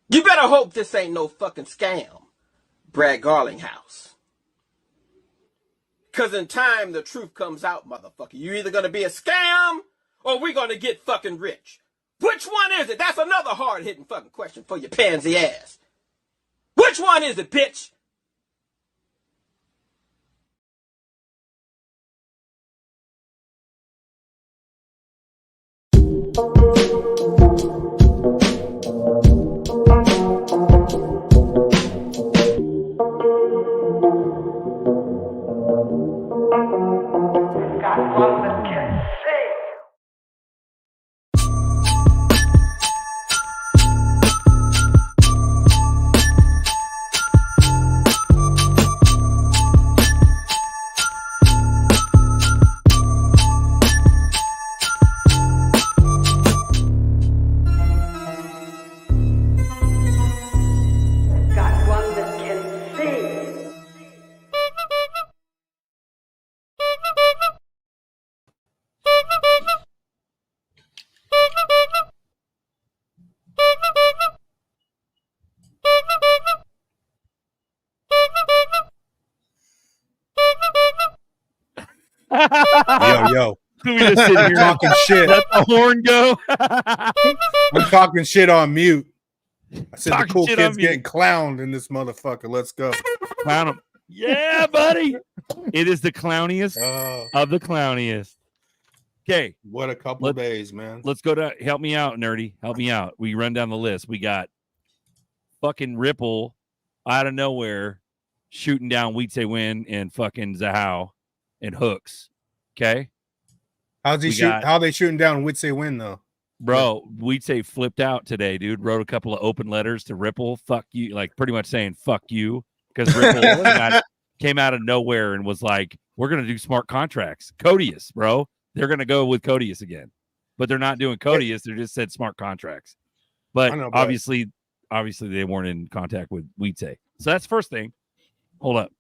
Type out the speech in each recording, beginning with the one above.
You better hope this ain't no fucking scam, Brad Garlinghouse. Because in time, the truth comes out, motherfucker. You're either going to be a scam or we're going to get fucking rich. Which one is it? That's another hard-hitting fucking question for your pansy ass. Which one is it, bitch? Yo. We just sit here talking shit. Let the horn go. I'm talking shit on mute. I said Talking the cool shit kids on mute. getting clowned in this motherfucker. Let's go. Clown him. Yeah, buddy. It is the clowniest of the clowniest. Okay. What a couple days, man. Let's go to help me out, nerdy. Help me out. We run down the list. We got fucking Ripple out of nowhere shooting down Weedsay Win and fucking Zahao and hooks. Okay. How's he shoot? How they shooting down Weedsay Win though? Bro, Weedsay flipped out today, dude. Wrote a couple of open letters to Ripple. Fuck you. Like pretty much saying fuck you. Because Ripple came out of nowhere and was like, we're going to do smart contracts. Codius, bro. They're going to go with Codius again. But they're not doing Codius. They just said smart contracts. But obviously they weren't in contact with Weedsay. So that's the first thing. Hold up.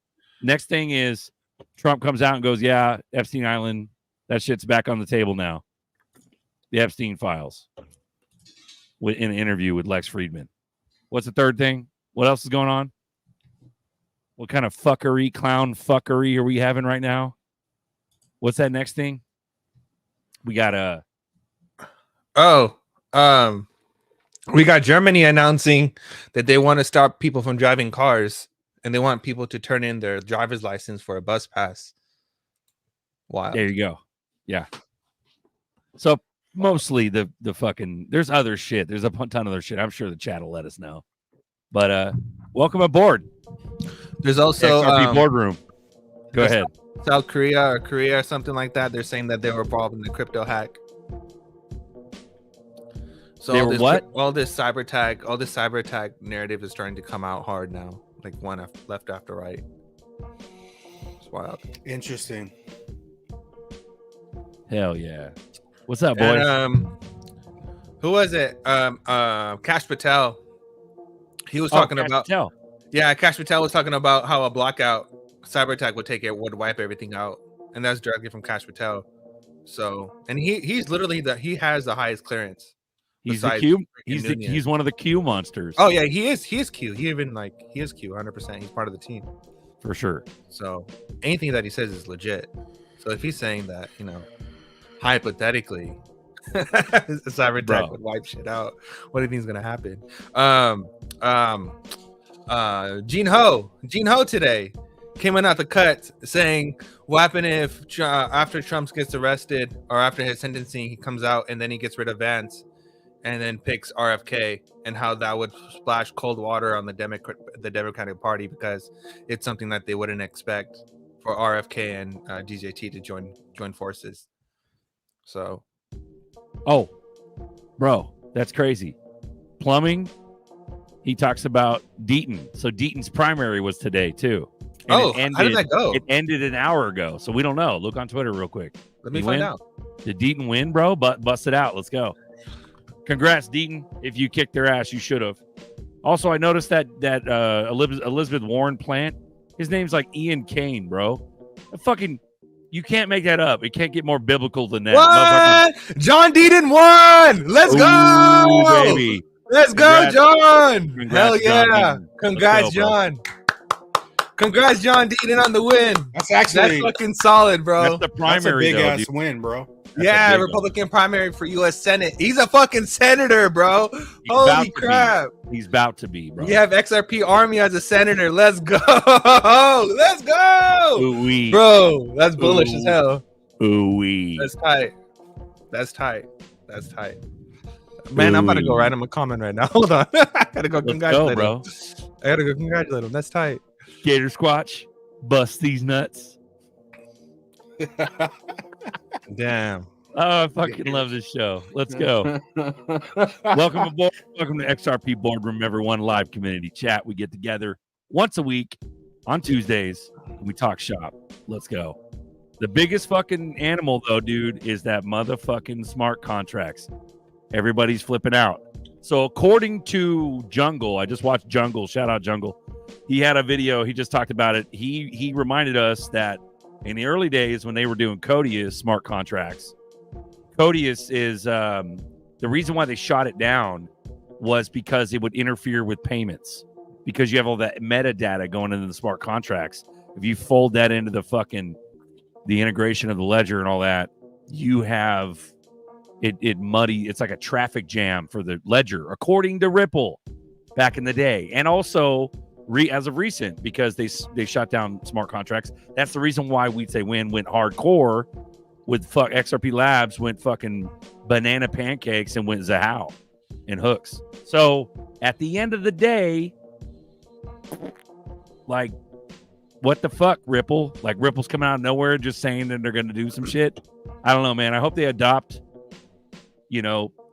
Next thing is Trump comes out and goes, yeah, Epstein Island, that shit's back on the table now. The Epstein files. In an interview with Lex Friedman. What's the third thing? What else is going on? What kind of clown fuckery are we having right now? What's that next thing? We got we got Germany announcing that they want to stop people from driving cars and they want people to turn in their driver's license for a bus pass. Wow. There you go. Yeah. So mostly the fucking there's other shit. There's a ton of other shit. I'm sure the chat will let us know. But welcome aboard. There's also XRP Boardroom. Go ahead. South Korea or Korea or something like that. They're saying that they were involved in the crypto hack. So they were what? All this cyber attack narrative is starting to come out hard now. Like one left after right. It's wild. Interesting. Hell yeah. What's up, boys? And, who was it? Kash Patel. He was talking about Patel. Yeah, Kash Patel was talking about how a blockout cyber attack would wipe everything out, and that's directly from Kash Patel. So, and he's literally he has the highest clearance. He's the Q. He's one of the Q monsters. Oh yeah, he is Q. He is Q 100%. He's part of the team for sure. So anything that he says is legit. So if he's saying that, hypothetically, a cyber attack would wipe shit out, what do you think is gonna happen? Gene Ho today came out the cut saying, what happened if after Trump gets arrested or after his sentencing, he comes out and then he gets rid of Vance and then picks RFK, and how that would splash cold water on the Democratic Party, because it's something that they wouldn't expect for RFK and DJT to join forces. So, bro, that's crazy. Plumbing. He talks about Deaton. So Deaton's primary was today too. And how did that go? It ended an hour ago, so we don't know. Look on Twitter real quick. Let me find out. Did Deaton win, bro? Bust it out. Let's go. Congrats, Deaton. If you kicked their ass, you should have. Also, I noticed that Elizabeth Warren plant, his name's like Ian Kane, bro. You can't make that up. It can't get more biblical than that. What? John Deaton won. Let's go, baby. Let's go, John. Congrats, Hell yeah. John. Congrats, Let's go, bro. John. Congrats, John Deaton on the win. That's That's fucking solid, bro. That's the that's a primary, big though, ass dude. win, bro. That's Yeah, a big one. Republican primary for U.S. Senate. He's a fucking senator, bro. He's Holy about to crap. be. He's about to be, bro. We have XRP Army as a senator. Let's go. Let's go. Ooh-wee. Bro, that's bullish Ooh. as hell. Ooh-wee. That's tight. That's tight. That's tight. Man, I'm about to go write him a comment right now. Hold on. I gotta go Let's congratulate go, him. bro. I gotta go congratulate him. That's tight. Gator Squatch, bust these nuts. Damn. Oh, I fucking love this show. Let's go. Welcome aboard. Welcome to XRP Boardroom, everyone. Live community chat. We get together once a week on Tuesdays and we talk shop. Let's go. The biggest fucking animal, though, dude, is that motherfucking smart contracts. Everybody's flipping out. So according to Jungle, I just watched Jungle. Shout out Jungle. He had a video. He just talked about it. He reminded us that in the early days when they were doing Codius smart contracts, Codius is the reason why they shot it down was because it would interfere with payments, because you have all that metadata going into the smart contracts. If you fold that into the integration of the ledger and all that, you have it muddy. It's like a traffic jam for the ledger, according to Ripple back in the day. And also as of recent, because they shut down smart contracts. That's the reason why we'd say went hardcore with XRP Labs, went fucking banana pancakes and went Zahao and hooks. So at the end of the day, like, what the fuck, Ripple? Like, Ripple's coming out of nowhere just saying that they're going to do some shit. I don't know, man. I hope they adopt,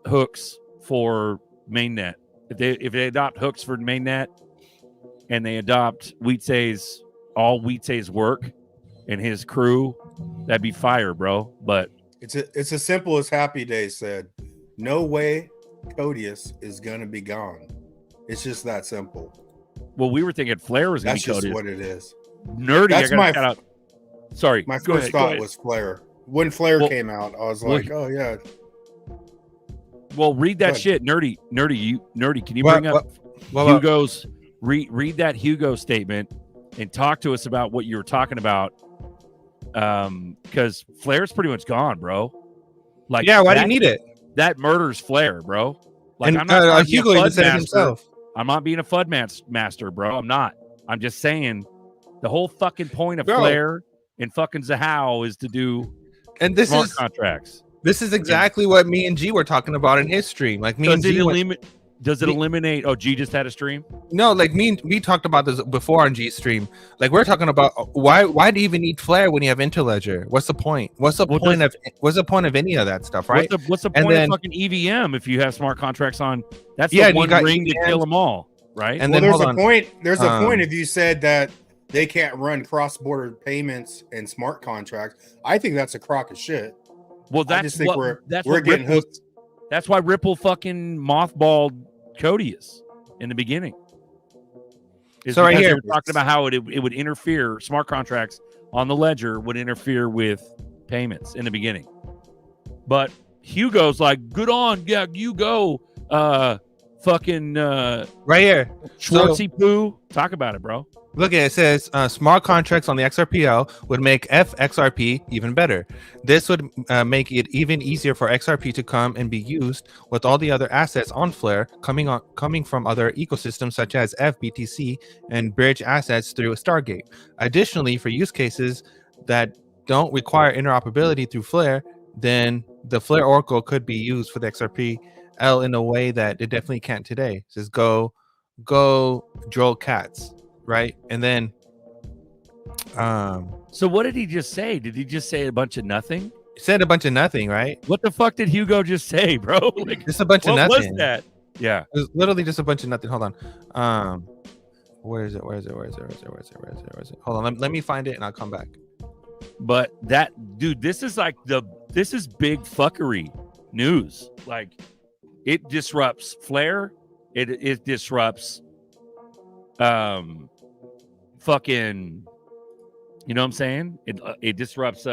hooks for mainnet. If they adopt hooks for mainnet and they adopt all Wheatsay's work and his crew, that'd be fire, bro. But It's as simple as Happy Days said. No way Codius is gonna be gone. It's just that simple. well, we were thinking Flare was going That's to be just coded. what it is. Nerdy. That's I my- gotta shout out. Sorry, My go first ahead, go thought ahead. was Flare. When Flare Well- came out, I was well, like, oh yeah. Well, read that Go shit, Nerdy. Can you What- bring up what- Hugo's? Read that Hugo statement and talk to us about what you were talking about. Because Flare's pretty much gone, bro. Like, Yeah, why do that- you need it? That murders Flare, bro. Like, And I'm not trying to be a Hugo even FUD said it master. himself. I'm not being a FUD master, bro. I'm not. I'm just saying the whole fucking point of Bro. Flare and fucking Zahao is to do And this smart is contracts. exactly what me and G were talking about in his stream. Like me and G Does it eliminate? Oh, G just had a stream. No, like we talked about this before on G's stream. Like we're talking about why do you even need Flare when you have Interledger? What's the point? What's the point of any of that stuff, right? What's the And point then- of fucking EVM if you have smart contracts on? That's Yeah, the and you one got ring to EVMs. kill them all, right? And Well, then there's hold a on. point. There's a point Um, if you said that they can't run cross-border payments and smart contracts. I think that's a crock of shit. well, I just think we're getting Ripple- hooked. That's why Ripple fucking mothballed Codius in the beginning. Is So right because here- they were talking about how it would interfere. Smart contracts on the ledger would interfere with payments in the beginning. But Hugo's like, good on, yeah, you go, fucking Right here. Schwartzy Poo. Talk about it, bro. Look at it. It says smart contracts on the XRPL would make FXRP even better. This would make it even easier for XRP to come and be used with all the other assets on Flare coming from other ecosystems such as FBTC and bridge assets through Stargate. Additionally, for use cases that don't require interoperability through Flare, then the Flare Oracle could be used for the XRPL in a way that it definitely can't today. It says go droll cats. Right, and then So what did he just say? Did he just say a bunch of nothing? said a bunch of nothing, right? What the fuck did Hugo just say, bro? Like, Just a bunch of what nothing. was that? Yeah. It was literally just a bunch of nothing. Hold on. Where is it? Hold on. Let me find it and I'll come back. But that dude, this is big fuckery news. Like, it disrupts Flare. It disrupts fucking, you know what I'm saying? It disrupts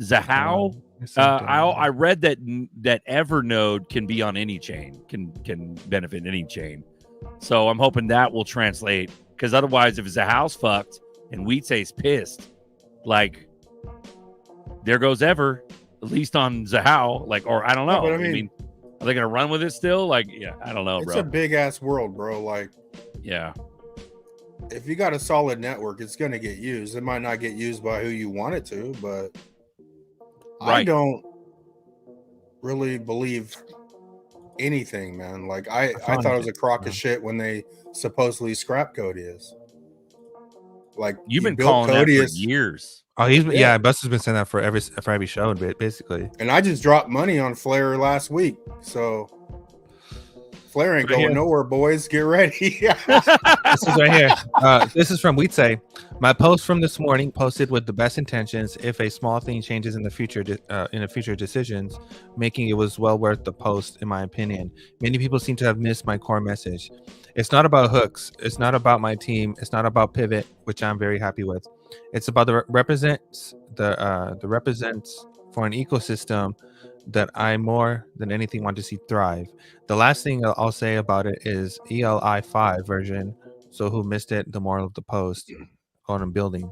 Zahao. I read that Evernode can be on any chain, can benefit any chain. So I'm hoping that will translate, because otherwise, if Zahal's fucked and Weetsay's pissed, like, there goes Ever, at least on Zahal. Like, or I don't know. but I mean, are they gonna run with it still? Like, yeah, I don't know, it's bro. a big ass world, bro. Like, yeah. if you got a solid network, it's gonna get used. It might not get used by who you want it to, but I don't really believe anything, man. Like, I thought it was a crock of shit when they supposedly scrapped Codius. Like, you've been calling Codius that for years. Oh, Buster's been saying that for every show, basically. And I just dropped money on Flare last week, so Flare ain't going nowhere, boys. Get ready. This is right here. This is from Weetsay. My post from this morning, posted with the best intentions. If a small thing changes in the future, future decisions, making it was well worth the post, in my opinion. Many people seem to have missed my core message. It's not about hooks. It's not about my team. It's not about Pivot, which I'm very happy with. It's about the represents for an ecosystem that I more than anything want to see thrive. The last thing I'll say about it is ELI5 version. So who missed it? The moral of the post on building.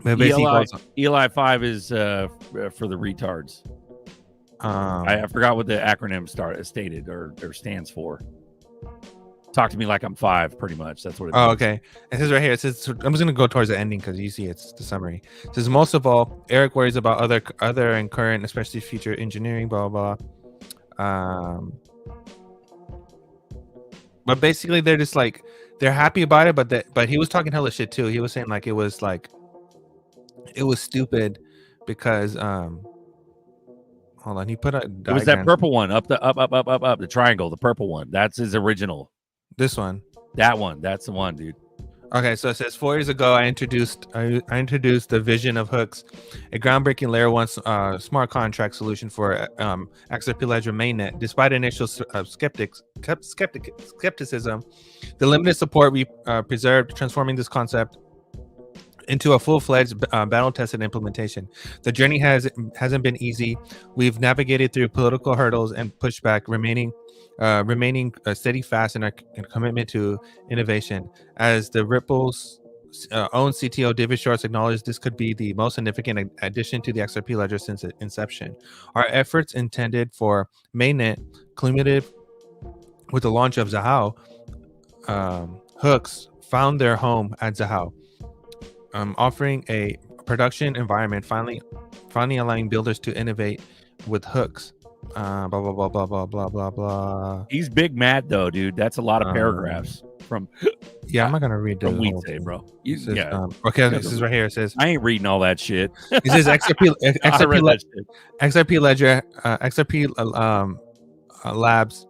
ELI5 is for the retards. I forgot what the acronym stated or stands for. Talk to me like I'm 5, pretty much. That's what it is. Okay. It says right here, it says, I'm just going to go towards the ending because you see it's the summary. It says, most of all, Eric worries about other and current, especially future engineering, blah, blah, blah. But basically, they're just like, they're happy about it, but he was talking hella shit too. He was saying like, it was stupid because, hold on, he put a diagram. It was that purple one, up, the triangle, the purple one. That's his original. This one. That one. That's the one, dude. Okay, so it says 4 years ago, I introduced the vision of hooks, a groundbreaking layer 1 smart contract solution for XRP Ledger mainnet. Despite initial skepticism, the limited support we preserved, transforming this concept into a full-fledged battle-tested implementation. The journey hasn't been easy. We've navigated through political hurdles and pushback, remaining steady fast in our commitment to innovation. As the Ripple's own CTO David Shorts acknowledged, this could be the most significant addition to the XRP ledger since its inception. Our efforts intended for mainnet, cumulative with the launch of Zahao, hooks found their home at Zahao, offering a production environment, finally allowing builders to innovate with hooks. Blah blah blah blah blah blah blah blah. He's big mad though, dude. That's a lot of paragraphs from. Yeah, I'm not gonna read the from whole thing, bro. Yeah. Okay, this is right here. It says I ain't reading all that shit. It says XRP Ledger, XRP Labs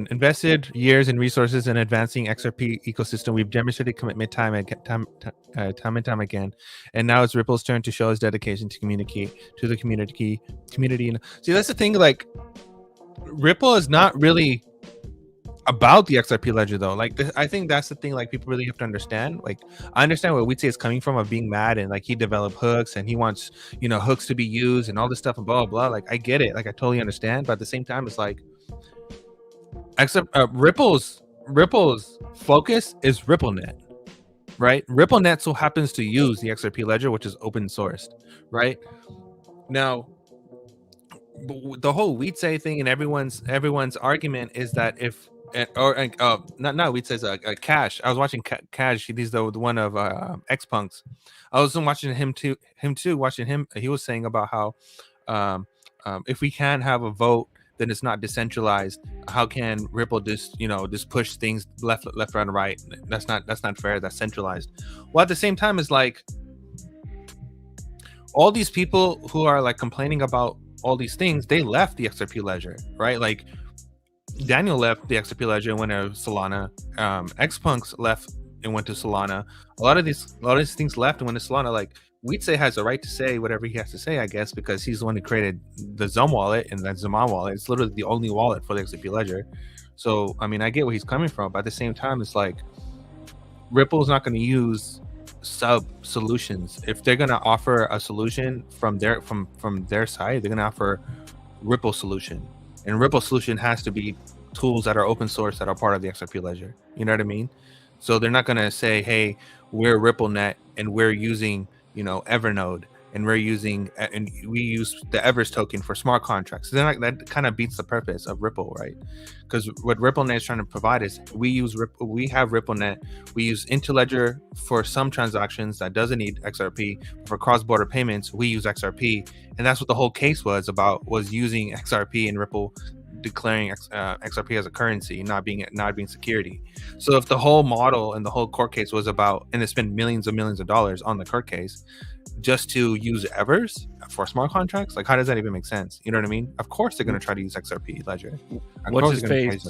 invested years and resources in advancing XRP ecosystem. We've demonstrated commitment time and time again, and now it's Ripple's turn to show his dedication to communicate to the community. See, that's the thing. Like, Ripple is not really about the XRP ledger though. Like, I think that's the thing. Like, people really have to understand. Like, I understand where Weetsay is coming from of being mad and like he developed hooks and he wants hooks to be used and all this stuff and blah blah blah. Like, I get it. Like, I totally understand. But at the same time, it's like, Ripple's focus is RippleNet, right? RippleNet so happens to use the XRP ledger, which is open sourced, right? Now, the whole Weetsay thing and everyone's argument is that if not Weetsay's Cash. I was watching Cash. He's the one of X-Punks. I was watching him too. Watching him, he was saying about how if we can't have a vote, then it's not decentralized. How can Ripple just push things left, right, and right? That's not fair. That's centralized. Well, at the same time, it's like all these people who are like complaining about all these things, they left the XRP ledger, right? Like Daniel left the XRP ledger and went to Solana. X-Punks left and went to Solana. A lot of these things left and went to Solana. Like, Weetsay has a right to say whatever he has to say, I guess, because he's the one who created the Zum wallet and that Zuma wallet. It's literally the only wallet for the XRP ledger. So, I mean, I get where he's coming from, but at the same time, it's like Ripple's not going to use sub solutions. If they're gonna offer a solution from their side, they're gonna offer Ripple solution, and Ripple solution has to be tools that are open source that are part of the XRP ledger. You know what I mean? So they're not gonna say, hey, we're RippleNet and we're using, you know, Evernode, and we use the Evers token for smart contracts. So that kind of beats the purpose of Ripple, right? Because what RippleNet is trying to provide is we have RippleNet. We use Interledger for some transactions that doesn't need XRP. For cross-border payments, we use XRP, and that's what the whole case was using XRP and Ripple declaring XRP as a currency, not being security. So if the whole model and the whole court case was about, and they spent millions of dollars on the court case just to use Evers for smart contracts, like how does that even make sense? You know what I mean? Of course they're going to try to use XRP ledger. What's his face?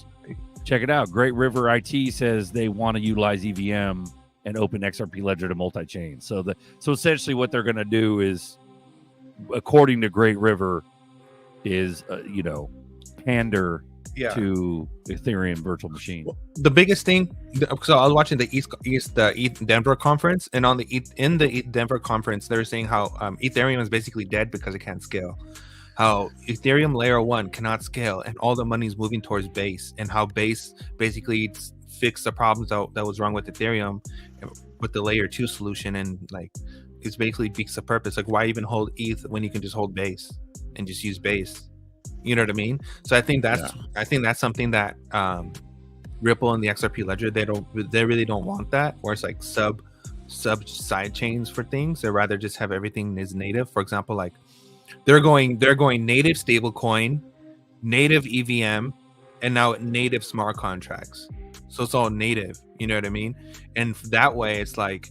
Check it out. Great River IT says they want to utilize EVM and open XRP ledger to multi-chain. So essentially what they're going to do is, according to Great River, is pander to Ethereum virtual machine. The biggest thing, so I was watching the ETH Denver conference, and in the ETH Denver conference, they're saying how Ethereum is basically dead because it can't scale. How Ethereum layer 1 cannot scale, and all the money is moving towards Base, and how Base basically fixed the problems that was wrong with Ethereum with the layer 2 solution, and like it's basically beats the purpose. Like, why even hold ETH when you can just hold Base and just use Base? You know what I mean? So I think that's something that Ripple and the XRP ledger, they really don't want that, where it's like sub side chains for things. They rather just have everything is native. For example, like they're going native stablecoin, native EVM, and now native smart contracts. So it's all native. You know what I mean? And that way, it's like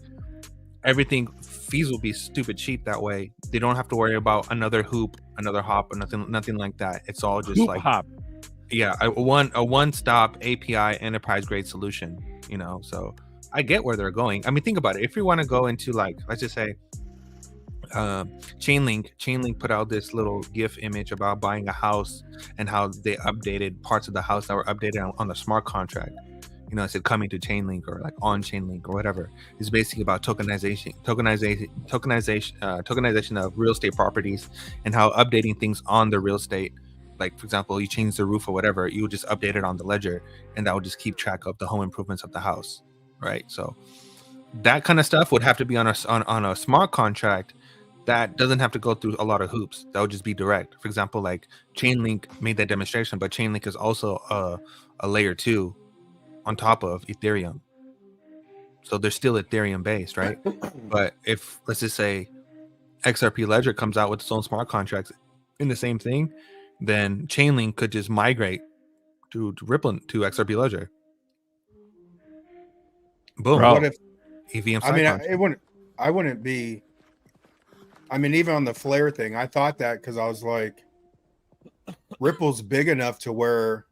everything, fees will be stupid cheap that way. They don't have to worry about another hoop, another hop, or nothing like that. It's all just like hop. Yeah, a one-stop API enterprise grade solution. You know, so I get where they're going. I mean, think about it. If we want to go into, like, let's just say Chainlink put out this little GIF image about buying a house and how they updated parts of the house that were updated on the smart contract. You know, it said coming to Chainlink or like on Chainlink or whatever. It's basically about tokenization of real estate properties, and how updating things on the real estate, like for example, you change the roof or whatever, you would just update it on the ledger, and that would just keep track of the home improvements of the house, right? So that kind of stuff would have to be on a smart contract that doesn't have to go through a lot of hoops. That would just be direct. For example, like Chainlink made that demonstration, but Chainlink is also a layer 2 on top of Ethereum, so they're still Ethereum based, right? But if, let's just say, XRP ledger comes out with its own smart contracts in the same thing, then Chainlink could just migrate to Ripple to XRP ledger. Boom. Bro, what if EVM? I mean, I wouldn't be. I mean, even on the Flare thing, I thought that because I was like, Ripple's big enough to where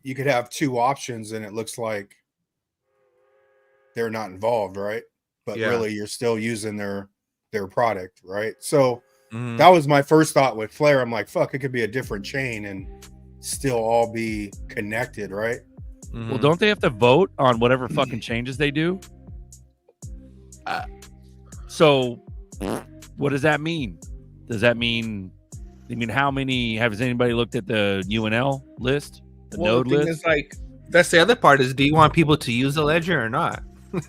you could have two options and it looks like they're not involved, right? But really you're still using their product, right? So that was my first thought with Flare. I'm like, fuck, it could be a different chain and still all be connected, right? Well, don't they have to vote on whatever fucking changes they do? So what does that mean? Does that mean, how many, has anybody looked at the UNL list? The node list? Is, like, that's the other part is, do you want people to use the ledger or not? Do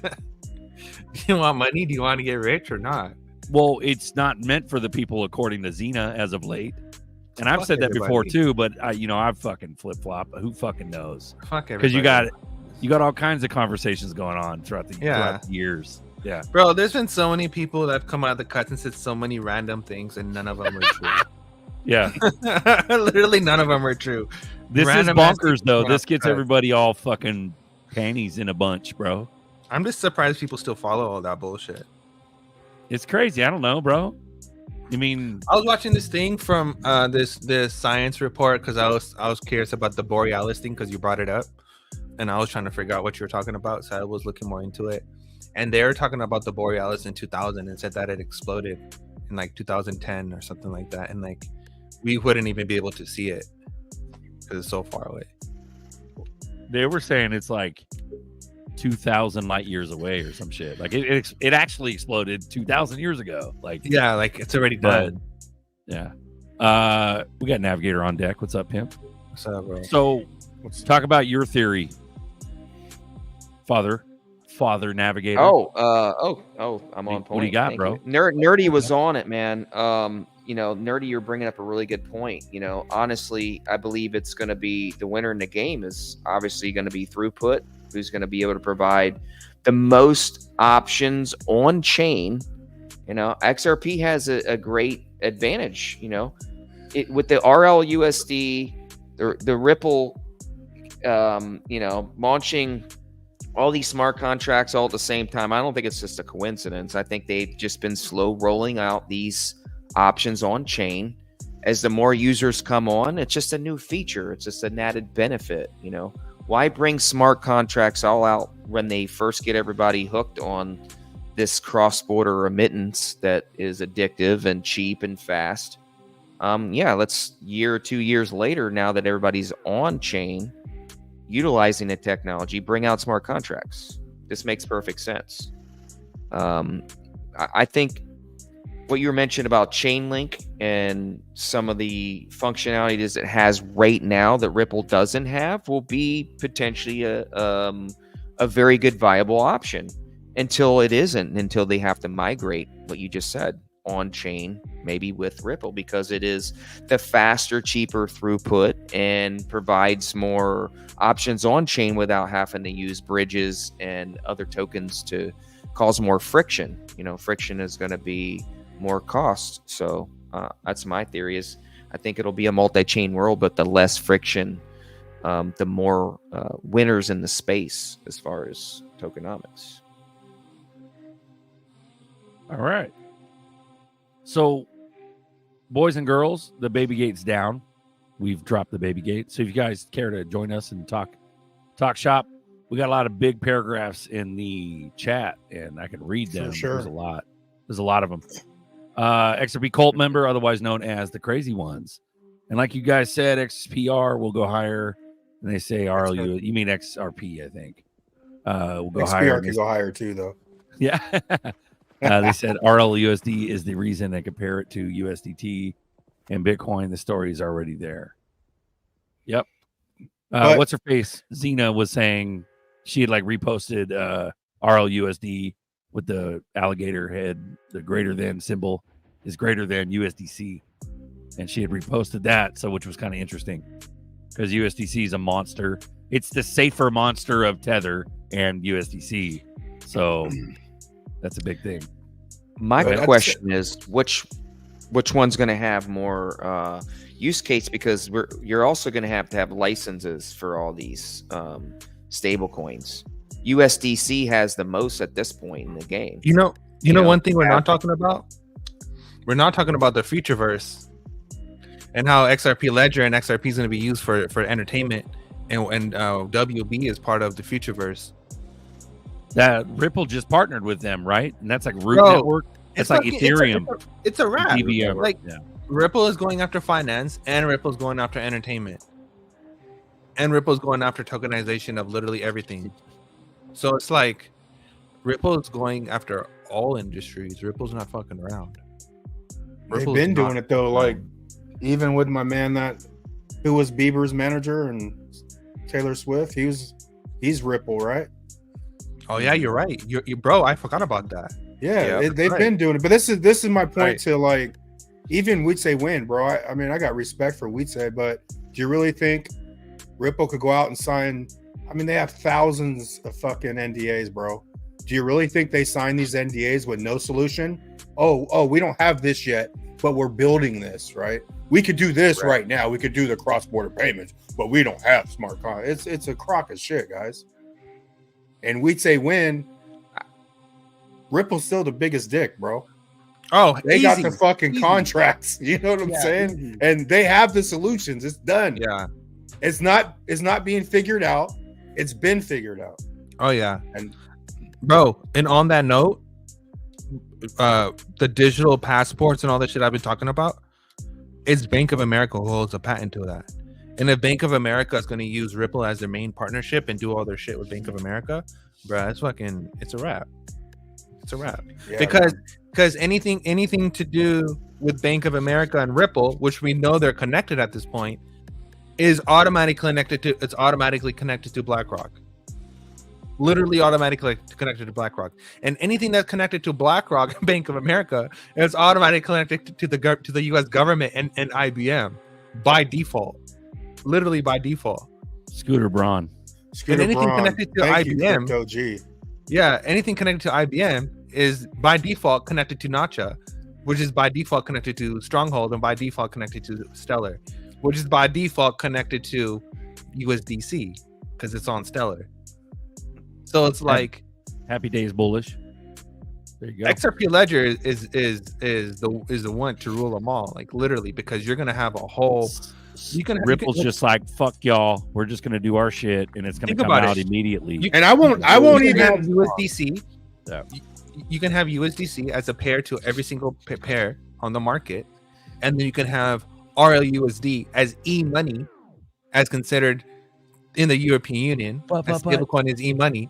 you want money? Do you want to get rich or not? Well, it's not meant for the people, according to Xena, as of late. And I've said that before too, but I've fucking flip-flop. Who fucking knows? Fuck everybody. Because you got all kinds of conversations going on throughout the years. Yeah. Bro, there's been so many people that have come out of the cuts and said so many random things, and none of them were true. Yeah. Literally none of them are true. This random is bonkers, though. This gets everybody all fucking panties in a bunch, bro. I'm just surprised people still follow all that bullshit. It's crazy. I don't know, bro. I mean, I was watching this thing from this science report because I was curious about the Borealis thing because you brought it up, and I was trying to figure out what you were talking about, so I was looking more into it. And they were talking about the Borealis in 2000 and said that it exploded in like 2010 or something like that, and like we wouldn't even be able to see it because it's so far away. They were saying it's like 2,000 light years away or some shit. Like it actually exploded 2,000 years ago. Like Yeah, like it's already done. Yeah. We got Navigator on deck. What's up, Pimp? What's up, bro? So talk about your theory, Father Navigator. I'm on point. What do you got, Thank bro? you. Nerdy was on it, man. Nerdy, you're bringing up a really good point. Honestly, I believe it's going to be the winner in the game is obviously going to be throughput, who's going to be able to provide the most options on chain. XRP has a great advantage. With the RLUSD, the Ripple, launching all these smart contracts all at the same time. I don't think it's just a coincidence. I think they've just been slow rolling out these options on chain. As the more users come on, it's just a new feature. It's just an added benefit. Why bring smart contracts all out when they first get everybody hooked on this cross-border remittance that is addictive and cheap and fast? Let's year or 2 years later, now that everybody's on chain, utilizing the technology, bring out smart contracts. This makes perfect sense. I think what you mentioned about Chainlink and some of the functionalities it has right now that Ripple doesn't have will be potentially a very good viable option until they have to migrate what you just said on chain, maybe with Ripple, because it is the faster, cheaper throughput and provides more options on chain without having to use bridges and other tokens to cause more friction. Friction is going to be more cost. So that's my theory. Is I think it'll be a multi-chain world, but the less friction, the more winners in the space as far as tokenomics. All right. So, boys and girls, the baby gate's down. We've dropped the baby gate. So if you guys care to join us and talk shop, we got a lot of big paragraphs in the chat, and I can read them. For sure. There's a lot of them. XRP cult member, otherwise known as the Crazy Ones. And like you guys said, XPR will go higher. And they say RLU. You mean XRP, I think. Will go higher. XPR can go higher too, though. Yeah. They said RLUSD is the reason they compare it to USDT and Bitcoin. The story is already there. Yep. What's her face? Xena was saying she had reposted RLUSD with the alligator head. The greater than symbol is greater than USDC. And she had reposted that, which was kind of interesting because USDC is a monster. It's the safer monster of Tether and USDC. So that's a big thing. My question is, which one's going to have more use case? Because you're also going to have licenses for all these stable coins. USDC has the most at this point in the game. One thing we're not talking about? We're not talking about the Futureverse and how XRP Ledger and XRP is going to be used for entertainment, and WB is part of the Futureverse. That Ripple just partnered with them, right? And that's like Root Network. It's like Ethereum. It's a wrap. DVM. Ripple is going after finance, and Ripple is going after entertainment, and Ripple is going after tokenization of literally everything. So it's like Ripple is going after all industries. Ripple's not fucking around. They've been doing it though. Even with my man who was Bieber's manager and Taylor Swift, he's Ripple, right? Oh yeah, you're right. You bro, I forgot about that. Yeah, they've been doing it. But this is my point to even Weedsay win, bro. I mean, I got respect for Weedsay, but do you really think Ripple could go out and sign? I mean, they have thousands of fucking NDAs, bro. Do you really think they sign these NDAs with no solution? Oh, we don't have this yet, but we're building this, right? We could do this right now. We could do the cross-border payments, but we don't have smart contracts. It's a crock of shit, guys. And we'd say win. Ripple's still the biggest dick, bro. Oh, they got the fucking contracts. You know what I'm saying? Easy. And they have the solutions. It's done. Yeah. It's not being figured out. It's been figured out. Oh yeah. And bro, and on that note, the digital passports and all that shit I've been talking about, it's Bank of America who holds a patent to that. And if Bank of America is going to use Ripple as their main partnership and do all their shit with Bank of America, bruh, it's a wrap. It's a wrap. Yeah, Because anything to do with Bank of America and Ripple, which we know they're connected at this point, is automatically connected to BlackRock. Literally automatically connected to BlackRock. And anything that's connected to BlackRock and Bank of America is automatically connected to the US government and IBM by default. Literally by default. Scooter Braun. And anything connected to IBM. OG. Yeah, anything connected to IBM is by default connected to Nacha, which is by default connected to Stronghold, and by default connected to Stellar, which is by default connected to USDC because it's on Stellar. So it's like Happy Days bullish. There you go. XRP Ledger is the one to rule them all, like literally, because you're gonna have a whole. Ripple's just like, fuck y'all. We're just gonna do our shit, and it's gonna come out immediately. And I won't even have USDC. Yeah. You can have USDC as a pair to every single pair on the market, and then you can have RLUSD as e-money, as considered in the European Union. Stablecoin is e-money,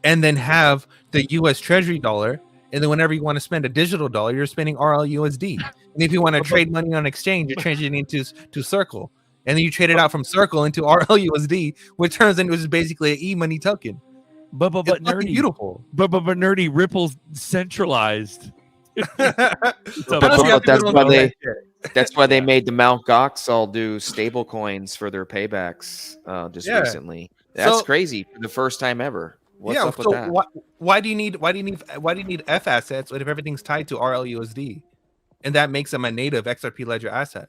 and then have the US Treasury dollar. And then whenever you want to spend a digital dollar, you're spending RLUSD. And if you want to trade money on exchange, you're changing it into Circle. And then you trade it out from Circle into RLUSD, which turns into basically an e-money token. But nerdy, beautiful. But nerdy, Ripple's centralized. That's why they made the Mt. Gox all do stable coins for their paybacks recently. That's crazy for the first time ever. What's up with that? Why do you need F assets if everything's tied to RLUSD, and that makes them a native XRP Ledger asset?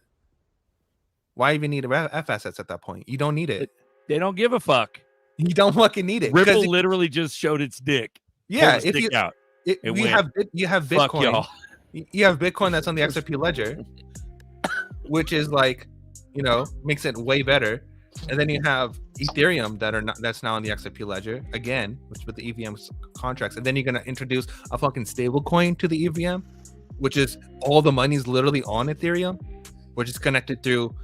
Why even need F assets at that point? You don't need it. They don't give a fuck. You don't fucking need it. Ripple literally just showed its dick. Yeah, if you out, you have Bitcoin. You have Bitcoin that's on the XRP Ledger, which is like, makes it way better. And then you have Ethereum that's now on the XRP Ledger again, which with the EVM contracts. And then you're gonna introduce a fucking stable coin to the EVM, which is all the money's literally on Ethereum, which is connected through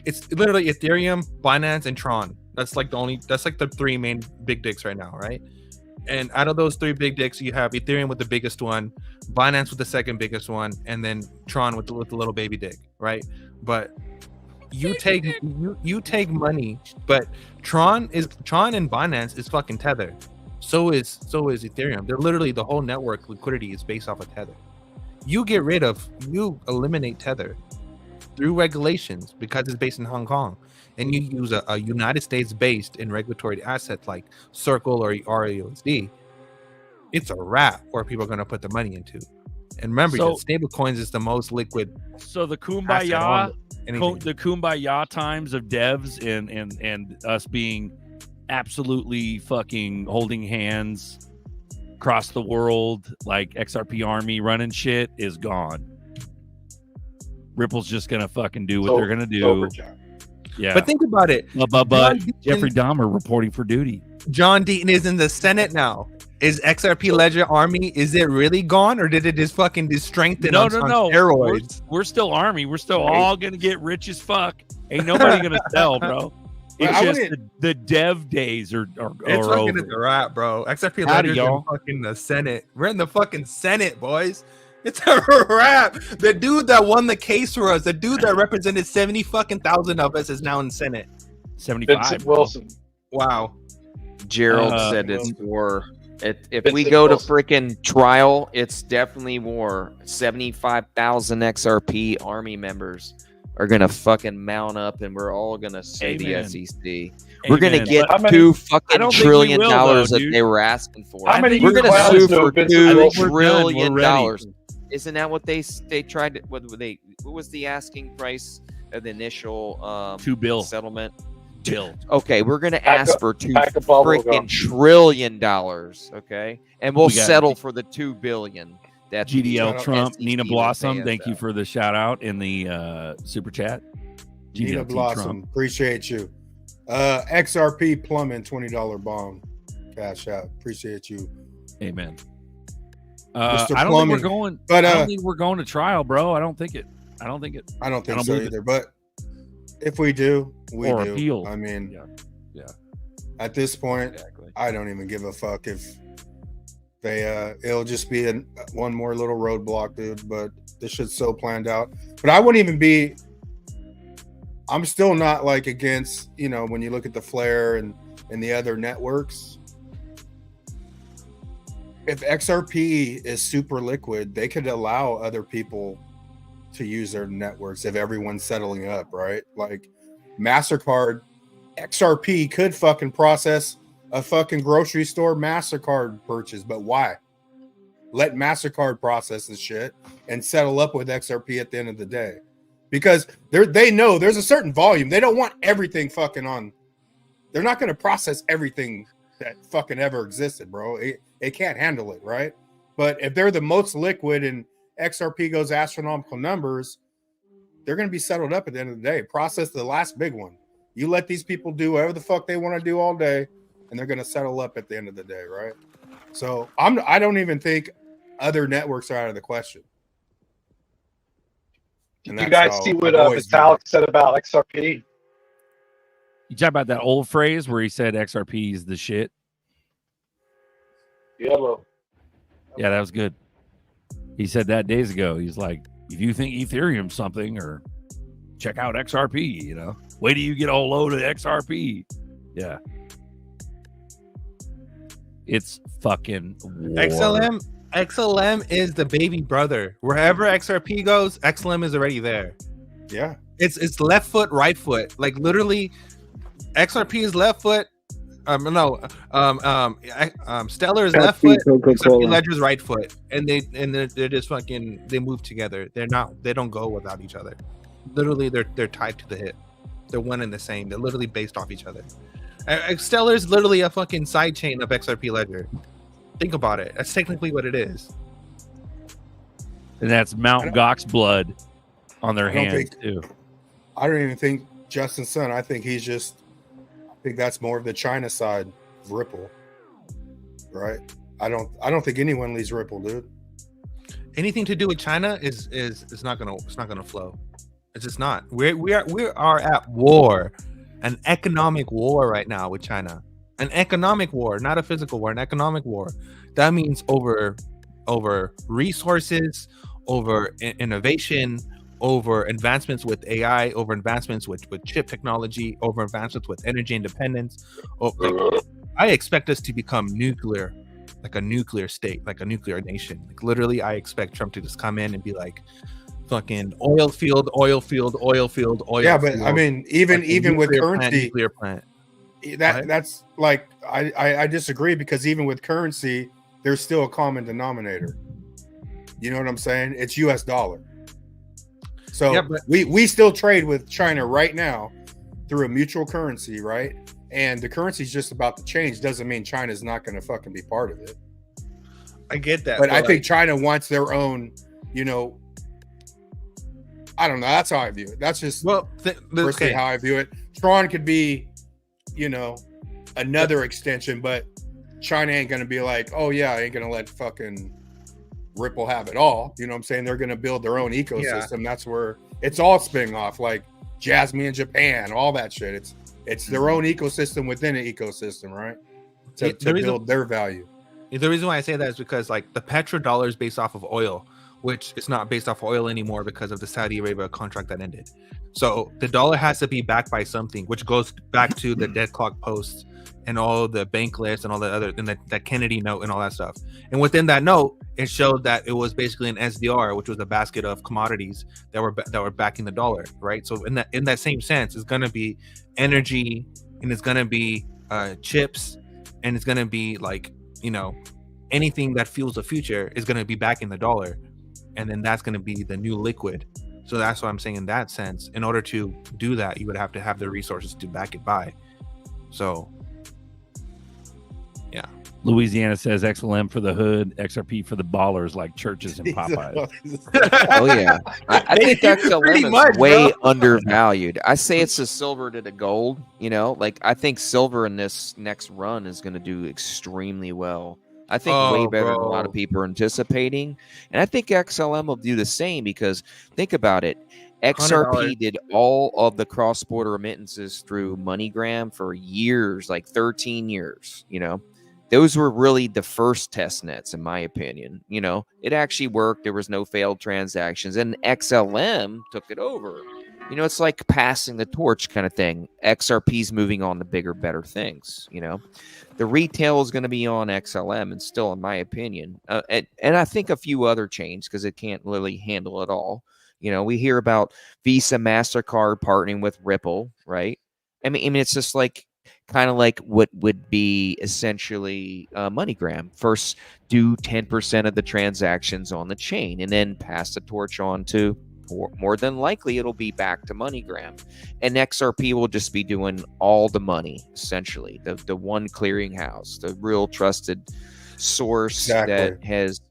it's literally Ethereum, Binance, and Tron. That's like the three main big dicks right now, right? And out of those three big dicks, you have Ethereum with the biggest one, Binance with the second biggest one, and then Tron with the little baby dick, right? But you take money, but Tron and Binance is fucking Tether. So is Ethereum. They're literally, the whole network liquidity is based off of Tether. You eliminate Tether through regulations because it's based in Hong Kong, and you use a United States based in regulatory assets like Circle or RLUSD. It's a wrap where people are going to put the money into. And remember, stable coins is the most liquid. So the kumbaya times of devs and us being absolutely fucking holding hands across the world like XRP Army running shit is gone. Ripple's just gonna fucking do what they're gonna do. Yeah, but think about it. But Jeffrey Dahmer reporting for duty. John Deaton is in the Senate now. Is XRP Ledger Army, is it really gone, or did it just fucking strengthen on steroids? We're still Army. We're still all gonna get rich as fuck. Ain't nobody gonna sell, bro. It's just the dev days are it's fucking over. A wrap, bro. XRP Ledger's in fucking the Senate. We're in the fucking Senate, boys. It's a wrap. The dude that won the case for us, the dude that represented 70,000 of us, is now in Senate. 75. Vincent Wilson. Wow. Gerald said it's war. If we go to freaking trial, it's definitely war. 75,000 XRP Army members are gonna fucking mount up, and we're all gonna sue the SEC. We're gonna get $2 trillion that they were asking for. We're gonna sue for $2 trillion. Isn't that what they tried to, what was the asking price of the initial $2 billion settlement? Bill. Okay, we're gonna ask for $2 freaking trillion. Okay, and we'll settle for the $2 billion. That's GDL Trump. Nina Blossom, thank you for the shout out in the super chat. Nina Blossom, Trump. Appreciate you. XRP Plumbing, $20 bomb. Cash out. Appreciate you. Amen. I don't think we're going to trial, bro. I don't think so either. But If we do, we or do. appeal. I mean, Yeah. at this point, Exactly. I don't even give a fuck if they. It'll just be one more little roadblock, dude. But this shit's so planned out. But I wouldn't even be. I'm still not like against, you know, when you look at the Flare and the other networks. If XRP is super liquid, they could allow other people to use their networks if everyone's settling up, right? Like MasterCard, XRP could fucking process a fucking grocery store MasterCard purchase, but why? Let MasterCard process this shit and settle up with XRP at the end of the day. Because they know there's a certain volume. They don't want everything fucking on. They're not going to process everything that fucking ever existed, bro. It can't handle it, right? But if they're the most liquid and XRP goes astronomical numbers, they're going to be settled up at the end of the day. Process the last big one. You let these people do whatever the fuck they want to do all day, and they're going to settle up at the end of the day, right? So I don't even think other networks are out of the question. Did you guys see what Vitalik said about XRP? You talk about that old phrase where he said XRP is the shit. Yeah, well, Yeah, that was good. He said that days ago. He's like, if you think Ethereum's something, or check out XRP, you know, wait till you get a whole load of XRP. Yeah. It's fucking war. XLM is the baby brother. Wherever XRP goes, XLM is already there. Yeah. It's left foot, right foot. Like literally, XRP is left foot. Stellar is left foot. XRP Ledger's right foot, and they're just fucking. They move together. They don't go without each other. Literally, they're tied to the hip. They're one and the same. They're literally based off each other. Stellar is literally a fucking side chain of XRP Ledger. Think about it. That's technically what it is. And that's Mount Gox blood on their hands too. I don't even think Justin Sun. I think he's just. I think that's more of the China side of Ripple, right? I don't think anyone leaves Ripple, dude. Anything to do with China is not gonna flow. It's just not. We are at war, an economic war right now with China. An economic war, not a physical war, an economic war. That means over resources, over innovation, over advancements with AI, over advancements with chip technology, over advancements with energy independence. I expect us to become nuclear, like a nuclear state, like a nuclear nation. Like literally, I expect Trump to just come in and be like, fucking oil field. Yeah, but I mean, even with currency, nuclear plant. That's like I disagree, because even with currency, there's still a common denominator. You know what I'm saying? It's US dollar. So yeah, we still trade with China right now through a mutual currency, right? And the currency is just about to change. Doesn't mean China's not going to fucking be part of it. I get that, but I think China wants their own. You know, I don't know. That's how I view it. That's just personally how I view it. Tron could be, you know, another extension, but China ain't gonna be like, oh yeah, I ain't gonna let fucking Ripple have it all. You know what I'm saying? They're gonna build their own ecosystem. Yeah. That's where it's all spinning off, like Jasmine in Japan, all that shit. It's their own ecosystem within an ecosystem, right? To build their value. The reason why I say that is because like the petrodollar is based off of oil, which is not based off of oil anymore because of the Saudi Arabia contract that ended. So the dollar has to be backed by something, which goes back to the dead clock posts and all the bank lists and all the other, and that Kennedy note and all that stuff. And within that note, it showed that it was basically an SDR, which was a basket of commodities that were backing the dollar, right? So in that same sense, it's going to be energy, and it's going to be chips, and it's going to be like, you know, anything that fuels the future is going to be backing the dollar, and then that's going to be the new liquid. So that's what I'm saying. In that sense, in order to do that, you would have to have the resources to back it by. So yeah. Louisiana says XLM for the hood, XRP for the ballers, like churches and Popeyes. Oh yeah, I think XLM is way undervalued. I say it's the silver to the gold. You know, like I think silver in this next run is going to do extremely well. I think way Oh, better than a lot of bro. people are anticipating. And I think XLM will do the same because think about it. $100. XRP did all of the cross-border remittances through MoneyGram for years, like 13 years, you know. Those were really the first test nets, in my opinion. You know, it actually worked. There was no failed transactions. And XLM took it over. You know, it's like passing the torch kind of thing. XRP's moving on to bigger, better things, you know. The retail is going to be on XLM and still, in my opinion. And I think a few other chains because it can't really handle it all. You know, we hear about Visa, MasterCard partnering with Ripple, right? I mean, it's just like kind of like what would be essentially MoneyGram. First, do 10% of the transactions on the chain and then pass the torch on to, more than likely, it'll be back to MoneyGram. And XRP will just be doing all the money, essentially. The one clearinghouse, the real trusted source that has,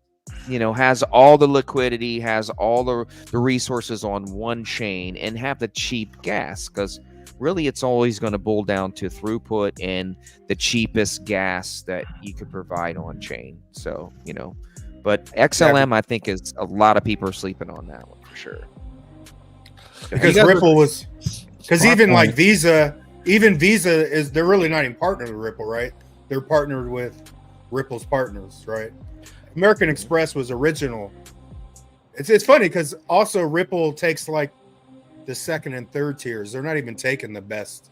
you know, has all the liquidity, has all the resources on one chain and have the cheap gas, because really it's always going to boil down to throughput and the cheapest gas that you could provide on chain. So, you know, but XLM, I think, is a lot of people are sleeping on that one for sure. Because Ripple was, because even like Visa, is, they're really not even partnered with Ripple, right? They're partnered with Ripple's partners, right? American Express was original. It's funny because also Ripple takes like the second and third tiers. They're not even taking the best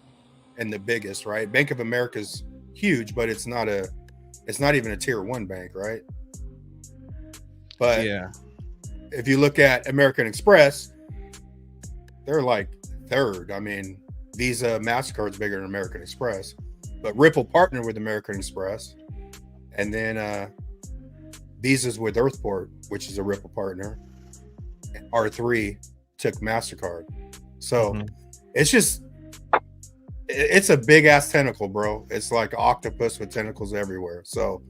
and the biggest, right? Bank of America's huge, but it's not even a tier 1 bank, right? But yeah, if you look at American Express, they're like third. I mean, Visa, MasterCard's bigger than American Express, but Ripple partnered with American Express, and then Visa's with Earthport, which is a Ripple partner. R3 took MasterCard. So it's a big ass tentacle, bro. It's like an octopus with tentacles everywhere. So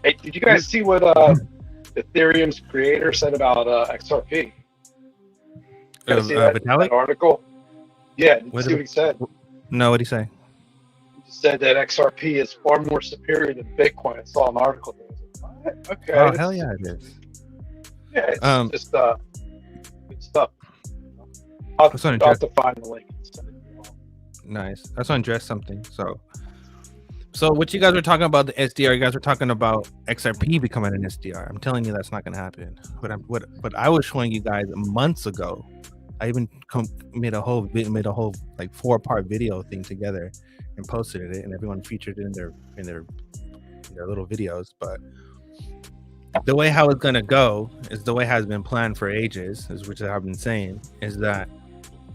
Hey, did you guys see what Ethereum's creator said about XRP? See that article? Yeah, did you see what he said? No, what did he say? He said that XRP is far more superior than Bitcoin. I saw an article. What? Okay. Oh, hell yeah, it is. Yeah, it's just good stuff. I'll have to find the link. Nice. I just want to address something. So what you guys were talking about the SDR, you guys were talking about XRP becoming an SDR. I'm telling you that's not going to happen. But I was showing you guys months ago. I even made a whole like 4-part video thing together and posted it, and everyone featured it in their little videos. But the way how it's going to go is the way it has been planned for ages, which I've been saying, is that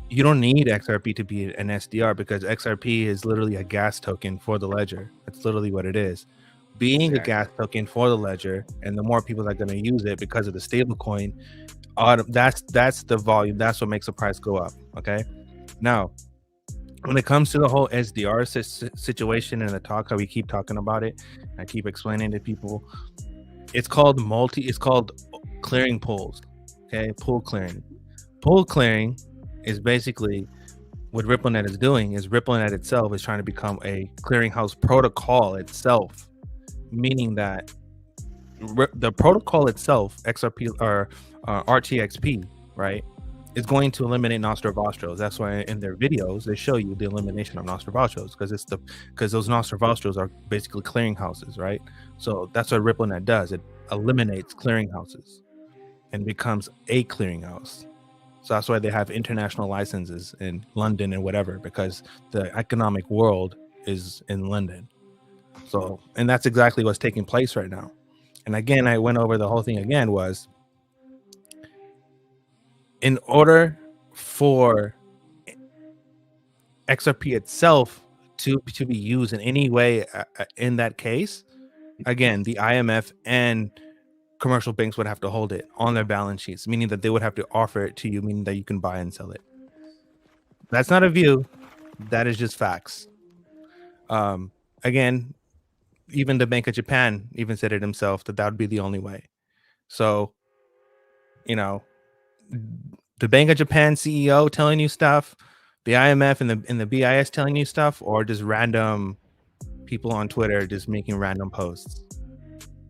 you don't need XRP to be an SDR because XRP is literally a gas token for the ledger. That's literally what it is. Being a gas token for the ledger, and the more people are going to use it because of the stablecoin, that's the volume. That's what makes the price go up. Okay. Now, when it comes to the whole SDR situation and the talk, how we keep talking about it, I keep explaining to people, it's called clearing pools. Okay, pool clearing. Pool clearing is basically what RippleNet is doing. Is RippleNet itself is trying to become a clearinghouse protocol itself, meaning that the protocol itself, XRP or RTXP, right, is going to eliminate Nostrovostros. That's why in their videos they show you the elimination of Nostrovostros, because those Nostrovostros are basically clearinghouses, right? So that's what RippleNet does. It eliminates clearinghouses and becomes a clearinghouse. So that's why they have international licenses in London and whatever, because the economic world is in London. So, and that's exactly what's taking place right now. And again, I went over the whole thing again, was in order for XRP itself to be used in any way in that case, again, the IMF and commercial banks would have to hold it on their balance sheets, meaning that they would have to offer it to you, meaning that you can buy and sell it. That's not a view. That is just facts. Again, even the Bank of Japan even said it himself that would be the only way. So, you know, the Bank of Japan CEO telling you stuff, the IMF and the BIS telling you stuff, or just random people on Twitter just making random posts.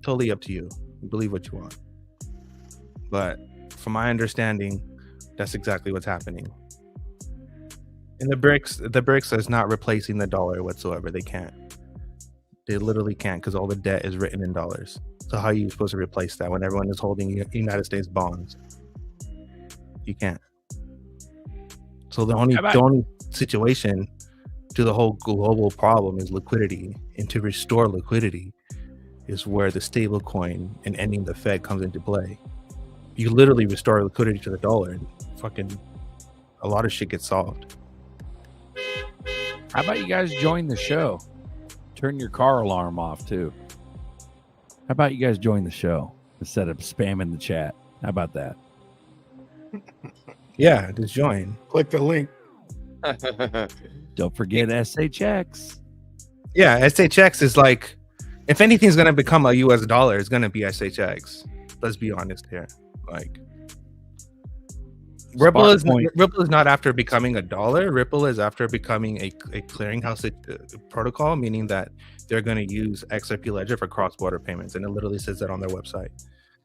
Totally up to you. Believe what you want. But from my understanding, that's exactly what's happening. And the BRICS is not replacing the dollar whatsoever. They can't. They literally can't, because all the debt is written in dollars. So how are you supposed to replace that when everyone is holding United States bonds? You can't. So the only situation to the whole global problem is liquidity, and to restore liquidity is where the stable coin and ending the Fed comes into play. You literally restore liquidity to the dollar, and fucking a lot of shit gets solved. How about you guys join the show? Turn your car alarm off too. How about you guys join the show instead of spamming the chat? How about that? Yeah, just join. Click the link. Don't forget SHX. Yeah, SHX is like, if anything's going to become a US dollar, it's going to be SHX. Let's be honest here. Like, Ripple is not after becoming a dollar. Ripple is after becoming a clearinghouse protocol, meaning that they're going to use XRP Ledger for cross-border payments, and it literally says that on their website.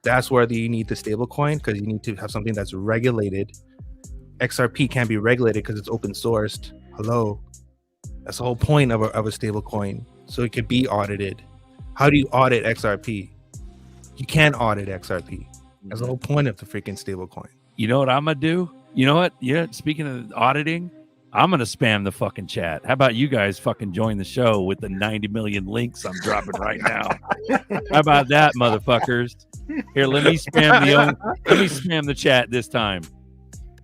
That's where you need the stable coin, because you need to have something that's regulated. XRP can't be regulated because it's open sourced. Hello, that's the whole point of a stable coin, so it could be audited. How do you audit XRP? You can't audit XRP. That's the whole point of the freaking stable coin. You know what I'm gonna do? You know what? Yeah, speaking of auditing, I'm gonna spam the fucking chat. How about you guys fucking join the show with the 90 million links I'm dropping right now? How about that, motherfuckers? Here, let me spam the chat this time.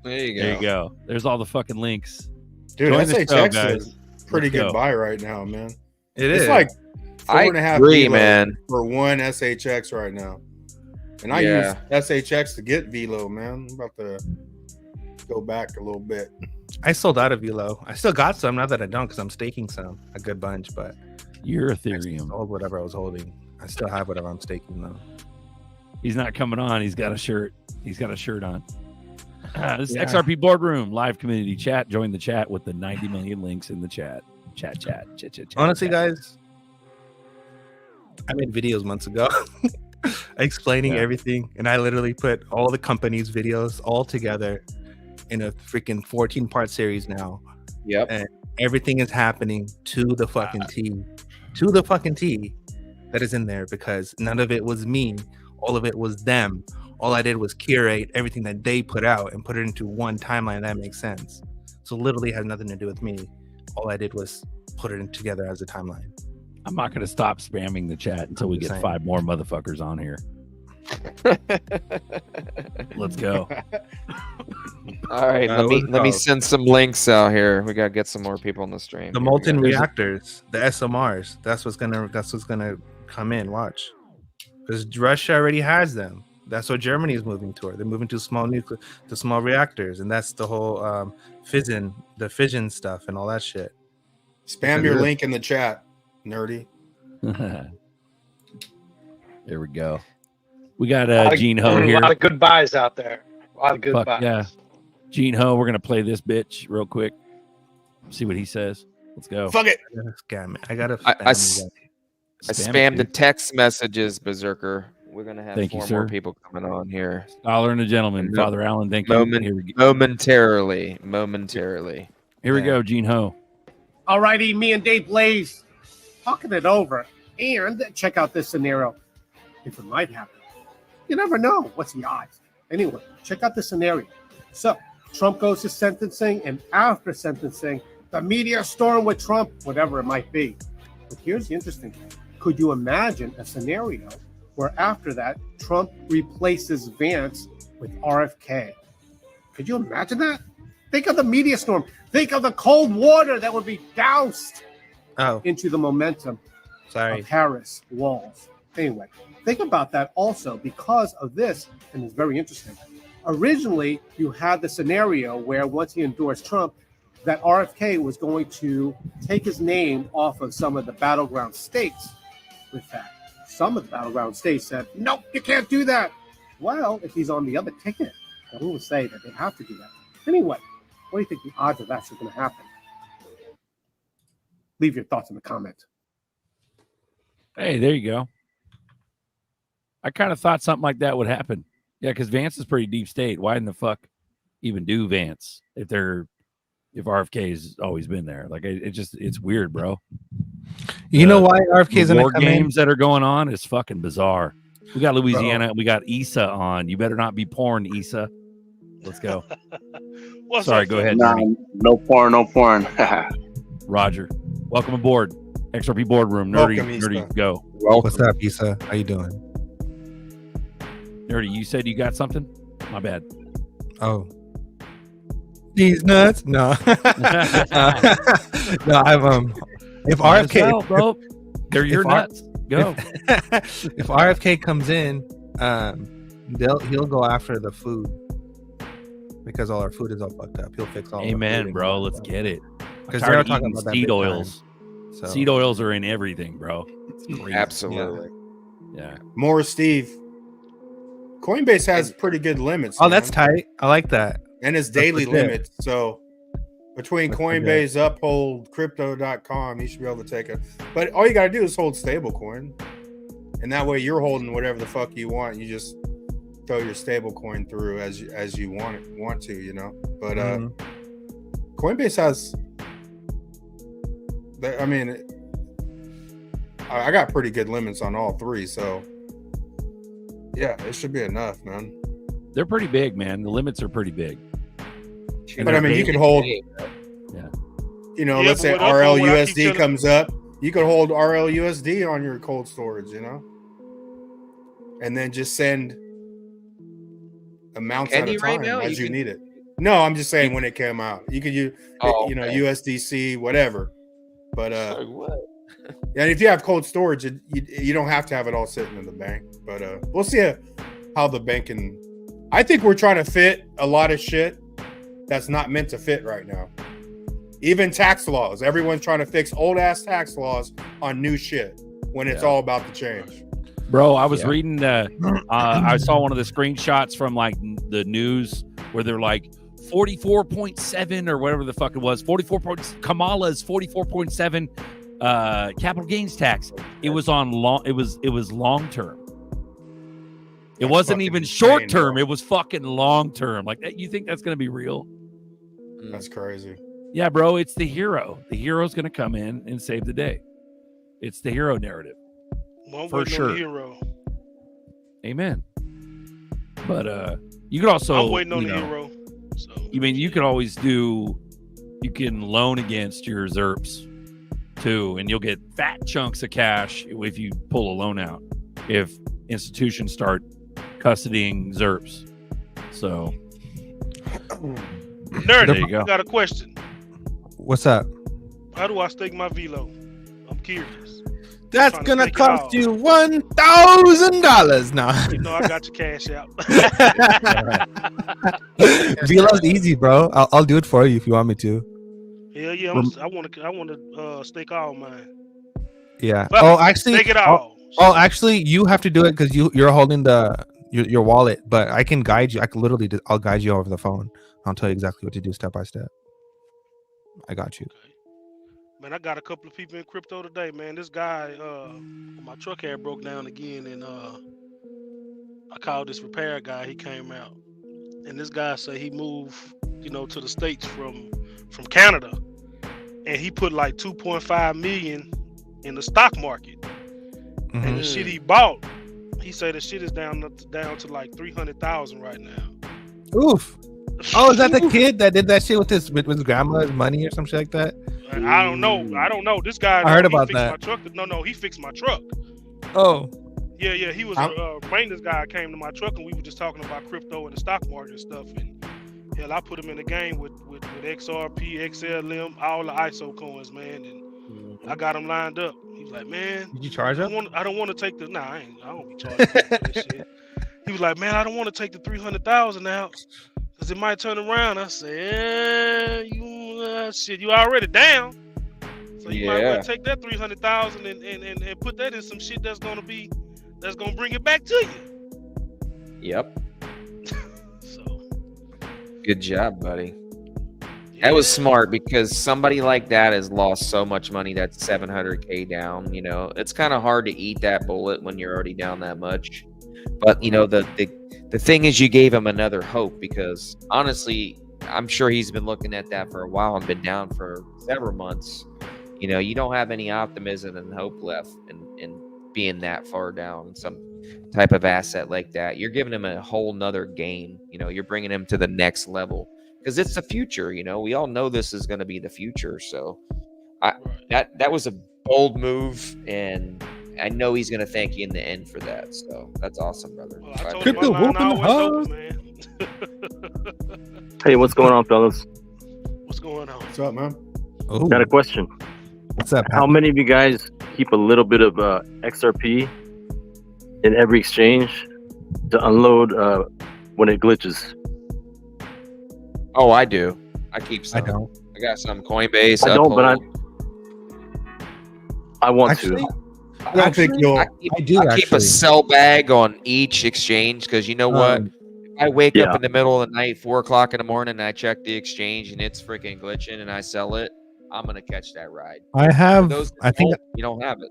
There you go. There you go. There's all the fucking links. Dude, Join the show, SHX guys. is pretty Let's good go. buy right now, man. It's It's like I 4.5 agree, VLO man. for one SHX right now. And I use SHX to get VLO, man. I'm about to go back a little bit. I sold out of VLO. I still got some, not that I don't, because I'm staking some, a good bunch, but You're I Ethereum. sold whatever I was holding. I still have whatever I'm staking though. He's not coming on. He's got a shirt. He's got a shirt on. This is Yeah. XRP Boardroom live community chat. Join the chat with the 90 million links in the chat. Chat. Honestly, chat. guys, I made videos months ago explaining everything, and I literally put all the companies' videos all together in a freaking 14-part series now. Yep. And everything is happening to the fucking T. To the fucking T that is in there, because none of it was me. All of it was them. All I did was curate everything that they put out and put it into one timeline that makes sense. So literally has nothing to do with me. All I did was put it together as a timeline. I'm not going to stop spamming the chat until we get 5 more motherfuckers on here. Let's go. All right, let me send some links out here. We gotta get some more people on the stream. The molten reactors, the SMRs. That's what's gonna come in. Watch, because Russia already has them. That's what Germany is moving toward. They're moving to small reactors, and that's the whole fission stuff and all that shit. Spam your link in the chat, nerdy. There we go. We got Gene Ho here. A lot of good buys out there. A lot of good buys. Yeah. Gene Ho, we're gonna play this bitch real quick. See what he says. Let's go. Fuck it. Scam it. I gotta. I spammed the text messages, Berserker. We're gonna have more people coming on here. Scholar and a gentleman, Father Allen. Thank you. Momentarily. Here we go, Gene Ho. All righty, me and Dave Blaze talking it over, and check out this scenario. If it might happen, you never know. What's the odds? Anyway, check out the scenario. So Trump goes to sentencing, and after sentencing, the media storm with Trump, whatever it might be. But here's the interesting thing. Could you imagine a scenario where after that, Trump replaces Vance with RFK? Could you imagine that? Think of the media storm. Think of the cold water that would be doused into the momentum of Harris walls. Anyway, think about that also because of this, and it's very interesting. Originally, you had the scenario where once he endorsed Trump, that RFK was going to take his name off of some of the battleground states with that. Some of the battleground states said, nope, you can't do that. Well, if he's on the other ticket, who will say that they have to do that? Anyway, what do you think the odds of that's going to happen? Leave your thoughts in the comments. Hey, there you go. I kind of thought something like that would happen. Yeah, because Vance is pretty deep state. Why in the fuck even do Vance if RFK's always been there? Like it's weird, bro. You know why RFK is more games that are going on is fucking bizarre. We got Louisiana. We got Issa on. You better not be porn, Issa. Let's go. Sorry, go ahead. Nah, no porn. Roger, welcome aboard. XRP Boardroom. Nerdy, go. Well, what's up, Issa? How you doing? Nerdy, you said you got something? My bad. Oh. These nuts? No. No, I'm if RFK bro, they're your nuts. Go. If RFK comes in, he'll go after the food because all our food is all fucked up. He'll fix all. Amen, bro. Let's get it. Because they're talking about seed oils. So. Seed oils are in everything, bro. Absolutely. Yeah. More Steve. Coinbase has pretty good limits. Oh, that's tight. I like that. And it's daily limits. So between Coinbase, Uphold, Crypto.com, you should be able to take it. But all you got to do is hold stablecoin. And that way you're holding whatever the fuck you want. You just throw your stablecoin through as you want to, you know. But Coinbase has... I mean, I got pretty good limits on all three, so yeah, it should be enough, man. They're pretty big, man. The limits are pretty big. But I mean, you can hold, you know, let's say RLUSD comes up, you could hold RLUSD on your cold storage, you know, and then just send amounts at a time as you need it. No, I'm just saying when it came out, you could use, you know, USDC, whatever. But and if you have cold storage, you don't have to have it all sitting in the bank. But we'll see how the bank can. I think we're trying to fit a lot of shit that's not meant to fit right now. Even tax laws, everyone's trying to fix old ass tax laws on new shit when it's all about to change. Bro, I was reading I saw one of the screenshots from like the news where they're like 44.7 or whatever the fuck it was. Kamala's 44.7 capital gains tax. It was on long. It was long term. It wasn't even short term. Bro. It was fucking long term. Like, you think that's gonna be real? That's crazy. Yeah, bro. It's the hero. The hero's gonna come in and save the day. It's the hero narrative. For sure. Hero. Amen. But you could also. I'm waiting on the hero. So, I mean, you can always you can loan against your ZRPs too, and you'll get fat chunks of cash if you pull a loan out, if institutions start custodying ZRPs. So, Nerd, there you go. I got a question. What's up? How do I stake my VLO? I'm curious. That's gonna cost you $1,000 now. You know, I got your cash out. VLO's easy, bro. I'll do it for you if you want me to. Hell yeah, I want to stake all mine. Yeah. But actually, stake it all. Actually, you have to do it because you're holding your wallet. But I can guide you. I'll guide you over the phone. I'll tell you exactly what to do step by step. I got you. Okay. Man, I got a couple of people in crypto today, man. This guy, my truck had broke down again, and I called this repair guy. He came out, and this guy said he moved, to the States from Canada, and he put like 2.5 million in the stock market, and the shit he bought, he said the shit is down to like 300,000 right now. Oof. Oh, is that the kid that did that shit with his grandma's money or some shit like that? I don't know. This guy. I heard about that. My truck. No, he fixed my truck. Oh. Yeah. He was a maintenance guy. Came to my truck and we were just talking about crypto and the stock market and stuff. And hell, I put him in the game with XRP, XLM, all the ISO coins, man. And I got him lined up. He was like, man, did you charge him? I don't want to take the. Nah, I don't be charging that shit. He was like, man, I don't want to take the 300,000 out. Cause it might turn around. I said, shit, you already down. So you might well take that 300,000 and put that in some shit that's gonna bring it back to you. Yep. So good job, buddy. That was smart because somebody like that has lost so much money. That's 700K down. You know, it's kind of hard to eat that bullet when you're already down that much. But you know, the thing is, you gave him another hope because honestly, I'm sure he's been looking at that for a while and been down for several months. You know, you don't have any optimism and hope left in being that far down in some type of asset like that. You're giving him a whole nother game. You know, you're bringing him to the next level because it's the future. You know, we all know this is going to be the future. So that was a bold move, and I know he's going to thank you in the end for that. So that's awesome, brother. Well, I told you my line always open, man. Hey, what's going on, fellas? What's going on? What's up, man? Ooh, Got a question. what's up? How many of you guys keep a little bit of XRP in every exchange to unload when it glitches? Oh, I do. I keep some. I don't. I got some Coinbase. I don't, but I want Actually, to. I don't think you'll. I keep a actually. sell bag on each exchange because you know what? If I wake up in the middle of the night, 4 o'clock in the morning, and I check the exchange and it's freaking glitching and I sell it, I'm gonna catch that ride. I have. Those I think. you don't have it.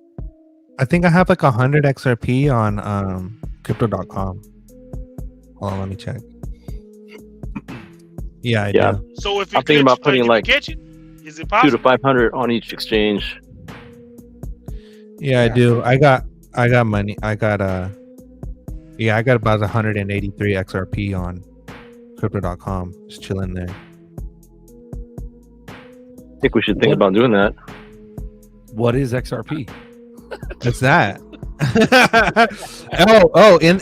I think I have like 100 XRP on crypto.com. Hold on, let me check. Yeah, I do. So if you I'm thinking about putting like catch it, is it 200 possible? to 500 on each exchange. Yeah, I do. I got money. I got I got about 183 XRP on crypto.com. Just chilling there. I think we should think about doing that. What is XRP? What's that?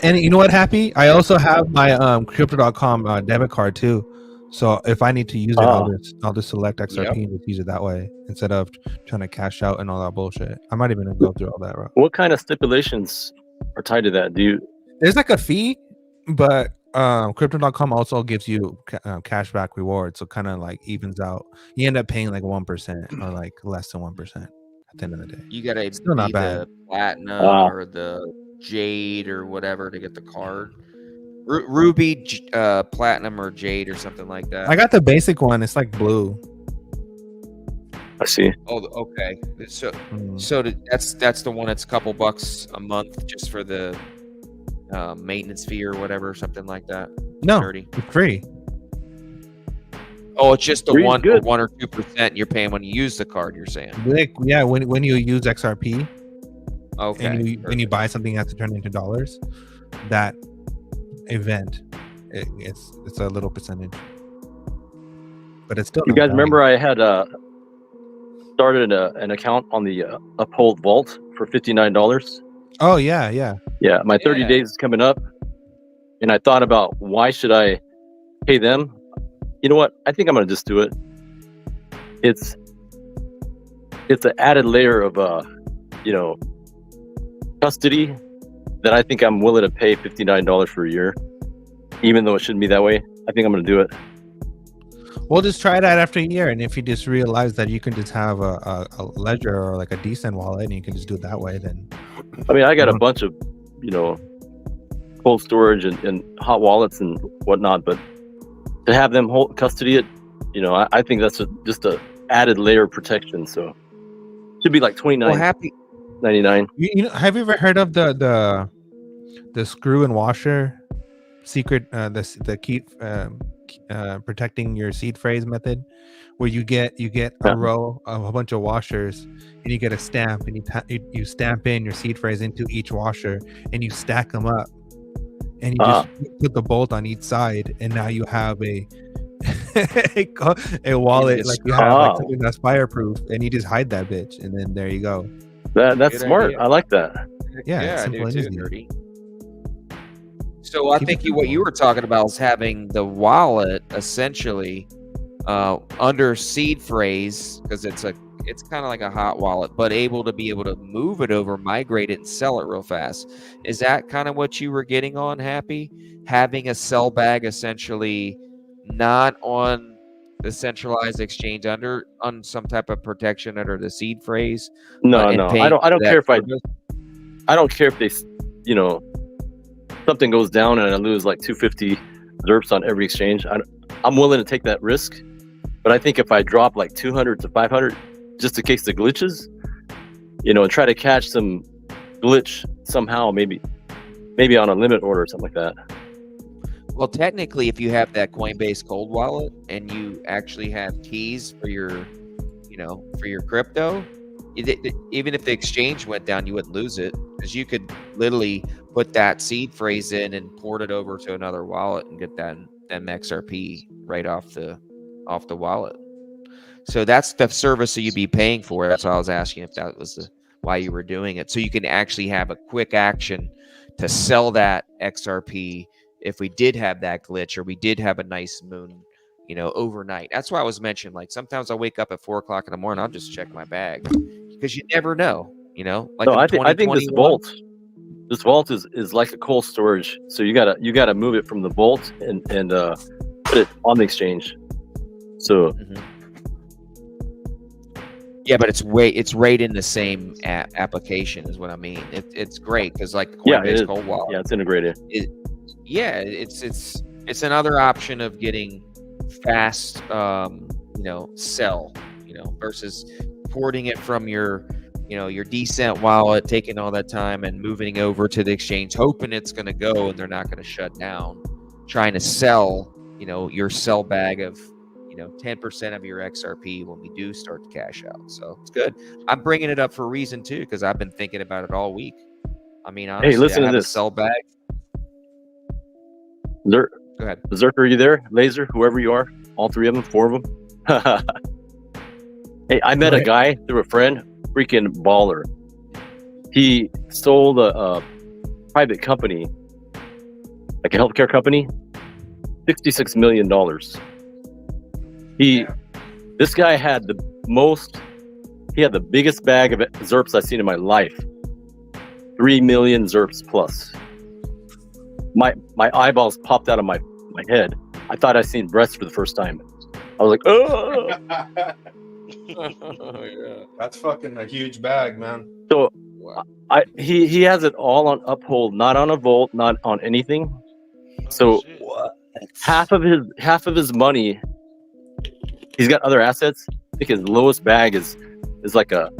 and you know what, Happy? I also have my crypto.com debit card too. So if I need to use it, I'll just select XRP and just use it that way instead of trying to cash out and all that bullshit. I might even go through all that, bro. What kind of stipulations are tied to that? There's like a fee, but crypto.com also gives you cashback rewards, so kind of like evens out. You end up paying like 1% or like less than 1% at the end of the day. You gotta Still not be bad. the platinum or the jade or whatever to get the card. Ruby, platinum, or jade or something like that. I got the basic one. It's like blue. I see. Oh, okay. So that's the one that's a couple bucks a month just for the maintenance fee or whatever, something like that. No, 30. it's free. Oh, it's just the Free's 1 good. or 2% you're paying when you use the card. You're saying? Like, yeah, when you use XRP Okay. and you buy something you have to turn into dollars, that event it's a little percentage, but it's still. You guys remember I had started an account on the Uphold Vault for $59. Oh yeah. Yeah, my 30 days is coming up, and I thought about why should I pay them. You know what? I think I'm gonna just do it. It's an added layer of custody that I think I'm willing to pay $59 for a year, even though it shouldn't be that way. I think I'm gonna do it. We'll just try that after a year, and if you just realize that you can just have a ledger or like a decent wallet, and you can just do it that way, then I mean, I got a bunch of cold storage and hot wallets and whatnot, but to have them hold custody it, I think that's just a added layer of protection. So should be like $29.99. You know, have you ever heard of the screw and washer secret, the key protecting your seed phrase method, where you get a row of a bunch of washers and you get a stamp, and you stamp in your seed phrase into each washer and you stack them up, and you just put the bolt on each side, and now you have a wallet like you have like something that's fireproof, and you just hide that bitch, and then there you go. That's Good smart. idea. I like that. Yeah, it's I simple do and too, easy. Nerdy. So I think what you were talking about is having the wallet essentially under seed phrase, because it's kind of like a hot wallet, but able to move it over, migrate it, and sell it real fast. Is that kind of what you were getting on, Happy? Having a sell bag essentially not on the centralized exchange on some type of protection under the seed phrase. No. I don't care if I don't care if they, something goes down and I lose like 250 ZRPs on every exchange. I'm willing to take that risk But I think if I drop like 200 to 500, just in case the glitches, and try to catch some glitch somehow, maybe on a limit order or something like that. Well, technically, if you have that Coinbase cold wallet and you actually have keys for your crypto, even if the exchange went down, you wouldn't lose it, because you could literally put that seed phrase in and port it over to another wallet and get that XRP right off the wallet. So that's the service that you'd be paying for. That's why I was asking if that was why you were doing it. So you can actually have a quick action to sell that XRP if we did have that glitch, or we did have a nice moon, overnight. That's why I was mentioning, like, sometimes I'll wake up at 4 o'clock in the morning, I'll just check my bag, because you never know, like. No, I think this vault is like a cold storage. So you gotta move it from the vault and put it on the exchange. So. Mm-hmm. Yeah, but it's right in the same application is what I mean. It's great because, like, the Coinbase cold wallet. Yeah, it's integrated. It's another option of getting fast, sell, versus porting it from your Decent wallet, taking all that time and moving over to the exchange, hoping it's going to go and they're not going to shut down. Trying to sell, your sell bag of 10% of your XRP when we do start to cash out. So it's good. I'm bringing it up for a reason too, because I've been thinking about it all week. I mean, honestly, hey, listen I have to this. A sell bag. Go ahead. Zerk, are you there? Laser, whoever you are, all 3 of them, 4 of them. Hey, I met a guy through a friend, freaking baller. He sold a private company, like a healthcare company, $66 million. This guy had the biggest bag of ZERPs I've seen in my life. 3 million ZERPs plus. My eyeballs popped out of my head. I thought I'd seen breasts for the first time. I was like, oh. Yeah, that's fucking a huge bag, man. So he has it all on Uphold, not on a Volt, not on anything. So half of his money, he's got other assets. I think his lowest bag is like a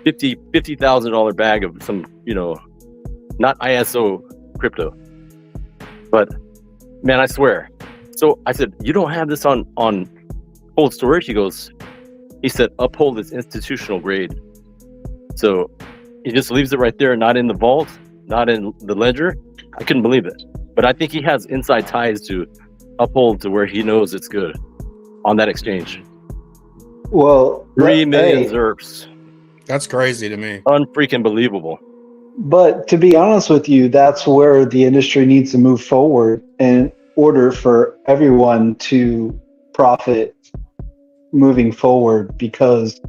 $50,000 bag of some, not ISO crypto. But man, I swear. So I said, you don't have this on cold storage? He said, Uphold is institutional grade. So he just leaves it right there, not in the vault, not in the ledger. I couldn't believe it. But I think he has inside ties to Uphold to where he knows it's good on that exchange. Well, 3 million ZERPs. That's crazy to me. Unfreaking believable. But to be honest with you, that's where the industry needs to move forward in order for everyone to profit moving forward. Because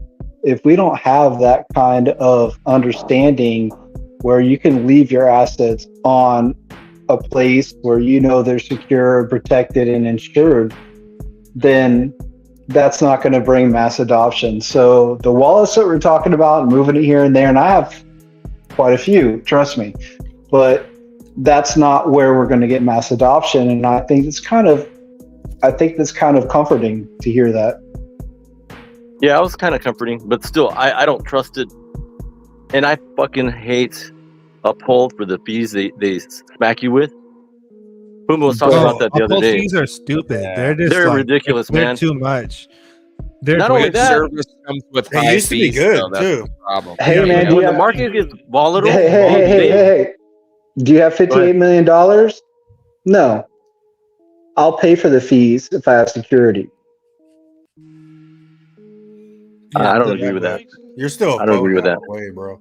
if we don't have that kind of understanding where you can leave your assets on a place where they're secure, protected, and insured, then that's not going to bring mass adoption. So the wallets that we're talking about, moving it here and there, and I have quite a few, trust me, but that's not where we're going to get mass adoption. And I think that's kind of comforting to hear that. Yeah, it was kind of comforting, but still, I don't trust it. And I fucking hate Uphold for the fees they smack you with. Puma was talking about that the other day. Fees are stupid. Yeah. They're ridiculous, they're man. Too much. Not only that, service comes with they high used to be fees, good so that's too. the problem. Hey, man, when the market gets volatile, hey. Do you have $58 million? No. I'll pay for the fees if I have security. I don't agree with that. You're still. I don't agree with that. Way, bro.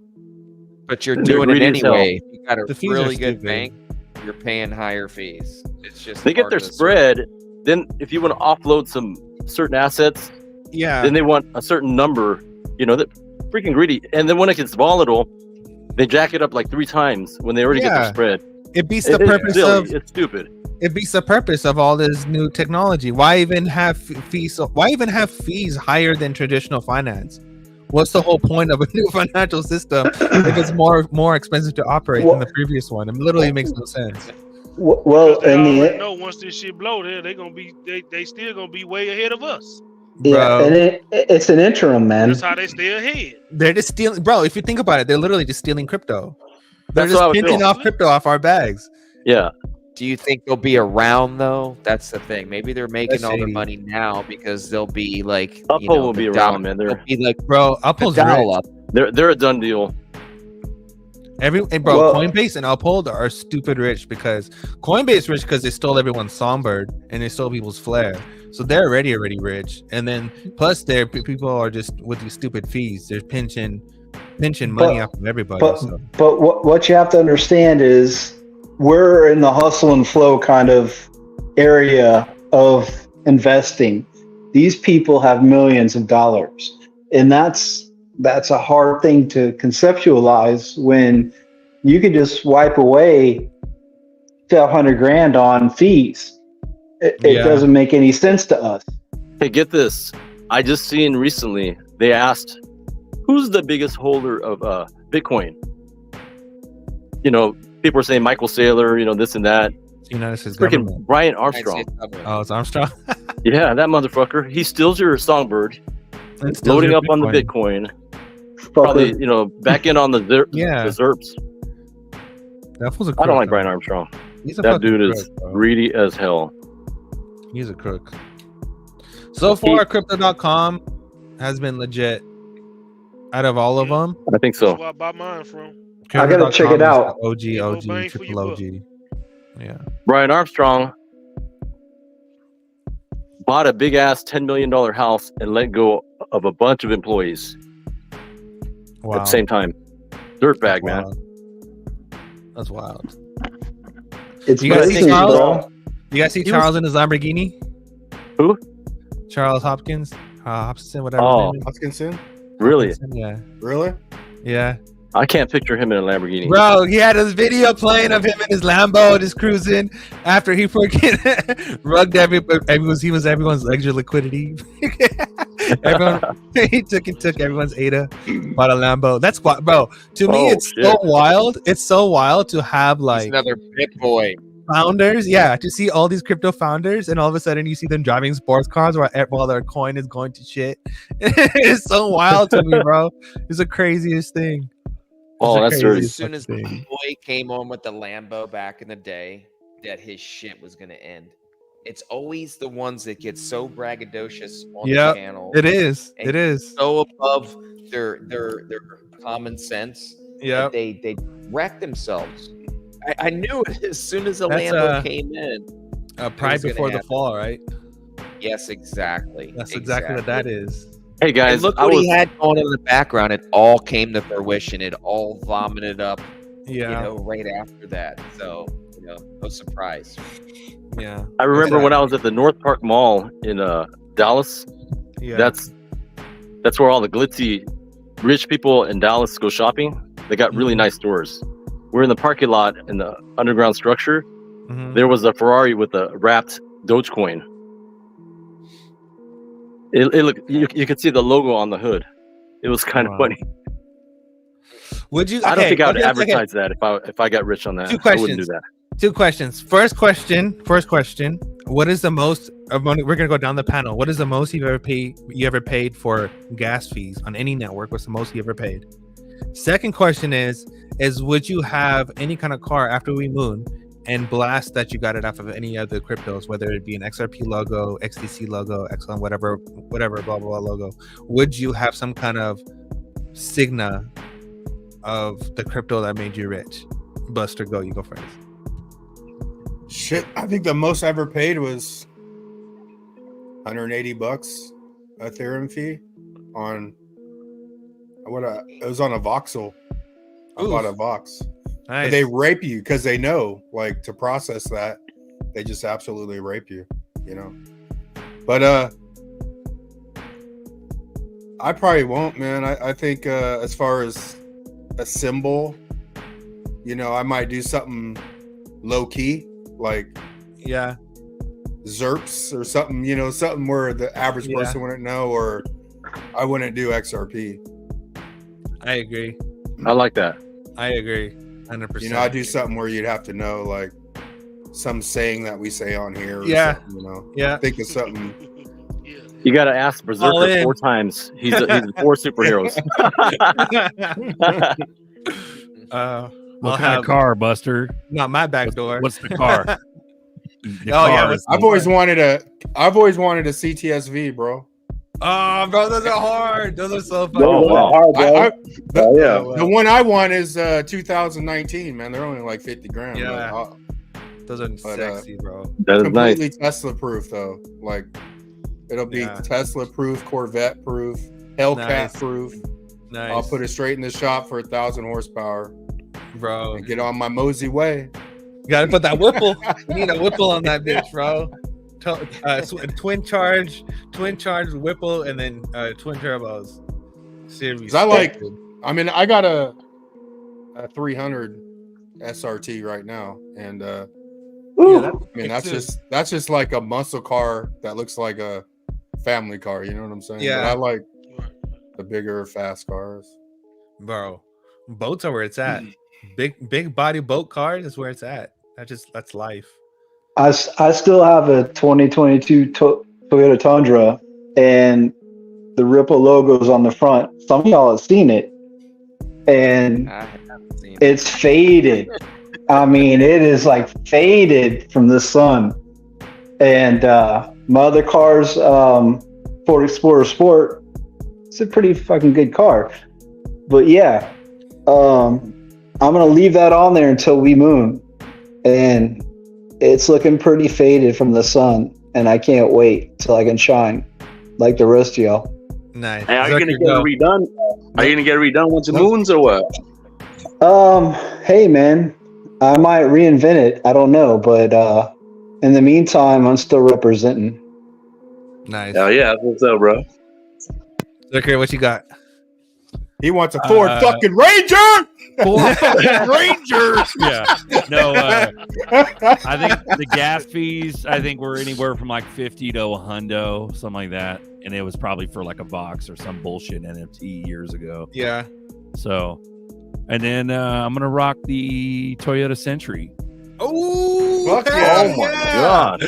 But you're doing it anyway. If you got a The fees really are good stupid. bank, you're paying higher fees. It's just They get part their of the spread. Then if you want to offload some certain assets, Yeah. then they want a certain number. That freaking greedy. And then when it gets volatile, they jack it up like 3 times when they already get their spread. It beats the purpose of It's stupid. it beats the purpose of all this new technology. Why even have fees? Why even have fees higher than traditional finance? What's the whole point of a new financial system if it's more expensive to operate than the previous one? It literally makes no sense. Well, They in the already know once this shit blow, they still gonna be way ahead of us. Yeah, and it's an interim, man. That's how they stay ahead. They're just stealing, bro. If you think about it, they're literally just stealing crypto. They're That's what I just would pinching feel. off crypto off our bags. Yeah. Do you think they'll be around though? That's the thing. Maybe they're making That's all their shady. money now because they'll be like Uphold will the be dollar- around, man. They'll They're be like Bro, Uphold's rich. dial up. they're a done deal. Bro, Well- Coinbase and Uphold are stupid rich because Coinbase rich because they stole everyone's Songbird and they stole people's Flare. So they're already rich. And then plus their people are just with these stupid fees. They're pinching money off of everybody. But what you have to understand is we're in the hustle and flow kind of area of investing. These people have millions of dollars, and that's a hard thing to conceptualize when you could just wipe away $100,000 on fees. It doesn't make any sense to us. Hey, get this. I just seen recently they asked, who's the biggest holder of Bitcoin? People are saying Michael Saylor, this and that. United States Freaking government. Brian Armstrong. Oh, it's Armstrong. Yeah, that motherfucker. He steals your Songbird, And steals loading your up on the Bitcoin. Fucker. Probably, back in on the Yeah. the ZERPs. That fool's a I crook, don't like though. Brian Armstrong. He's a That fucking dude is crook, bro. greedy as hell. He's a crook. So far, Crypto.com has been legit. Out of all of them, I think That's so. where I buy mine from. I gotta check Crypto.com it is out. the OG, No OG, bang for triple your OG. Yeah. Brian Armstrong bought a big ass $10 million house and let go of a bunch of employees Wow. at the same time. Dirtbag, man. Wild. That's wild. It's You guys see business, Charles? bro. You guys see He was- Charles in his Lamborghini? Who? Charles Hopkins? Hopkinson, whatever Oh. his name is. Hopkinson? Really? Hopkinson, yeah. Really? Yeah. I can't picture him in a Lamborghini. Bro, he had his video playing of him in his Lambo just cruising after he freaking rugged everyone's extra liquidity. He took everyone's ADA, bought a Lambo. That's what, bro. To me, Oh, it's shit. so wild. It's so wild to have He's like another bit boy. founders, to see all these crypto founders, and all of a sudden you see them driving sports cars while their coin is going to shit. It's so wild to me, bro. It's the craziest thing. Oh, It's the that's dirty. craziest As soon as fucking the thing. boy came on with the Lambo back in the day, that his shit was gonna end. It's always the ones that get so braggadocious on Yep, the channel. It is. and It is. so above their common sense. Yeah. that they wreck themselves. I knew it as soon as the That's, Lambo came in. Pride was gonna before the happen. fall, right? Yes, exactly. That's exactly what that is. Hey And guys, look I what was he had going in the background. It all came to fruition. It all vomited up, Yeah. right after that. So, no surprise. Yeah. I remember when I was at the North Park Mall in Dallas. Yeah. That's where all the glitzy rich people in Dallas go shopping. They got really nice stores. We're in the parking lot in the underground structure. Mhm. There was a Ferrari with a wrapped Dogecoin. It looked, you could see the logo on the hood. It was kind of Wow. funny. Would you? I don't okay, think I would okay, advertise that if I got rich on that. Two I wouldn't do questions. that. Two questions. First question. What is the most of money? We're gonna go down the panel. What is the most you ever paid for gas fees on any network? What's the most you ever paid? Second question is would you have any kind of car after we moon and blast that you got it off of any other cryptos, whether it be an XRP logo, XDC logo, Exxon, whatever, blah blah blah logo? Would you have some kind of signa of the crypto that made you rich? Buster, go. You go first. Shit, I think the most I ever paid was $180 Ethereum fee on it was on a voxel. I bought a vox. Nice. But they rape you because they know, like, to process that, they just absolutely rape you, But I probably won't, man. I think as far as a symbol, I might do something low key, like Yeah. ZERPs or something, something where the average Yeah. person wouldn't know, or I wouldn't do XRP. I agree. I like that. I agree. 100%. I do something where you'd have to know, like, some saying that we say on here. Or Yeah. something, Yeah. Think of something. You got to ask Berserker 4 times. He's 4 superheroes. What kind of car, Buster? Not my back door. What's the car? Yeah. I've always wanted a CTSV, bro. Oh, bro, those are hard. Those are so fun. Oh, wow. Hard, bro. The one I want is 2019, man. They're only like 50 grand. Yeah. Those are sexy, bro. That is completely nice. Tesla proof, though. Like, it'll be Tesla proof, Corvette proof, Hellcat proof. Nice. I'll put it straight in the shop for 1,000 horsepower, bro. And get on my mosey way. You gotta put that Whipple. You need a Whipple on that bitch, bro. Twin charge Whipple, and then twin turbos. Series. I got a 300 SRT right now, and that's just like a muscle car that looks like a family car. You know what I'm saying? Yeah. But I like the bigger, fast cars. Bro, boats are where it's at. Big body boat cars is where it's at. That's life. I still have a 2022 Toyota Tundra, and the Ripple logo's on the front. Some of y'all have seen it, and it's faded. I mean, it is like faded from the sun. And my other car's Ford Explorer Sport. It's a pretty fucking good car. But yeah, I'm gonna leave that on there until we moon, and it's looking pretty faded from the sun, and I can't wait till I can shine like the rest of y'all. Nice. Hey, are you gonna get it redone? Are you gonna get it redone once it moons or what? Hey man, I might reinvent it. I don't know, but in the meantime, I'm still representing. Nice. Oh yeah, what's up, bro? Okay, what you got? He wants a Ford fucking Ranger. Ford fucking Ranger. Yeah. No, I think the gas fees, were anywhere from like 50 to a hundo, something like that. And it was probably for like a Vox or some bullshit NFT years ago. Yeah. So, and then I'm gonna rock the Toyota Century. Oh, fuck yeah. Oh my god.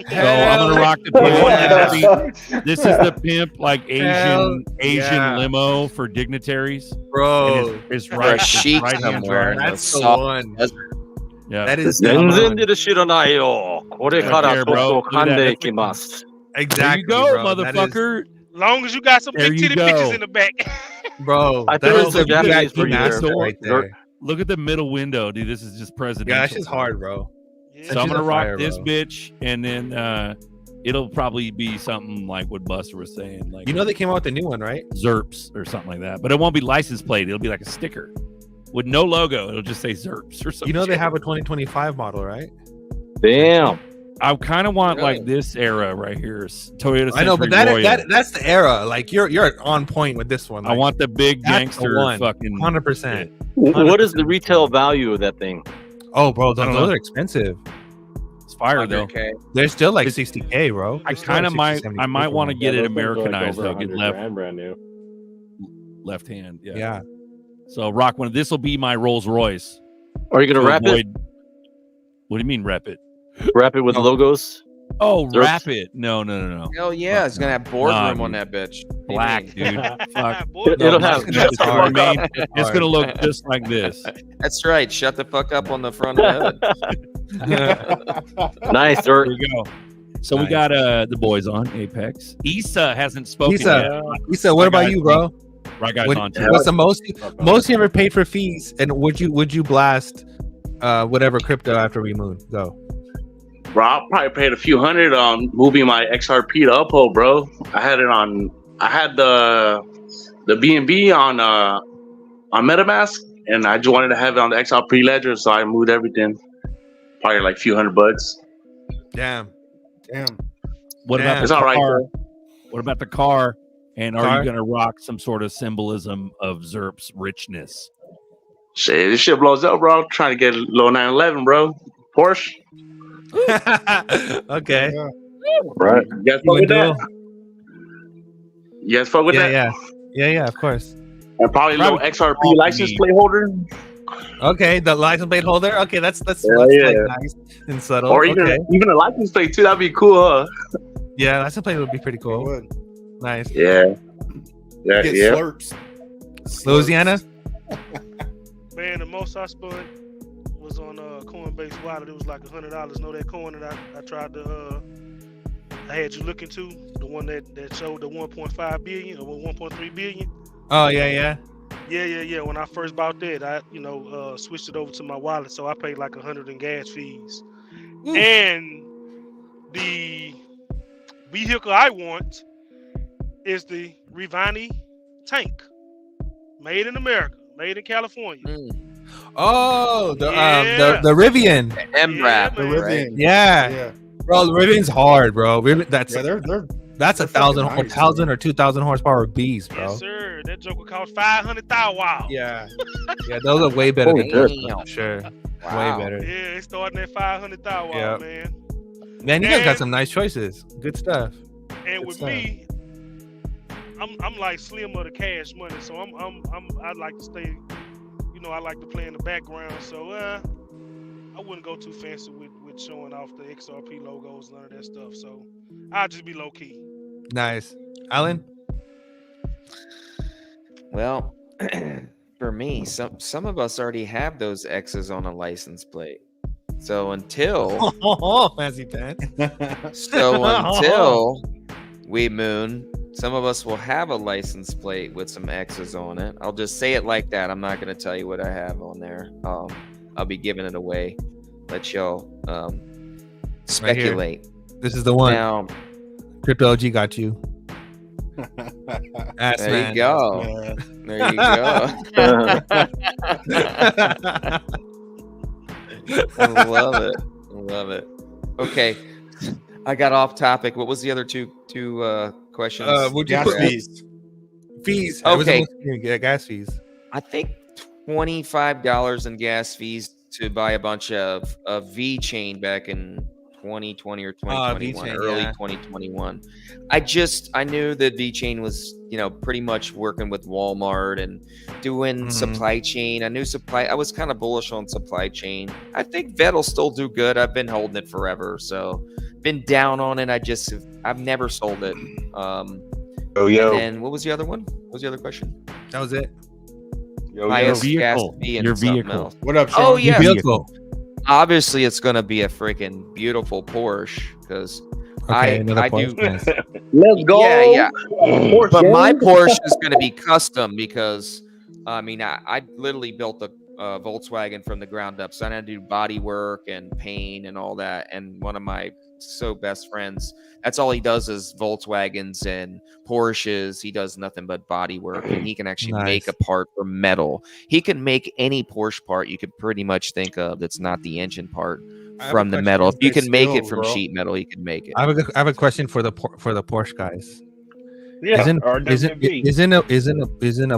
So I'm gonna rock the Toyota. This is the pimp, like Asian limo for dignitaries, bro. It's right, chic right hand somewhere. drive. That's the one. Yeah, that is 全然で知らないよ。これからちょっと噛んでいきます。 Exactly. There you go, bro. motherfucker. Long as you got some There big you titty go. bitches in the back. Bro, I that think is it's a a Japanese for you master there. right there. Look at the middle window, dude. This is just presidential. Yeah, that's just hard, bro. Yeah. So I'm gonna She's a rock fire, this bro. bitch, and then it'll probably be something like what Buster was saying, like You know they came out with a new one, right? ZRPs or something like that. But it won't be license plate. It'll be like a sticker with no logo. It'll just say ZRPs or something. You know they have a 2025 model, right? Damn. I kind of want Really? like this era right here, Toyota. I know, but Century Royal. that's the era. Like you're on point with this one. I want the big that's the gangster one. fucking 100%. What is the retail value of that thing? Oh, bro, I don't those know. are expensive. It's fire though. Okay. They're still like It's- 60K, bro. I kind of might. I might want to get it Americanized though. Get brand new. left hand. Yeah. Yeah. So rock one. This will be my Rolls Royce. Are you gonna to wrap it? avoid- What do you mean wrap it? Wrap it with logos? Oh, ZRPs? wrap it. No. Hell yeah, it's gonna have boardroom Nah, on that bitch. Black, dude. Fuck. Boy, It'll No, have- it's gonna- hard. it's gonna look just like this. That's right. Shut the fuck up on the front of the hood. Nice, There Dirk. we go. So we Nice. got the boys on Apex. Issa hasn't spoken Issa, yet. Issa, what about you, bro? Right guys What- on too. What's the most you ever paid for fees? And would you blast whatever crypto after we moon? Go. Bro, I probably paid a few hundred on moving my XRP to Uphold, bro. I had the BNB on MetaMask, and I just wanted to have it on the XRP ledger, so I moved everything. Probably like a few $100. Damn. What about It's the all right, car? though. What about the car? And are Car? you gonna rock some sort of symbolism of ZRP's richness? Shit, this shit blows up, bro. Trying to get a little 911, bro. Porsche. Okay. Right. You guys fuck with that? You guys fuck with that? Yeah, of course. And probably a little XRP all license me. plate holder. Okay, the license plate holder. Okay, that's Yeah, like yeah. nice and subtle. Or okay. even a license plate too. That'd be cool, huh? Yeah, license plate would be pretty cool. Would. Nice. Yeah. Get Yeah. slurps. Louisiana. Man, the most I spent was on Coinbase Wallet. It was like $100. Know that coin that I tried to I had you look into, the one that showed the 1.5 billion or 1.3 billion. Oh yeah. Yeah. When I first bought that, I switched it over to my wallet, so I paid like 100 in gas fees. Oof. And the vehicle I want is the Rivani tank, made in America, made in California. Oh, the Yeah. the Rivian. MRAP, The man. Rivian. Yeah. Bro, the Rivian's hard, bro. That's they're that's they're 1,000 fucking nice, 1,000 or 2,000 horsepower beast, bro. Yes, sir. That joker cost 500,000. Wow. Yeah. Yeah, those are way better than Holy this, damn. for sure. Wow. Way better. Yeah, it's starting at 500,000. Yeah. Man. Man, you guys got And- some nice choices. Good stuff. And Good with stuff. me, I'm like slim of the cash money, so I like to stay, I like to play in the background. So I wouldn't go too fancy with showing off the XRP logos, none of that stuff. So I'll just be low key. Nice. Alan? Well, for me, some of us already have those X's on a license plate. So until Fancy pants. until we moon, some of us will have a license plate with some X's on it. I'll just say it like that. I'm not going to tell you what I have on there. I'll be giving it away. Let y'all speculate. This is the one. Now, Crypto OG got you. Ass there man. you go. Yeah. There you go. I love it. I love it. Okay. I got off topic. What was the other two questions? Would you Gas put fees. fees? Okay. Yeah, gas fees. I think $25 in gas fees to buy a bunch of V-Chain back in 2020 or 2021, V-Chain, early yeah. 2021. I knew that V-Chain was, pretty much working with Walmart and doing supply chain. I was kind of bullish on supply chain. I think Vet'll still do good. I've been holding it forever, so been down on it. I've never sold it. Yo. And then what was the other one? What was the other question? That was it. Highest gas vehicle. fee and Your something vehicle. else. What up, Sean? Oh yeah, Your vehicle. obviously it's gonna be a freaking beautiful Porsche because Okay, another I Porsche. do. Nice. Let's go. Yeah. Porsche But my gang. Porsche is going to be custom because, I literally built a Volkswagen from the ground up. So I had to do body work and paint and all that. And one of my best friends, that's all he does is Volkswagens and Porsches. He does nothing but body work, and he can actually make a part from metal. He can make any Porsche part you could pretty much think of that's not the engine part from the metal. If you can make it from sheet metal, you can make it. I have a question for the Porsche guys. Yeah, Isn't a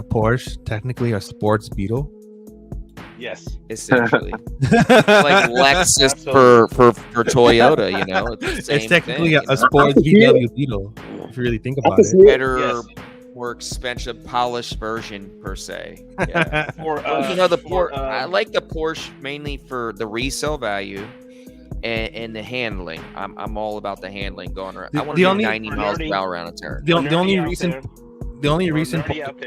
Porsche technically a sports Beetle? Yes. Essentially. Like Lexus for Toyota, It's, the It's same technically thing, a sports VW Beetle, if you really think about it. better, more expensive, polished version per se. Yeah. I like the Porsche mainly for the resale value and the handling. I'm all about the handling going around. I want to do 90 miles per hour around a turn. The only reason nerdy out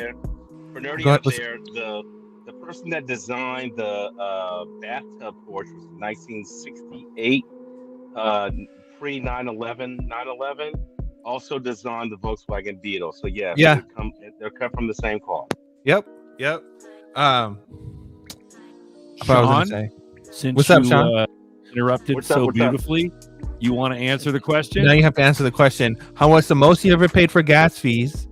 there, the person that designed the bathtub Porsche was 1968, pre 9/11. Also designed the Volkswagen Beetle. So they're cut from the same cloth. Yep. Sean, since what's up, you Sean? interrupted What's up, so what's up? beautifully, you want to answer the question? Now you have to answer the question. How much the most you ever paid for gas fees?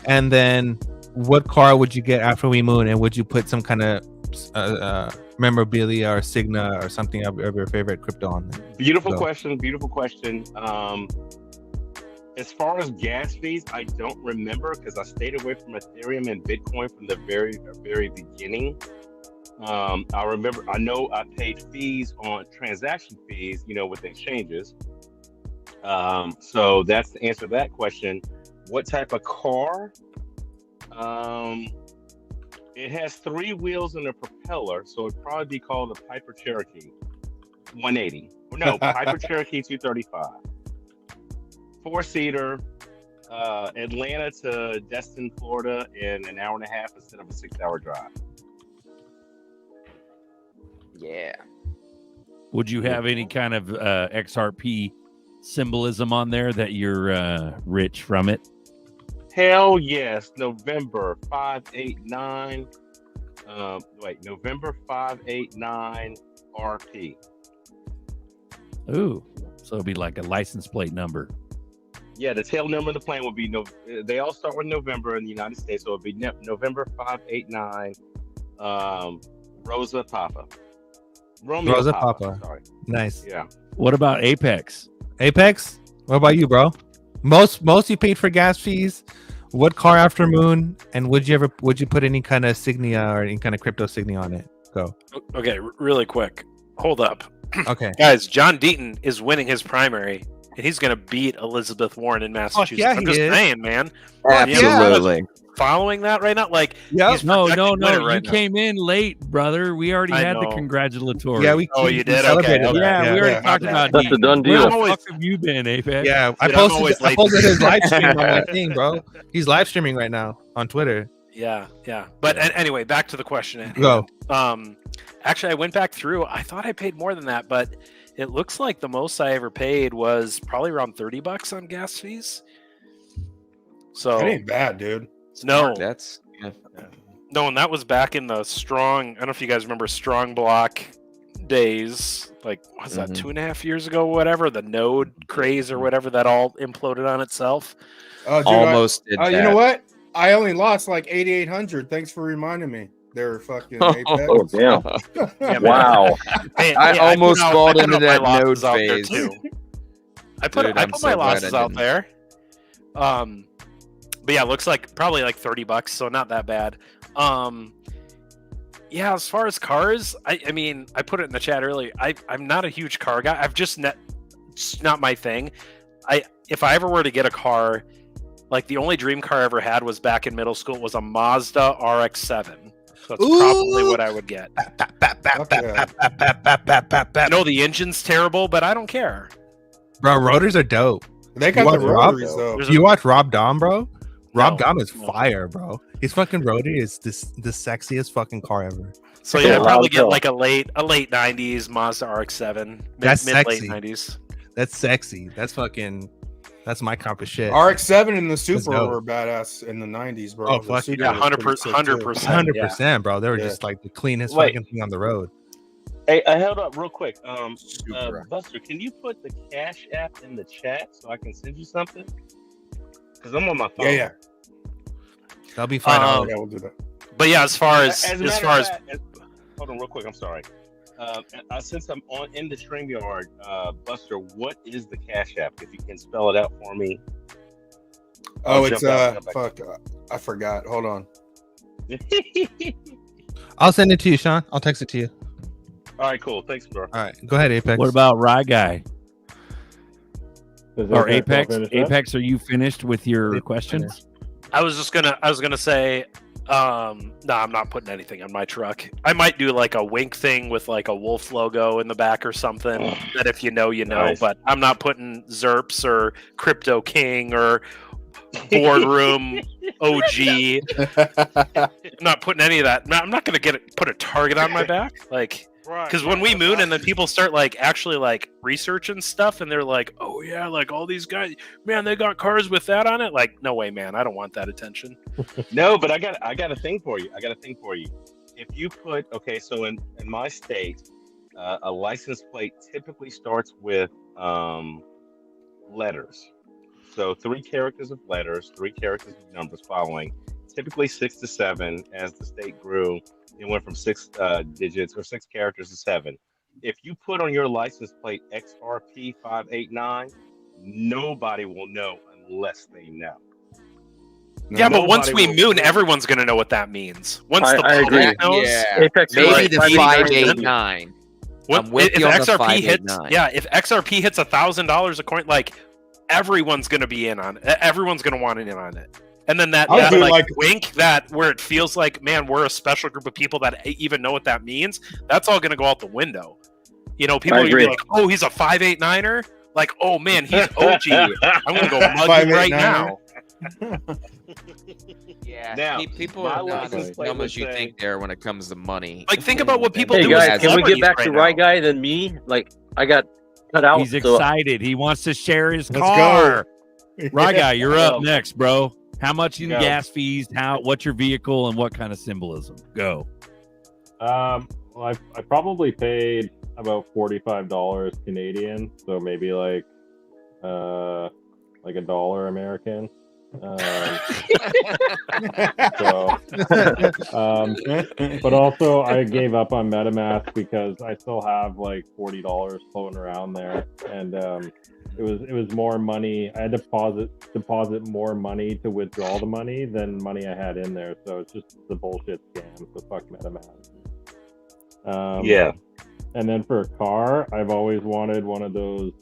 And then what car would you get after we moon? And would you put some kind of memorabilia or Signa or something of your favorite crypto on there? Beautiful question. As far as gas fees, I don't remember because I stayed away from Ethereum and Bitcoin from the very, very beginning. I know I paid fees on transaction fees, with exchanges. So that's the answer to that question. What type of car? It has 3 wheels and a propeller, so it'd probably be called a Piper Cherokee 180. No, Piper Cherokee 235. 4-seater, Atlanta to Destin, Florida in an hour and a half instead of a 6-hour drive. Yeah. Would you have any kind of XRP symbolism on there that you're rich from it? Hell yes. November 589. November 589 RP. Ooh, so it'd be like a license plate number. Yeah, the tail number of the plane would be they all start with November in the United States, so it'd be November 589 Rosa Papa. Romeo Rosa Papa. Papa. Sorry. Nice. Yeah. What about Apex? Apex? What about you, bro? Most you paid for gas fees. What car after moon? And would you put any kind of signia or any kind of crypto signia on it? Go. Okay, really quick. Hold up. Okay. Guys, John Deaton is winning his primary, and he's going to beat Elizabeth Warren in Massachusetts. yeah, I'm just saying, man. Absolutely. Following that right now? Like, Yep. No. Right You came in late, brother. We already had the congratulatory. Yeah, you did? celebrated Okay. that. Yeah, we already talked about That's a done deal. Where the fuck have you been, Apex? Yeah, I Dude, I'm always posted late. his live stream on my thing, bro. He's live streaming right now on Twitter. Yeah. But anyway, back to the question. Go. Actually, I went back through. I thought I paid more than that, but it looks like the most I ever paid was probably around $30 on gas fees. So That ain't bad, dude. No, That's no, and that was back in the strong. I don't know if you guys remember strong block days. Like, was that 2.5 years ago? Whatever, the node craze or whatever that all imploded on itself. Oh, dude, almost did you that. know what? I only lost like 8,800. Thanks for reminding me. They're fucking Apex. Oh, damn. Yeah, man. Wow. Hey, I almost I bought put into up my that node losses out there, phase. too. I put Dude, I'm my so glad I losses out didn't. there. But yeah, it looks like probably like $30, so not that bad. Yeah, as far as cars, I mean, I put it in the chat earlier. I'm not a huge car guy. It's not my thing. If I ever were to get a car, like the only dream car I ever had was back in middle school was a Mazda RX-7. So that's probably what I would get. I know the engine's terrible, but I don't care. Bro, rotors are dope. They got the rotaries, though. You watch Rob Dom, bro? Rob No, Dom is fire, bro. His fucking rotary is the sexiest fucking car ever. So yeah, I'd probably get like a late 90s Mazda RX-7. That's mid late sexy. 90s. That's sexy. That's my comp of shit. RX-7 and the Supra dope. were badass in the 90s, bro. Oh, The fuck Supra yeah, was pretty sick, too. 100%, bro. They were just like the cleanest Wait. fucking thing on the road. Hey, I held up real quick. Super. Buster, can you put the Cash App in the chat so I can send you something? Because I'm on my phone. Yeah. That'll be fine. Yeah, we'll do that. But yeah, as far as a matter of fact, hold on real quick. I'm sorry. Since I'm in the StreamYard, Buster, what is the Cash App? If you can spell it out for me. Oh, I'll it's jump back. I forgot. Hold on. I'll send it to you, Sean. I'll text it to you. All right, cool. Thanks, bro. All right, go ahead, Apex. What about Rye Guy or Apex? Apex, are you finished with your questions? I was gonna say, no, I'm not putting anything on my truck. I might do like a wink thing with like a wolf logo in the back or something. That if you know, you know. Nice. But I'm not putting Zerps or Crypto King or Boardroom OG. I'm not putting any of that. I'm not gonna put a target on my back, like. Because when we moon and then people start like actually like researching stuff and they're like, oh yeah, like all these guys, man, they got cars with that on it. Like, no way, man, I don't want that attention. No, but I got a thing for you. If you put so in my state, a license plate typically starts with letters. So 3 characters of letters, 3 characters of numbers following, typically 6 to 7. As the state grew, it went from 6 digits or 6 characters to 7. If you put on your license plate XRP 589, nobody will know unless they know. Yeah, but once we moon, everyone's gonna know what that means. Once the I agree. public knows, Yeah. Apex, Maybe the 589. 589. What, I'm with if you on the XRP hits, 589. if XRP hits $1,000 a coin, like everyone's gonna be in on it. Everyone's gonna want in on it. And then that I'll do like wink, that where it feels like, man, we're a special group of people that even know what that means. That's all gonna go out the window. You know, people are gonna be like, oh, he's a 589er. Like, oh man, he's OG. I'm gonna go mug him right now. Yeah, Now, people my are not license as plate dumb would as you say- think there when it comes to money. Like, think about what people Hey do guys, with can we get back to celebrities Right now. Guy than me? Like I got cut out. He's so- excited. He wants to share his Let's car. go. Right guy, you're up Go. next, bro. How much in Go. gas fees? What's your vehicle and what kind of symbolism? Go. Well, I probably paid about $45 Canadian, so maybe like $1 American. But also I gave up on MetaMask because I still have like $40 floating around there, and it was more money. I had to deposit more money to withdraw the money than money I had in there, so it's just the bullshit scam. So fuck MetaMask. Yeah. And then for a car, I've always wanted one of those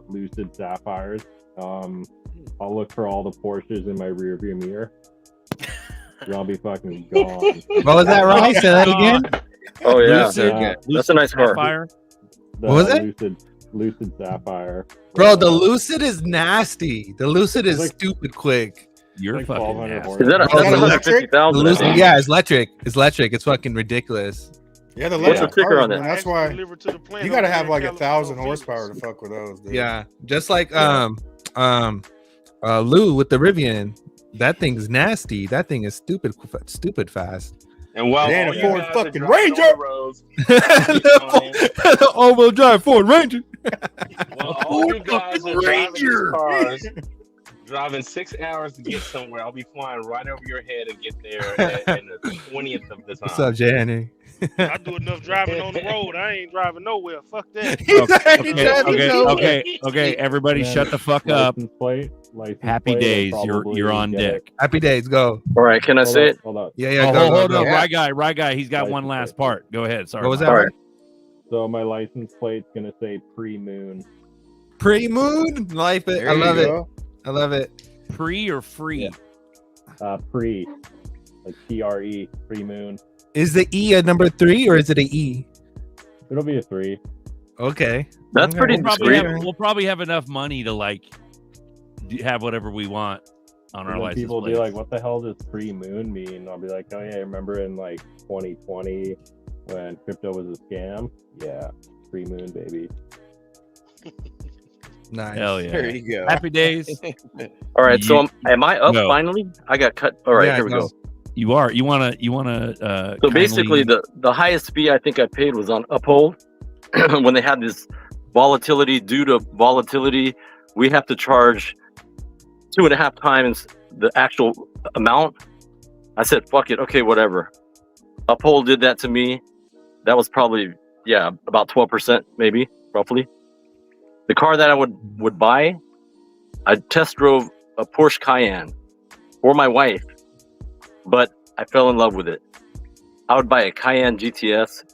Lucid Sapphires. I'll look for all the Porsches in my rearview mirror. I'll be fucking gone. What was that, Ronnie? Say that again. Oh yeah, Lucid, that's a nice car. Sapphire. The What was it? Lucid Sapphire. Bro, the Lucid is nasty. The Lucid is Like- stupid quick. You're like fucking 1,200 nasty. Is that Bro, that's the Lucid- 150,000? The Lucid, yeah, it's electric. It's electric. It's fucking ridiculous. Yeah, the What's the electric sticker cars, on man. it? That's why Delivered to the plant you got to over have there like in 1,000 California. horsepower to fuck with those, dude. Yeah, just like Yeah. Lou with the Rivian. That thing's nasty. That thing is stupid fast. And while It ain't all a you Ford guys are fucking driving Ranger. on the roads, All-wheel drive Ford Ranger. while all you guys are driving these cars, driving 6 hours to get somewhere, I'll be flying right over your head and get there in the 20th of the time. What's up, Jay Henry? I do enough driving on the road. I ain't driving nowhere. Fuck that. Okay. Everybody, shut the fuck up. License Happy plate, days. I'll You're probably on get deck. it. Happy days. Go. All right, can I say it? Hold up. Yeah, Oh, go. hold on. Go. Right guy. He's got one last part. Go ahead. Sorry. What was Mike. that? All right. So my license plate's gonna say pre-moon. Pre-moon life. It. There I you love it. go. I love it. Pre or free? Pre, like PRE, pre-moon. Is the E a number 3 or is it a E? It'll be a 3. Okay. That's pretty We'll probably have enough money to like have whatever we want on our And then license people will plate. be like, "What the hell does pre-moon mean?" I'll be like, "Oh yeah, I remember in like 2020 when crypto was a scam. Yeah, pre-moon, baby." Nice. Hell yeah. There you go. Happy days. All right, so am I up No. finally? I got cut. All right, Yeah, here we go. go. You are. You wanna. So basically, the highest fee I think I paid was on Uphold when they had this volatility. Due to volatility, we have to charge 2.5 times the actual amount. I said, "Fuck it, okay, whatever." Uphold did that to me. That was probably about 12%, maybe roughly. The car that I would buy, I test drove a Porsche Cayenne for my wife, but I fell in love with it. I would buy a Cayenne GTS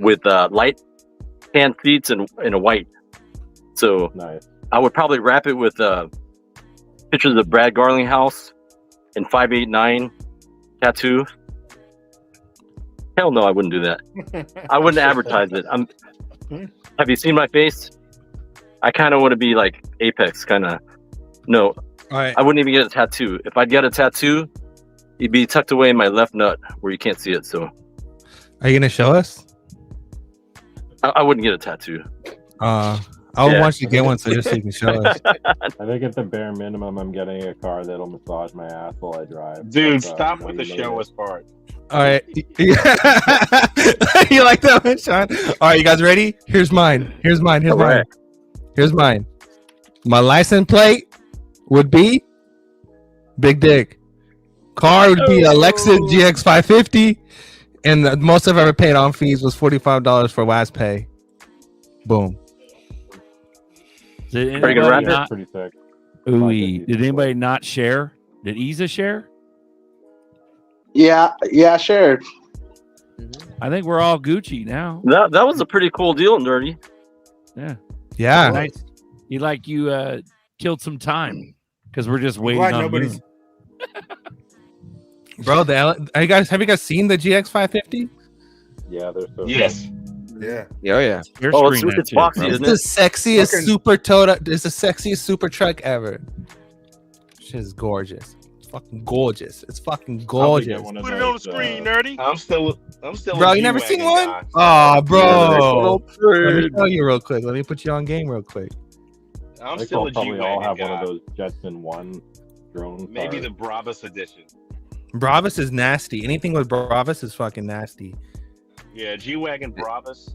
with light tan seats and a white. So Nice. I would probably wrap it with pictures of Brad Garlinghouse and 589 tattoo. Hell no, I wouldn't do that. I wouldn't advertise it. Have you seen my face? I kind of want to be like Apex, kind of. No, All right. I wouldn't even get a tattoo. If I'd get a tattoo, it'd be tucked away in my left nut where you can't see it. So Are you gonna show us? I wouldn't get a tattoo. I would want you to get one so just so you can show us. I think at the bare minimum, I'm getting a car that'll massage my ass while I drive. Dude, That's, stop how with you the know show it. us part. All right. You like that one, Sean? All right, you guys ready? Here's mine. Here's mine. Here's All mine. right. Here's mine. My license plate would be Big Dick. Car would be a Lexus GX 550, and the most I've ever paid on fees was $45 for last pay. Boom. Did Are you gonna wrap anybody it? not, Pretty sick. Ooh, did anybody not share? Did Isa share? Yeah, sure. I think we're all Gucci now. That was a pretty cool deal, Nerdy. Yeah. Yeah. Nice. You killed some time because we're just waiting glad on nobody's- Moon. Bro, have you guys seen the GX 550? Yeah, they're so Yes. Yeah. Oh yeah. Your Oh, it's screen that shit, boxy, bro. It's isn't the it? sexiest Fucking- super Toyota. It's the sexiest super truck ever. shit is gorgeous. It's fucking gorgeous. It's fucking Probably get gorgeous. one of Put it on the those, screen, nerdy. I'm still. Bro, a you never seen G-Wagon one? guy. Oh, bro. Let me Trade. show you real quick. Let me put you on game real quick. I'm They still a probably all G-Wagon have one guy. of those Jetson 1 drone Maybe cars. the Brabus edition. Brabus is nasty. Anything with Brabus is fucking nasty. Yeah, G-Wagon Brabus.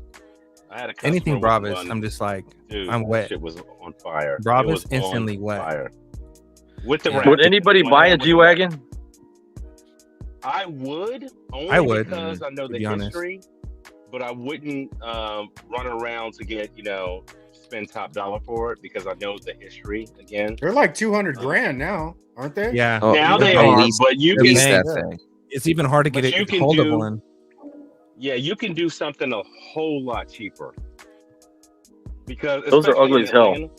I had a customer Anything with Brabus, one. I'm just like, Dude, I'm that wet. shit was on fire. It Brabus was instantly on wet. Fire. With the Yeah. rack. Would anybody Went buy on a with the G rack. wagon? I would. Only I would, because I know to the be honest. history. But I wouldn't run around to get, spend top dollar for it because I know the history again. They're like 200 grand now, aren't they? Yeah. Oh, Now they at are, least- but you at can least pay- that thing. It's even hard to get But you it can hold of do- one. Yeah, you can do something a whole lot cheaper. Because Those are especially ugly in as hell. Atlanta-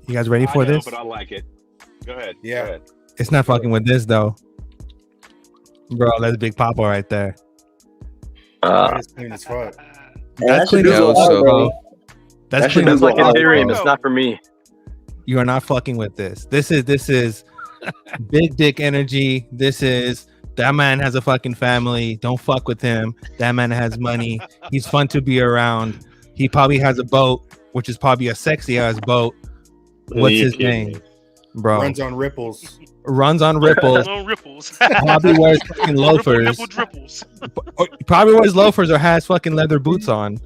You guys ready I for know, this? but I like it. Go ahead. Yeah. Go ahead. It's not fucking with this though. Bro, that's Big Papa right there. That is clean as fuck. That's clean do as a fuck, lot, bro. bro. That's That shit clean as looks like fuck, Ethereum. bro. It's not for me. You are not fucking with this. This is big dick energy. This is that man has a fucking family. Don't fuck with him. That man has money. He's fun to be around. He probably has a boat, which is probably a sexy ass boat. What's his name, bro? Runs on ripples. Runs on ripples. On ripples. Probably wears fucking loafers. Nipple dripples. Probably wears loafers or has fucking leather boots on.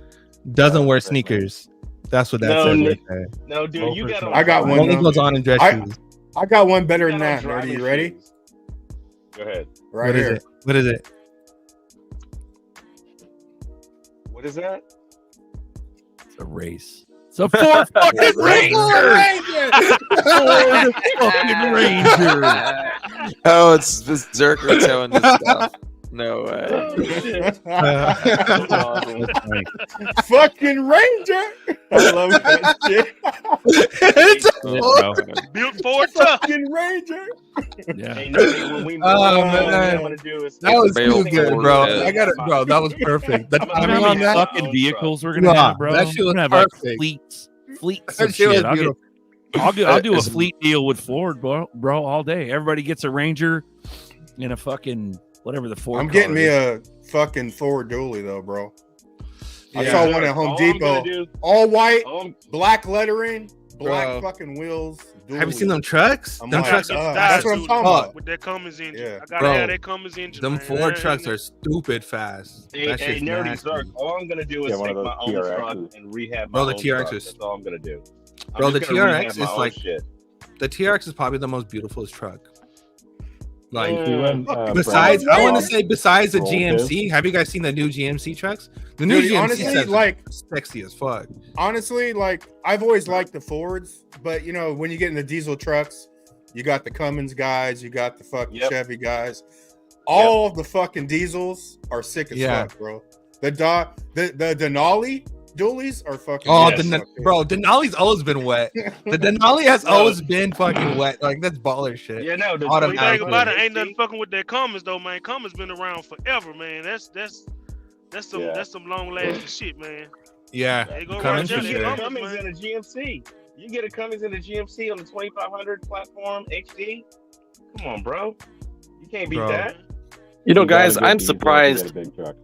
Doesn't wear sneakers. That's what that No, says Nick. right there. No, dude, you got I got one. Only though. goes on in dress I- shoes. I got one better than got on that. Nerdy, driving you ready? shoes. Go ahead. Right What is here. it? What is it? What is that? It's a race. It's a Ford fucking Ranger. Ford fucking Ranger. Oh, it's this Zerker towing this stuff. No way. That's awesome. Fucking Ranger. I love that shit. Built for it tough. Fucking Ranger. Yeah. Hey, no, when we Oh, what man. I'm gonna do is That was Bail too good, Ford, bro. yeah. I got it, bro. That was perfect. The I'm You know timing how on many that. fucking vehicles we're gonna Nah, have, bro? that shit We're was gonna have like perfect. fleets That of shit was shit. beautiful. I'll do a It's- fleet deal with Ford, bro, all day. Everybody gets a Ranger and a fucking whatever the Ford. I'm getting car me is. a fucking Ford dually though, bro. I Yeah. saw one at All Home I'm gonna Depot. do- All white, all- black lettering, black Bro. fucking wheels. Have you dually. seen them trucks? I'm Them like, trucks, that's what I'm talking about. With that Cummins engine. Yeah. I gotta Bro, have that Cummins engine. them man. Ford That trucks ain't- are stupid fast. Hey, That hey, shit's nerdy nasty. Zerk, all I'm gonna do is Yeah, one take of my those own truck TRXs. and rehab my Bro, the own TRX truck. is- That's all I'm gonna do. I'm Bro, the just gonna rehab TRX my is own like shit. the TRX is probably the most beautiful truck. Like See when, besides, Brad I want to Pitt say besides the rolled GMC. Have you guys seen the new GMC trucks? The new Dude, GMC honestly, trucks like- are sexy as fuck. Honestly, like I've always liked the Fords, but you know, when you get in the diesel trucks, you got the Cummins guys, you got the fucking Yep. Chevy guys. All of the fucking diesels are sick as Yeah. fuck, bro. The Denali dualies are fucking. Oh, sick as fuck, too. bro, Denali's always been wet. The Denali has always been fucking wet. Like that's baller shit. Yeah, no. The The Automatic. thing about it ain't nothing fucking with that Cummins though, man. Cummins been around forever, man. That's some Yeah. that's some long lasting shit, man. Yeah, They go Cummins right for You there. get a sure. Cummins and a GMC. You get a Cummins and a GMC on the 2500 platform HD. Come on, bro. You can't beat Bro. that. You know, You gotta guys, get I'm diesel to surprised get a big truck.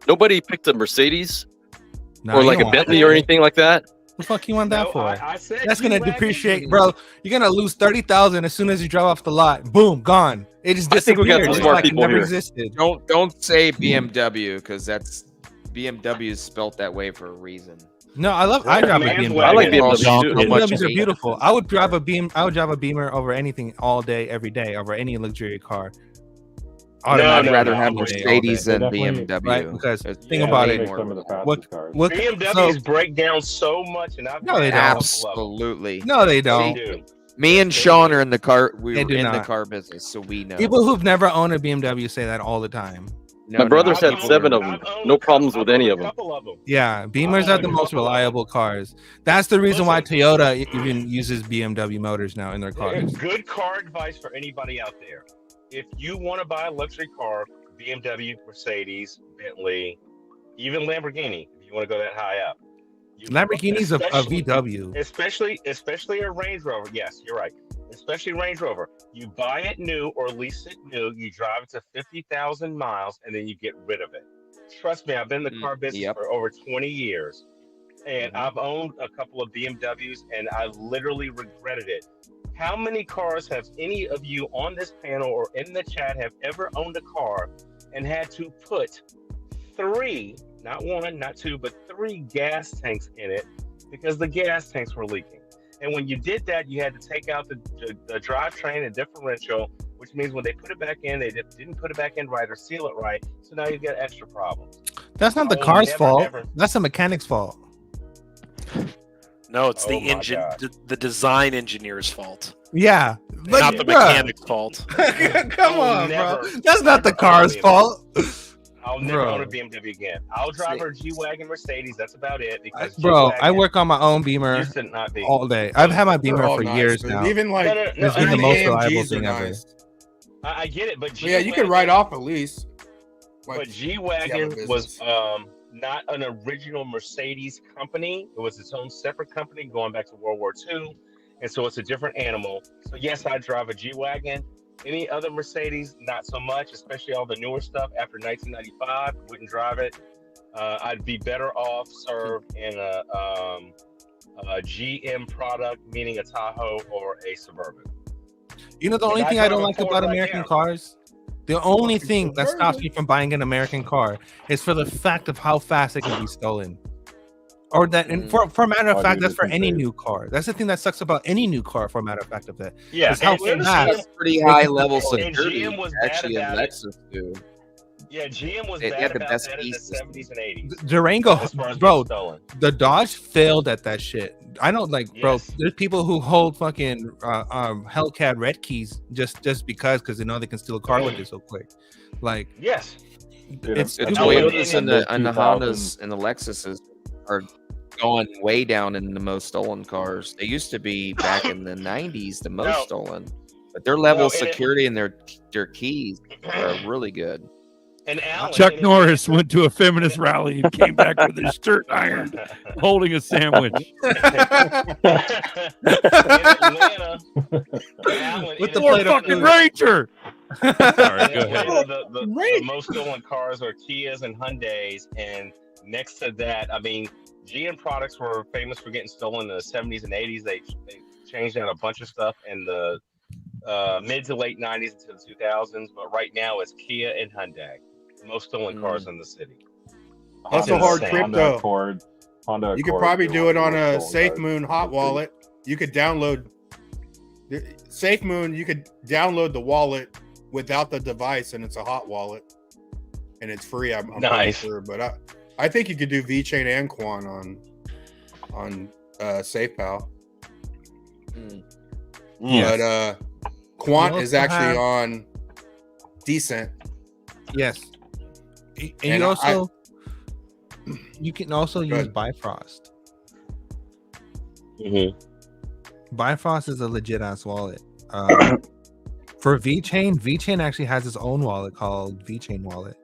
nobody picked a Mercedes Nah, or you like don't a want Bentley that. or anything like that. What the fuck you want that No, for? I said That's gonna G-Wagon. depreciate, bro. You're gonna lose 30,000 as soon as you drive off the lot. Boom, gone. It just I think we got disappeared, some just smart like it people never here. existed. Don't say BMW because that's BMW is spelt that way for a reason. No, I drive a BMW. I like All BMW donk too. how much BMWs are hate. beautiful. I would drive a Beamer over anything all day, every day, over any luxury car. I'd Automatic rather all have day, all day. Mercedes than Definitely- BMW. Right, because It's think Yeah, about they it. make some of the fastest What- cars. What? BMWs So, break down so much, and I've No, they got a don't. couple of them. Absolutely. no, they They don't. do. Me and Sean are in the car. We They were do in the not. car business, so we know. People who've never owned a BMW say that all the time. No, My brother's no, had people 7 are- of them. No problems with any of them. Yeah, Beamers are the most reliable cars. That's the reason why Toyota even uses BMW motors now in their cars. Good car advice for anybody out there. If you want to buy a luxury car, BMW, Mercedes, Bentley, even Lamborghini, if you want to go that high up. Lamborghini's a Especially- VW. Especially a Range Rover. Yes, you're right. especially Range Rover. You buy it new or lease it new, you drive it to 50,000 miles, and then you get rid of it. Trust me, I've been in the car business for over 20 years, and I've owned a couple of BMWs, and I literally regretted it. How many cars have any of you on this panel or in the chat have ever owned a car and had to put 3, not 1, not 2, but 3 gas tanks in it because the gas tanks were leaking? And when you did that, you had to take out the drivetrain and differential, which means when they put it back in, they didn't put it back in right or seal it right. So now you get extra problems. That's not the car's fault. That's the mechanic's fault. No, it's the engine, the design engineer's fault. Yeah, but, not the mechanic's fault. Come on, bro. That's not the car's fault. I'll never own a BMW again. I'll drive a G-Wagon Mercedes. That's about it. Because bro, I work on my own Beamer all day. I've had my Beamer for years now. Even like it's been the most reliable thing ever. I get it, but yeah, you can write off a lease. But G-Wagon was not an original Mercedes company. It was its own separate company going back to World War II, and so it's a different animal. So yes, I drive a G-Wagon. Any other Mercedes, not so much, especially all the newer stuff after 1995. Wouldn't drive it. I'd be better off served in a GM product, meaning a Tahoe or a Suburban. You know, the only thing I don't like about American cars, the only thing that stops me from buying an American car is for the fact of how fast it can be stolen. Or that, and for a matter of fact, that's for any new car. That's the thing that sucks about any new car. For a matter of fact of that, yeah, how fast pretty high level security. GM was Actually, bad about Lexus too. Yeah, GM was They bad had the about best that in the pieces. 70s and 80s. Durango, as far as bro, being stolen. the Dodge failed at that shit. I don't like, bro. Yes. There's people who hold fucking Hellcat red keys just because they know they can steal a car with it so quick. Like, yes, it's The Toyotas and the Hondas and the Lexuses are going way down in the most stolen cars. They used to be back in the 90s the most stolen, but their level of security and their keys are really good. And Alan, Chuck Norris went to a feminist rally and came back with his shirt ironed, holding a sandwich. With the More fucking Ranger. Sorry, go ahead. The most stolen cars are Kias and Hyundais, and next to that, I mean, GM products were famous for getting stolen in the 70s and 80s. They changed out a bunch of stuff in the mid to late 90s into the 2000s, but right now it's Kia and Hyundai. Most stolen cars in the city. That's a hard crypto. Honda You could Accord, probably they do want it on to a stolen Safe cars. Moon hot wallet. You could download Safe Moon. You could download the wallet without the device, and it's a hot wallet, and it's free. I'm pretty sure, but I think you could do VeChain and Quan on SafePal. But Quant is actually on Decent. Yes. And you can also use Bifrost. Bifrost is a legit ass wallet. For VeChain actually has its own wallet called VeChain Wallet.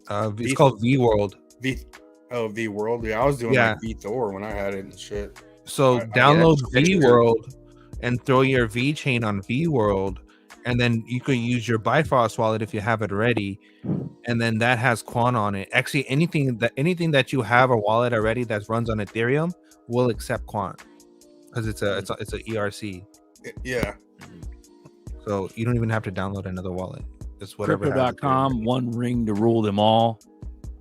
It's called V World. V World. Yeah, I was doing like V Thor when I had it and shit. So download V World and throw your VeChain on V World, and then you can use your Bifrost wallet if you have it already, and then that has Quan on it. Actually, anything that you have a wallet already that runs on Ethereum will accept Quan because it's a ERC. Yeah. So you don't even have to download another wallet. It's whatever. Crypto.com, one ring to rule them all.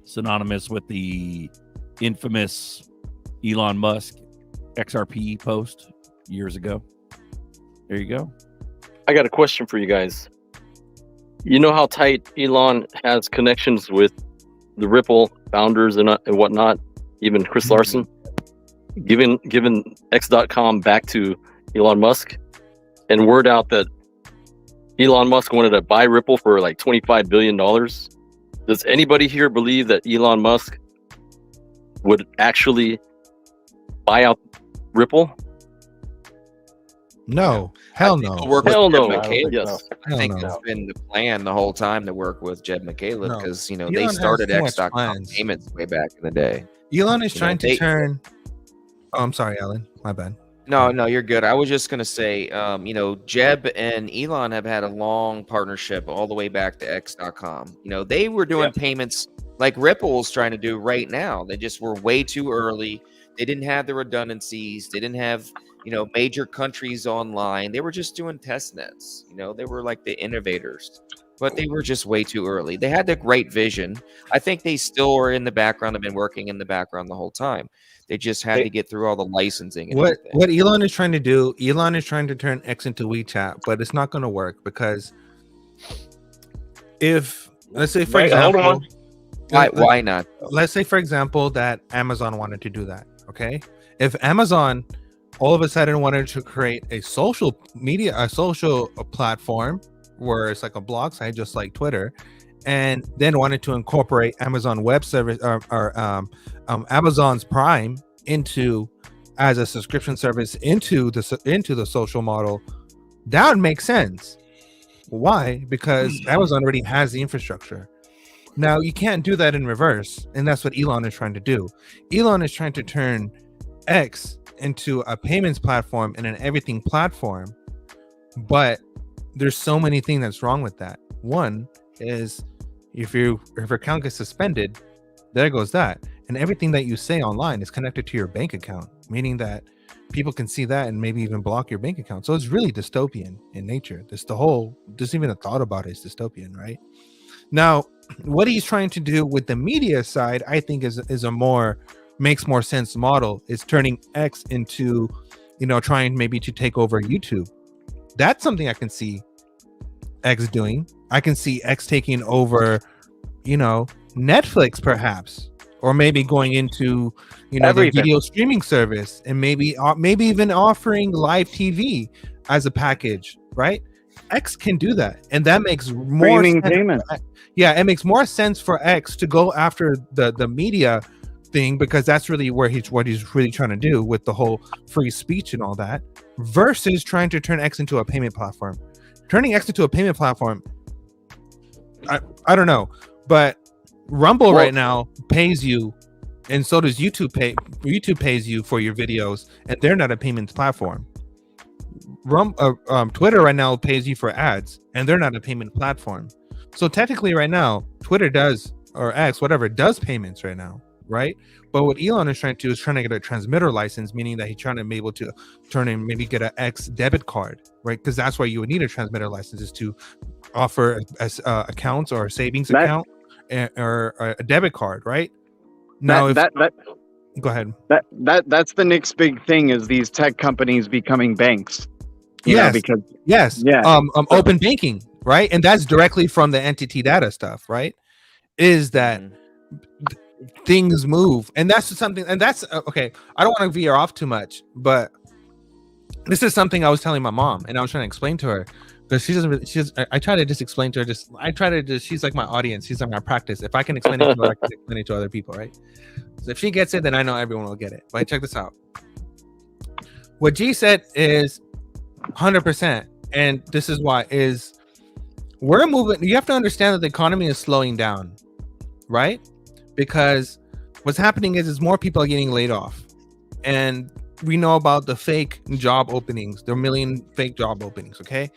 Synonymous with the infamous Elon Musk XRP post years ago. There you go. I got a question for you guys. You know how tight Elon has connections with the Ripple founders and whatnot, even Chris Larson, giving X.com back to Elon Musk, and word out that Elon Musk wanted to buy Ripple for like $25 billion. Does anybody here believe that Elon Musk would actually buy out Ripple? No, hell no. Hell no. Yes. I think Hell no. it's been the plan the whole time to work with Jed McCaleb No. because they Elon has started too much X.com plans. payments way back in the day. Elon is You know, trying to they- turn. Oh, I'm sorry, Alan. My bad. No, you're good. I was just gonna say, Jeb and Elon have had a long partnership all the way back to X.com. They were doing payments like Ripple's trying to do right now. They just were way too early. They didn't have the redundancies. They didn't have, major countries online. They were just doing test nets. They were like the innovators, but they were just way too early. They had the great vision. I think they still are in the background, have been working in the background the whole time. They just had to get through all the licensing. And what Elon is trying to do, Elon is trying to turn X into WeChat, but it's not going to work because if, let's say, for example, why not? Let's say, for example, that Amazon wanted to do that. Okay. If Amazon all of a sudden wanted to create a social media, a social platform where it's like a blog site, just like Twitter, and then wanted to incorporate Amazon Web Service or Amazon's Prime into as a subscription service into the social model, that would make sense. Why? Because Amazon already has the infrastructure. Now you can't do that in reverse, and that's what Elon is trying to do. Elon is trying to turn X into a payments platform and an everything platform, but there's so many things that's wrong with that. One is if your account gets suspended, there goes that, and everything that you say online is connected to your bank account, meaning that people can see that and maybe even block your bank account. So it's really dystopian in nature. Just even a thought about it is dystopian, right? Now, what he's trying to do with the media side, I think is a makes more sense model, is turning X into, trying maybe to take over YouTube. That's something I can see X doing. I can see X taking over, Netflix perhaps, or maybe going into, the video streaming service, and maybe even offering live TV as a package, right? X can do that, and that makes more sense. Yeah, it makes more sense for X to go after the media thing, because that's really what he's really trying to do with the whole free speech and all that, versus trying to turn X into a payment platform. Turning X into a payment platform, I don't know, but Rumble right now pays you, and so does YouTube. YouTube pays you for your videos, and they're not a payments platform. Twitter right now pays you for ads, and they're not a payment platform. So technically right now, Twitter does, or X, whatever, does payments right now, right? But what Elon is trying to do is trying to get a transmitter license, meaning that he's trying to be able to maybe get an X debit card, right? Because that's why you would need a transmitter license, is to offer accounts or a savings account or a debit card, right? Now, go ahead. That's the next big thing, is these tech companies becoming banks. Open banking, right? And that's directly from the entity data stuff, right? Is that things move, and that's something, and that's okay. I don't want to veer off too much, but this is something I was telling my mom, and I was trying to explain to her, because I try to just explain to her, she's like my audience, she's like my practice. If I can explain it to her, I can explain it to other people, right? So if she gets it, then I know everyone will get it. But check this out. What G said is 100%, and this is why, is we're moving. You have to understand that the economy is slowing down, right? Because what's happening is more people are getting laid off, and we know about the fake job openings. There are a million fake job openings, okay?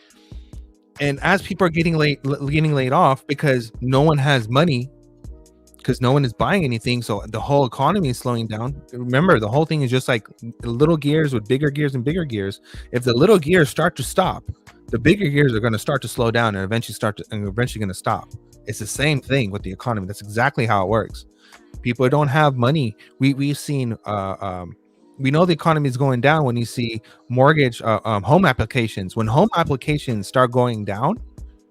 And as people are getting laid off because no one has money, because no one is buying anything, so the whole economy is slowing down. Remember, the whole thing is just like little gears with bigger gears and bigger gears. If the little gears start to stop, the bigger gears are going to start to slow down and eventually going to stop. It's the same thing with the economy. That's exactly how it works. People don't have money. We've seen we know the economy is going down when you see mortgage home applications. When home applications start going down,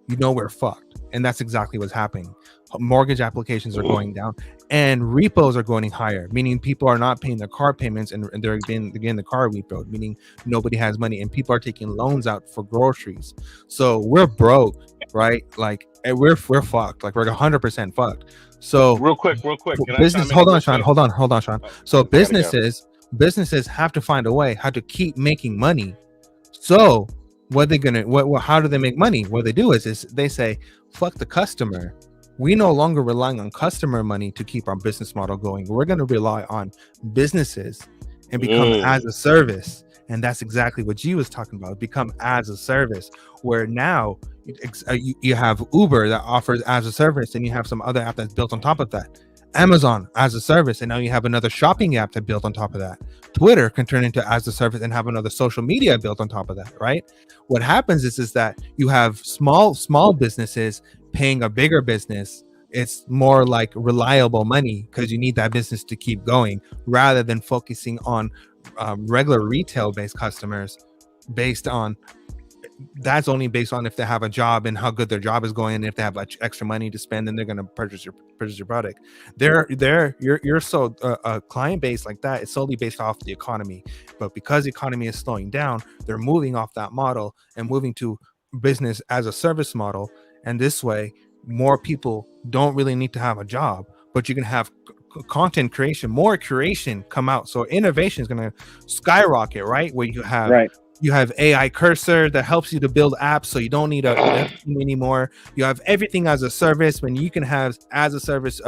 you know we're fucked. And that's exactly what's happening. Mortgage applications are going down, and repos are going higher, meaning people are not paying their car payments, and they're getting the car repoed, meaning nobody has money, and people are taking loans out for groceries. So we're broke, right? Like, we're fucked. Like, we're 100% fucked. So real quick. Business. Hold on, Sean. So businesses have to find a way how to keep making money. So what they're gonna, how do they make money? What they do is they say, fuck the customer. We no longer relying on customer money to keep our business model going. We're going to rely on businesses and become as a service. And that's exactly what G was talking about. Become as a service, where now you have Uber that offers as a service, and you have some other app that's built on top of that. Amazon as a service, and now you have another shopping app that built on top of that. Twitter can turn into as a service and have another social media built on top of that, right? What happens is that you have small businesses paying a bigger business. It's more like reliable money because you need that business to keep going, rather than focusing on regular retail based customers that's only based on if they have a job and how good their job is going, and if they have extra money to spend, then they're going to purchase your product. You're so a client base like that is solely based off the economy, but because the economy is slowing down, they're moving off that model and moving to business as a service model. And this way, more people don't really need to have a job, but you can have content creation, more curation come out. So innovation is going to skyrocket, right? Where you have you have AI cursor that helps you to build apps, so you don't need a team anymore. You have everything as a service, when you can have as a service,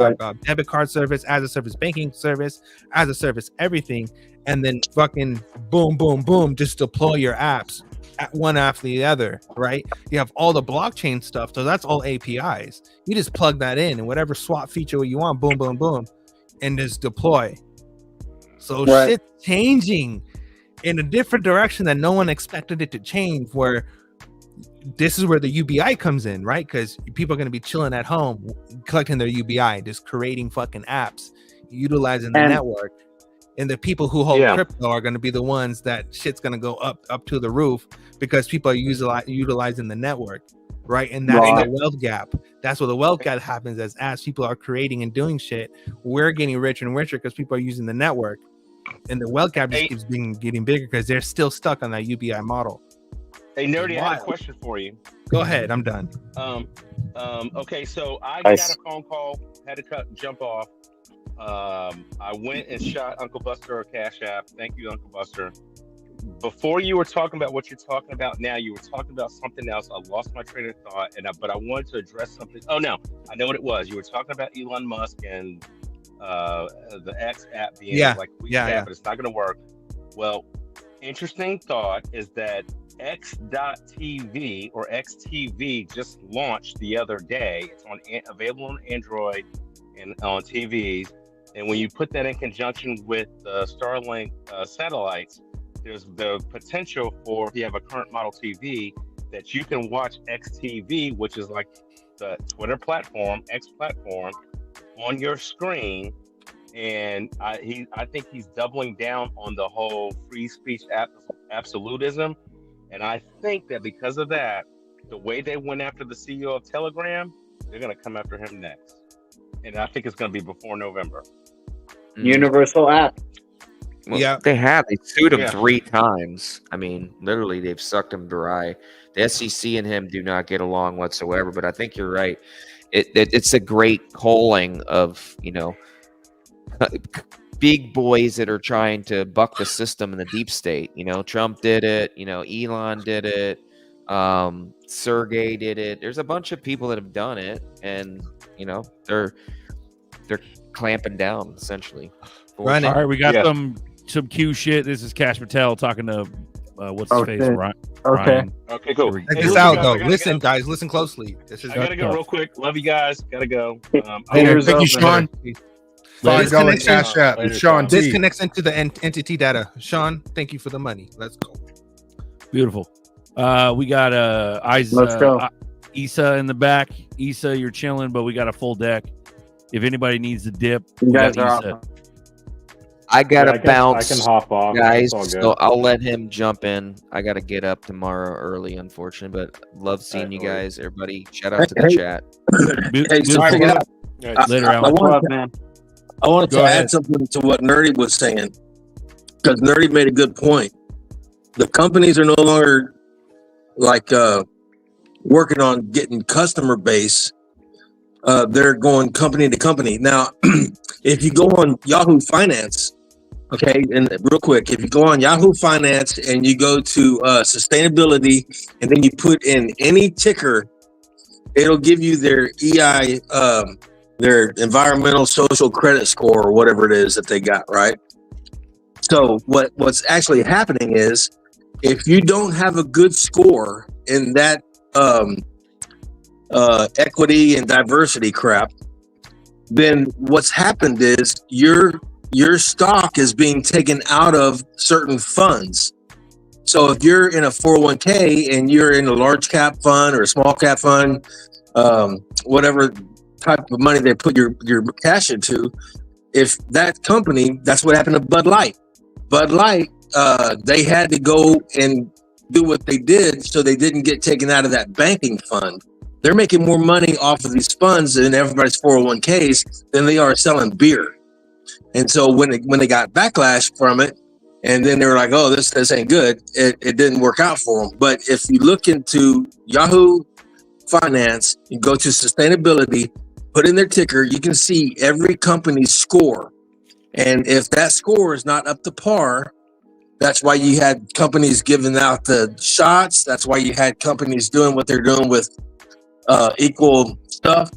debit card service, as a service, banking service, as a service, everything, and then fucking boom, boom, boom, just deploy your apps at one after the other, right? You have all the blockchain stuff, so that's all APIs. You just plug that in, and whatever swap feature you want, boom, boom, boom, and just deploy. So shit's changing in a different direction that no one expected it to change, where this is where the UBI comes in, right? Because people are going to be chilling at home, collecting their UBI, just creating fucking apps, utilizing the network. And the people who hold crypto are going to be the ones that shit's going to go up to the roof, because people are utilizing the network, right? And that's the wealth gap. That's what the wealth gap happens as people are creating and doing shit. We're getting richer and richer because people are using the network. And the wealth gap just keeps getting bigger because they're still stuck on that UBI model. Hey, Nerdy, I have a question for you. Go ahead, I'm done. Okay, so I got a phone call, had to jump off. I went and shot Uncle Buster a Cash App. Thank you, Uncle Buster. Before you were talking about what you're talking about now, you were talking about something else. I lost my train of thought, but I wanted to address something. Oh no, I know what it was. You were talking about Elon Musk and the X app being but it's not going to work. Well, interesting thought is that X.TV or XTV just launched the other day. It's available on Android and on TVs. And when you put that in conjunction with Starlink satellites, there's the potential for, if you have a current model TV, that you can watch XTV, which is like the Twitter platform, X platform, on your screen. And I think he's doubling down on the whole free speech absolutism. And I think that because of that, the way they went after the CEO of Telegram, they're going to come after him next. And I think it's going to be before November. Universal app. Well, they sued him 3 times. I mean, literally, they've sucked him dry. The SEC and him do not get along whatsoever. But I think you're right. It's a great culling of, big boys that are trying to buck the system in the deep state. Trump did it. Elon did it. Sergey did it. There's a bunch of people that have done it, and they're clamping down essentially. All right, we got some Q shit. This is Cash Patel talking to what's his face, Ryan. Okay, cool. Check this out, though. Listen, guys, listen closely. I gotta go real quick. Love you guys. Gotta go. Thank you, Sean. $5 Cash App. Sean T. Disconnects into the entity data. Sean, thank you for the money. Let's go. Beautiful. We got Issa in the back. Issa, you're chilling, but we got a full deck. If anybody needs a dip, you guys are awesome. I gotta bounce. I can hop off, guys. So I'll let him jump in. I gotta get up tomorrow early, unfortunately, but love seeing you guys. Everybody, shout out to the chat. Later, Alan. I wanted to add something to what Nerdy was saying, because Nerdy made a good point. The companies are no longer working on getting customer base. They're going company to company. Now, if you go on Yahoo Finance, okay, and real quick, if you go on Yahoo Finance and you go to sustainability, and then you put in any ticker, it'll give you their EI, their environmental social credit score, or whatever it is that they got, right? So what's actually happening is, if you don't have a good score in that equity and diversity crap, then what's happened is your stock is being taken out of certain funds. So if you're in a 401k and you're in a large cap fund or a small cap fund, whatever type of money they put your cash into, if that company, that's what happened to Bud Light. Bud Light, they had to go and do what they did so they didn't get taken out of that banking fund. They're making more money off of these funds and everybody's 401ks than they are selling beer. And so when they got backlash from it, and then they were like, "Oh, this ain't good," it didn't work out for them. But if you look into Yahoo Finance, you go to sustainability, put in their ticker, you can see every company's score. And if that score is not up to par, that's why you had companies giving out the shots. That's why you had companies doing what they're doing with equal stuff.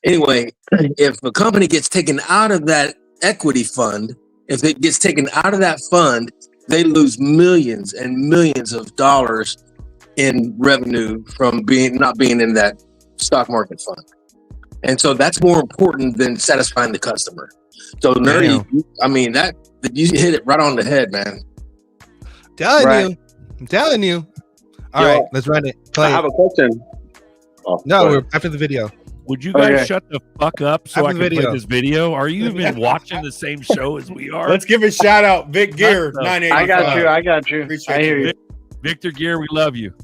Anyway, if a company gets taken out of that equity fund, if it gets taken out of that fund, they lose millions and millions of dollars in revenue from not being in that stock market fund. And so that's more important than satisfying the customer. So Nerdy, I mean, that you hit it right on the head, man. I'm telling you. All right, let's run it. Play I have a question. No, we're after the video. Would you guys shut the fuck up so I can play this video? Are you even watching the same show as we are? Let's give a shout out, Vic Gear, 985. I got you. Appreciate I hear you. Victor Gear, we love you.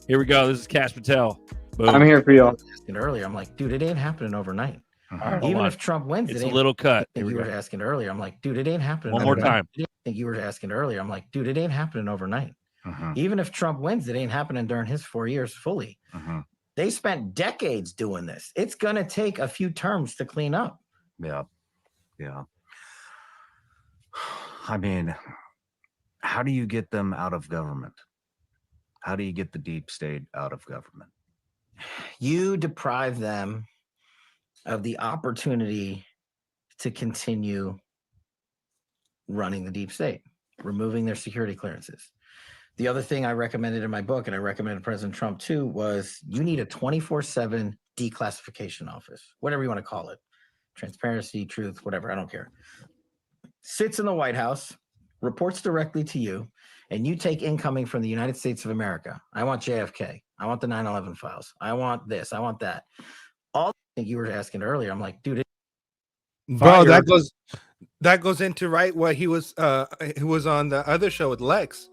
Here we go. This is Cash Patel. Boom. I'm here for y'all. Earlier, I'm like, dude, it ain't happening overnight. Right, Even if Trump wins, it's it ain't. A little cut. I think you were asking earlier. I'm like, dude, it ain't happening. One more time. I think you were asking earlier. I'm like, dude, it ain't happening overnight. Even if Trump wins, it ain't happening during his 4 years fully. They spent decades doing this. It's gonna take a few terms to clean up. Yeah. I mean, how do you get them out of government? How do you get the deep state out of government? You deprive them of the opportunity to continue running the deep state, removing their security clearances. The other thing I recommended in my book, and I recommended President Trump too, was you need a 24/7 declassification office, whatever you want to call it. Transparency, truth, whatever, I don't care. Sits in the White House, reports directly to you, and you take incoming from the United States of America. I want JFK. I want the 9/11 files. I want this. I want that. All I think you were asking earlier, I'm like, dude, bro, that goes into what he was on the other show with Lex,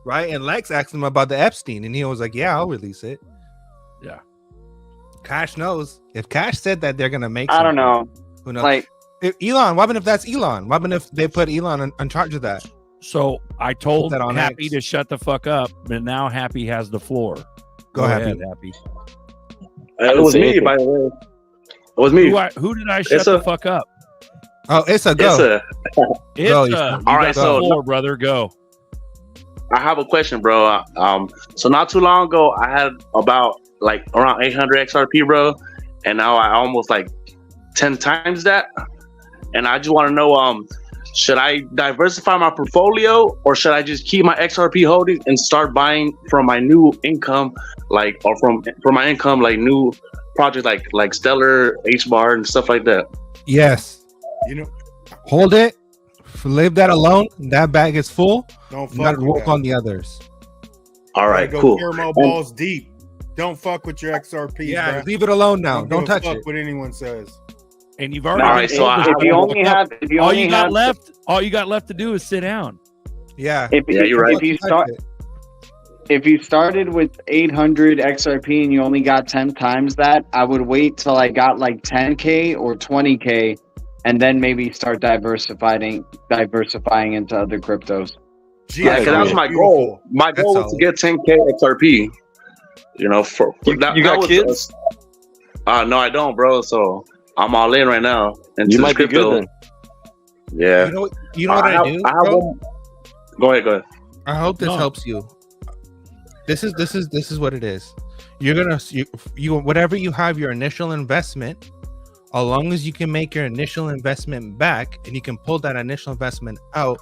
right? And Lex asked him about the Epstein, and he was like, "Yeah, I'll release it." Yeah, Cash knows. If Cash said that they're gonna make, I don't know. Who knows? Like if Elon, what if that's Elon? What if they put Elon in charge of that? So I told that on Happy X. to shut the fuck up, but now Happy has the floor. Go Happy. ahead, Happy. It was me, by the way. It was me. Who did I shut the fuck up? Oh, it's a go. All right, so floor, brother, go. I have a question, bro. So not too long ago, I had about around 800 XRP, bro, and now I almost 10 times that. And I just want to know, should I diversify my portfolio, or should I just keep my XRP holding and start buying from my new income, or from my income, new projects like Stellar, HBAR, and stuff like that? Yes. Hold it. Leave that alone. That bag is full. Don't you gotta fuck work with on the others. All right, go cool. caramel balls deep. Don't fuck with your XRP. Yeah, bro. leave it alone now. Don't touch fuck it. what anyone says. And you've already. All right, so all you got left to do is sit down. Yeah. You're right. If you started with 800 XRP and you only got 10 times that, I would wait till I got 10K or 20K, and then maybe start diversifying into other cryptos. Yeah, because that was my goal. My goal was to get 10K XRP. You got kids? No, I don't, bro. So I'm all in right now. And You might be good then. Yeah. You know what I do? Go ahead. I hope this helps you. This is what it is. You're gonna you whatever you have your initial investment, as long as you can make your initial investment back and you can pull that initial investment out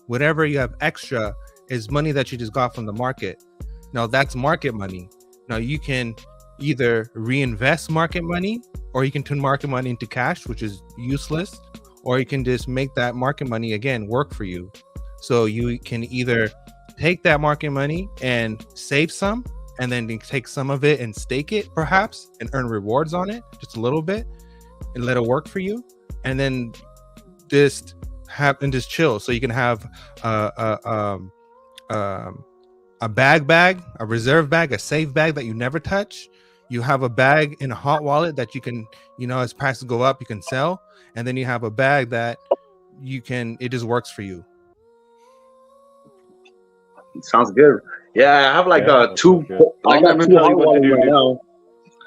whatever you have extra is money that you just got from the market. Now that's market money. Now you can either reinvest market money, or you can turn market money into cash, which is useless, or you can just make that market money again work for you. So you can either take that market money and save some, and then take some of it and stake it perhaps and earn rewards on it just a little bit and let it work for you, and then just chill. So you can have a a reserve bag, a safe bag that you never touch. You have a bag in a hot wallet that you can, as prices go up, you can sell, and then you have a bag that it just works for you. Sounds good. Yeah, I have like two. I got two hot wallets right now.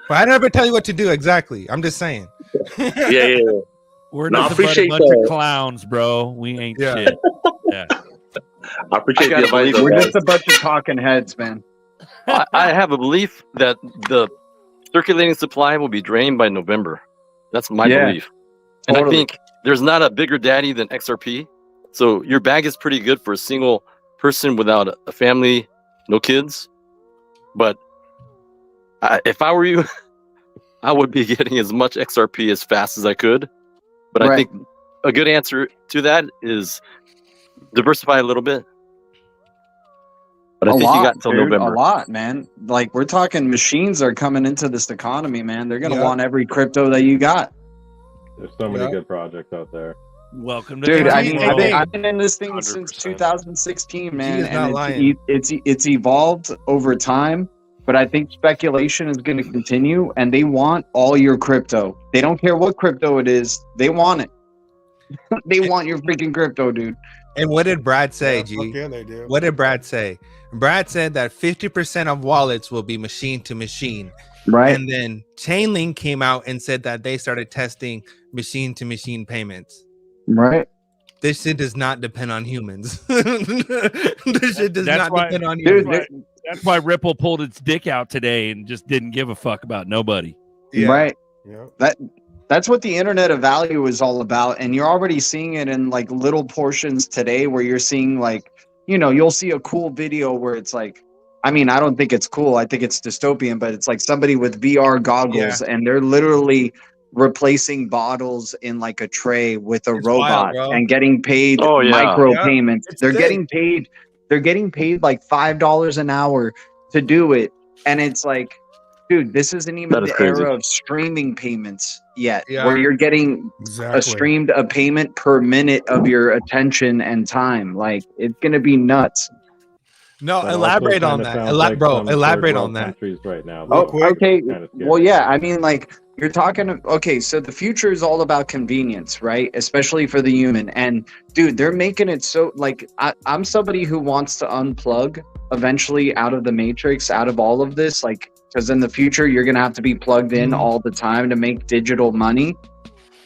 But I never tell you what to do exactly. I'm just saying. Yeah. We're not a bunch of clowns, bro. We ain't shit. Yeah. I appreciate the advice. We're just a bunch of talking heads, man. I have a belief that the circulating supply will be drained by November. That's my belief. And I think there's not a bigger daddy than XRP. So your bag is pretty good for a single person without a family, no kids. But if I were you, I would be getting as much XRP as fast as I could. But I think a good answer to that is diversify a little bit. But I think you got until November. A lot, man. Like, we're talking machines are coming into this economy, man. They're going to want every crypto that you got. There's so many good projects out there. Welcome to Dude, I've been in this thing 100%. Since 2016, man. And it's evolved over time, but I think speculation is going to continue, and they want all your crypto. They don't care what crypto it is. They want it. They want your freaking crypto, dude. And what did Brad say, G? Yeah, they do. What did Brad say? Brad said that 50% of wallets will be machine to machine. Right. And then Chainlink came out and said that they started testing machine to machine payments. Right. This shit does not depend on humans. This shit does not depend on humans. That's why Ripple pulled its dick out today and just didn't give a fuck about nobody. Yeah. Right. Yeah. That's what the internet of value is all about. And you're already seeing it in like little portions today where you're seeing like, you'll see a cool video where it's like, I mean, I don't think it's cool. I think it's dystopian, but it's like somebody with VR goggles and they're literally replacing bottles in like a tray with a robot and getting paid micro payments. They're getting paid like $5 an hour to do it. And it's like, dude, this isn't even the era of streaming payments yet, where you're getting streamed a payment per minute of your attention and time. Like, it's gonna be nuts. No, elaborate on that. Elaborate on that. Right now. Okay. Well, yeah. I mean, like, you're talking. Okay, so the future is all about convenience, right? Especially for the human. And dude, they're making it so like I'm somebody who wants to unplug eventually out of the matrix, out of all of this, like. Because in the future, you're going to have to be plugged in all the time to make digital money,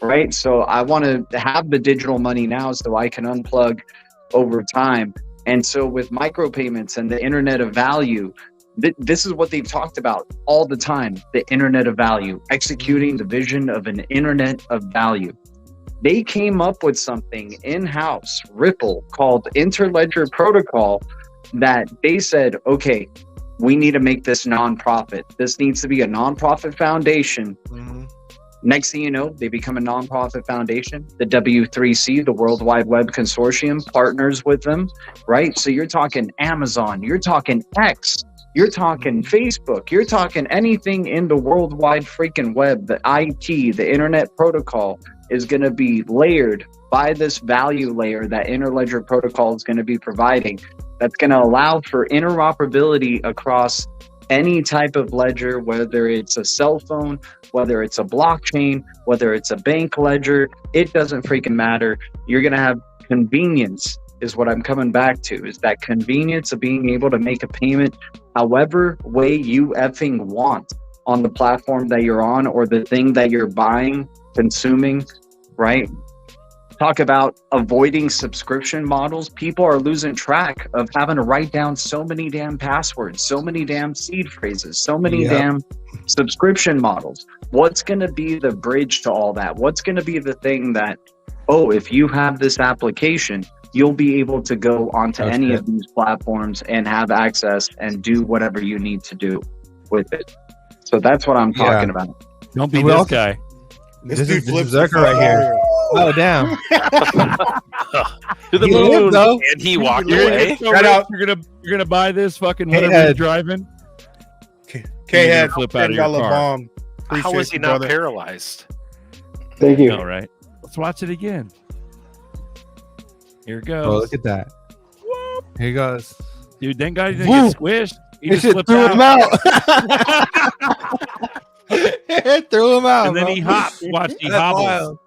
right? So I want to have the digital money now so I can unplug over time. And so with micropayments and the internet of value, this is what they've talked about all the time, the internet of value, executing the vision of an internet of value. They came up with something in-house, Ripple, called Interledger Protocol, that they said, okay, we need to make this nonprofit. This needs to be a nonprofit foundation. Next thing you know, they become a nonprofit foundation. The W3C, the World Wide Web Consortium, partners with them, right? So you're talking Amazon, you're talking X, you're talking Facebook, you're talking anything in the worldwide freaking web. The IT, the Internet Protocol is going to be layered by this value layer that Interledger Protocol is going to be providing. That's going to allow for interoperability across any type of ledger, whether it's a cell phone, whether it's a blockchain, whether it's a bank ledger. It doesn't freaking matter. You're going to have convenience is what I'm coming back to, is that convenience of being able to make a payment however way you effing want on the platform that you're on or the thing that you're buying, consuming, right? Talk about avoiding subscription models. People are losing track of having to write down so many damn passwords, so many damn seed phrases, so many damn subscription models. What's going to be the bridge to all that? What's going to be the thing that, oh, if you have this application, you'll be able to go onto Oh, any shit. of these platforms and have access and do whatever you need to do with it. So that's what I'm talking about. Don't be And we this also- guy. This is ZRK right here. Oh damn! To the He moon. lived, though. And he walked You're gonna away. get so Shout rich, out. You're gonna buy this fucking Hey, whatever you're Ed. driving. K-Head, flip out of your $10 car. bomb. How Appreciate was he you, not brother. paralyzed? Thank you. All right, let's watch it again. Here it goes. Oh, look at that. Here he goes. Dude, that guy didn't Woo. get squished. He It just shit flipped threw him out. It threw him out. And then bro. he hops. Watch, he That's hobbles. wild.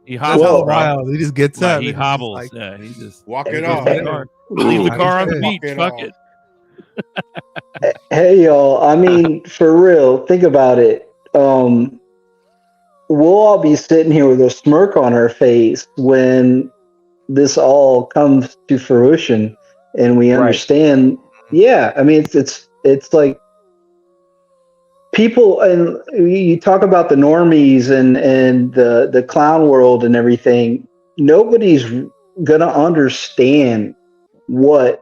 He That's hobbles. all bro. wild. He just gets Right, up. he and he's hobbles. like- Yeah, he just Walk he it goes off. to the car. Leave the car on the Walk beach. it Fuck off. it. Hey y'all, I mean, for real, think about it. We'll all be sitting here with a smirk on our face when this all comes to fruition and we Right. understand. Yeah, I mean, it's like people, and you talk about the normies and the clown world and everything. Nobody's gonna understand what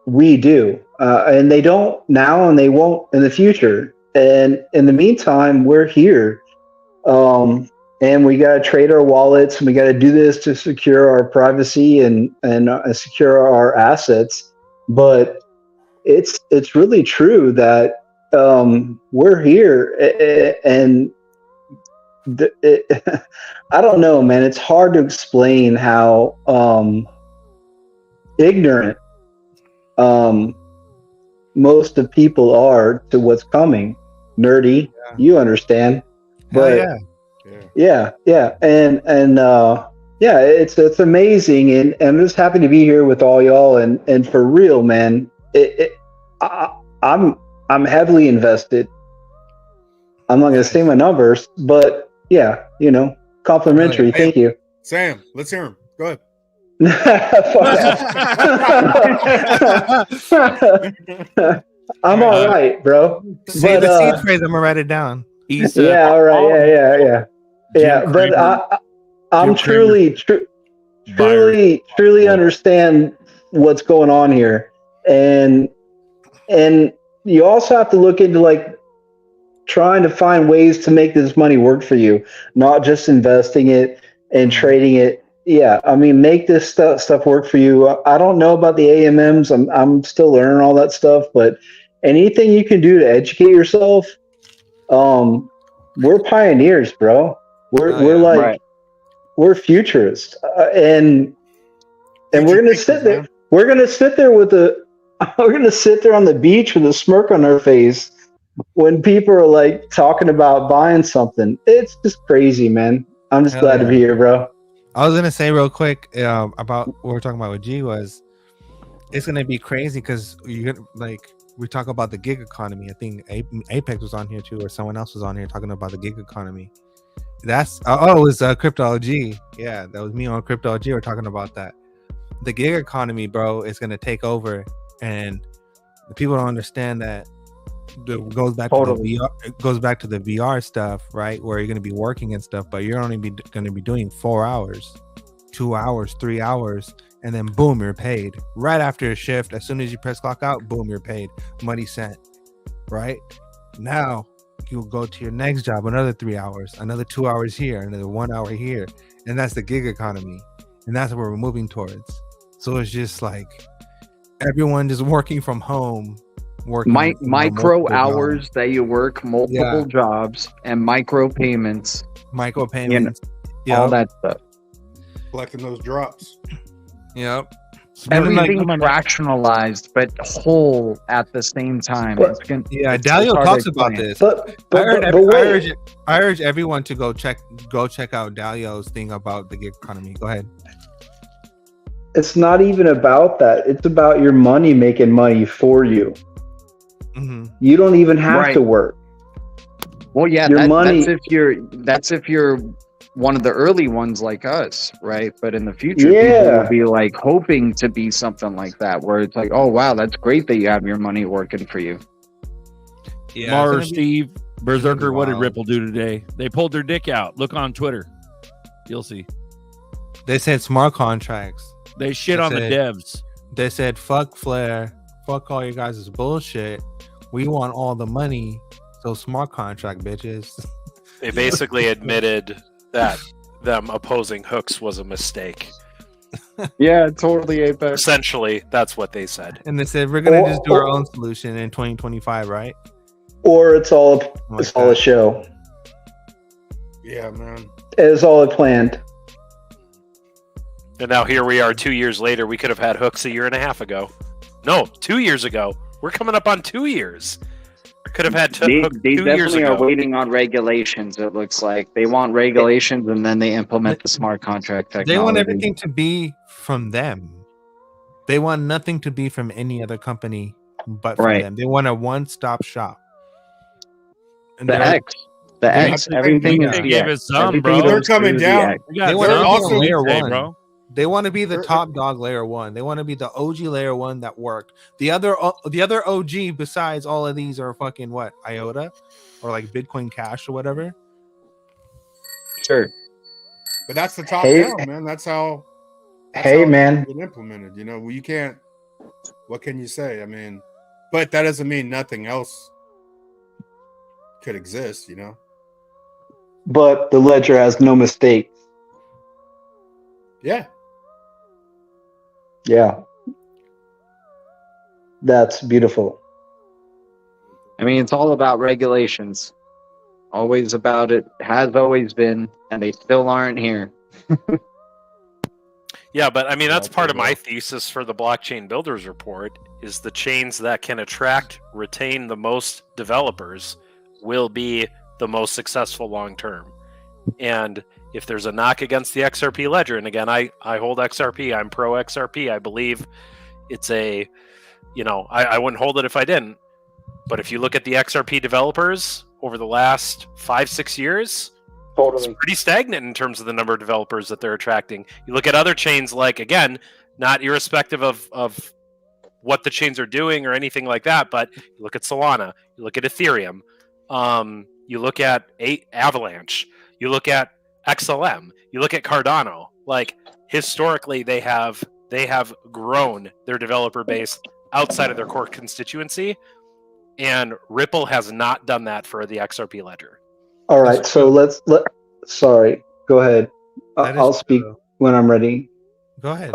we do, and they don't now, and they won't in the future. And in the meantime, we're here, and we got to trade our wallets, and we got to do this to secure our privacy and secure our assets. But it's really true that we're here, and I don't know, man. It's hard to explain how ignorant most of people are to what's coming. Nerdy, you understand, but yeah, and yeah, it's amazing, and I'm just happy to be here with all y'all, and for real, man. I'm heavily invested. I'm not going to say my numbers, but yeah, complimentary. Hey, Thank you. Sam, let's hear him. Go ahead. I'm all right, bro. Say the seed phrase. I'm gonna write it down. Yeah, all right. Yeah. But I'm truly understand what's going on here, and you also have to look into like trying to find ways to make this money work for you, not just investing it and trading it. Yeah, I mean, make this stuff work for you. I don't know about the AMMs. I'm still learning all that stuff, but anything you can do to educate yourself, we're pioneers, bro. We're like Right. we're futurists, and we're gonna sit there. We're gonna sit there with we're gonna sit there on the beach with a smirk on our face when people are like talking about buying something. It's just crazy, man. I'm just Hell glad to yeah. be here, bro. I was gonna say real quick about what we're talking about with G was it's gonna be crazy because you're gonna like we talk about the gig economy. I think Apex was on here too, or someone else was on here talking about the gig economy. That's it was Cryptology. Yeah, that was me on Cryptology. We're talking about that. The gig economy, bro, is gonna take over, and the people don't understand that. It goes back to the VR. It goes back to the VR stuff, right? Where you're gonna be working and stuff, but you're only gonna be doing 4 hours, 2 hours, 3 hours, and then boom, you're paid right after a shift. As soon as you press clock out, boom, you're paid. Money sent. Right now, you'll go to your next job, another 3 hours, another 2 hours here, another 1 hour here, and that's the gig economy, and that's what we're moving towards. So it's just like everyone just working from home. Working Micro multiple hours jobs. that you work multiple jobs and micro payments, all that stuff. Collecting those drops. Yep. Everything fractionalized but whole at the same time. Yeah, it's Dalio hard to talks about explain. this. I urge everyone to go check out Dalio's thing about the gig economy. Go ahead. It's not even about that. It's about your money making money for you. Mm-hmm. You don't even have to work. Well, yeah, Your money- that's if you're one of the early ones like us, right? But in the future, people Yeah. will be like hoping to be something like that, where it's like, oh wow, that's great that you have your money working for you. Yeah, Mars, Steve, Berserker, what did wild. Ripple do today? They pulled their dick out. Look on Twitter. You'll see. They said smart contracts. They shit on the devs. They said, "Fuck Flare, fuck all you guys' bullshit. We want all the money. So smart contract, bitches." They basically admitted that them opposing hooks was a mistake. Yeah, totally, Apex. Essentially, that's what they said. And they said, "We're gonna just do our own solution in 2025, right?" Or it's all a show. Yeah, man. It's all planned. And now here we are 2 years later. We could have had hooks a year and a half ago. No, 2 years ago. We're coming up on 2 years. Could have had They hooks 2 years definitely ago. are waiting on regulations. It looks like they want regulations, and then they implement the smart contract technology. They want everything to be from them. They want nothing to be from any other company but from them. They want a one-stop shop. And The X, everything is the X. Everything They're goes coming through the down. X. They want to also be layer one. bro. They want to be the top dog layer one. They want to be the OG layer one that worked. The other OG besides all of these are fucking what? IOTA or like Bitcoin Cash or whatever. Sure. But that's the top Hey- down, man. That's how. Hey, it's man. been implemented. You know, you can't. What can you say? I mean, but that doesn't mean nothing else could exist. You know. But the ledger has no mistakes. Yeah. Yeah. That's beautiful. I mean, it's all about regulations. Always about it. Has always been, and they still aren't here. Yeah, but I mean, that's part of my thesis for the Blockchain Builders Report is the chains that can attract, retain the most developers will be the most successful long term. And if there's a knock against the XRP ledger, and again, I hold XRP, I'm pro XRP. I believe it's a, I wouldn't hold it if I didn't. But if you look at the XRP developers over the last 5-6 years, it's pretty stagnant in terms of the number of developers that they're attracting. You look at other chains like, again, not irrespective of what the chains are doing or anything like that, but you look at Solana, you look at Ethereum, you look at Avalanche, you look at XLM, you look at Cardano. Like historically, they have grown their developer base outside of their core constituency, and Ripple has not done that for the XRP ledger. All right, so sorry, go ahead. I'll speak when I'm ready. Go ahead.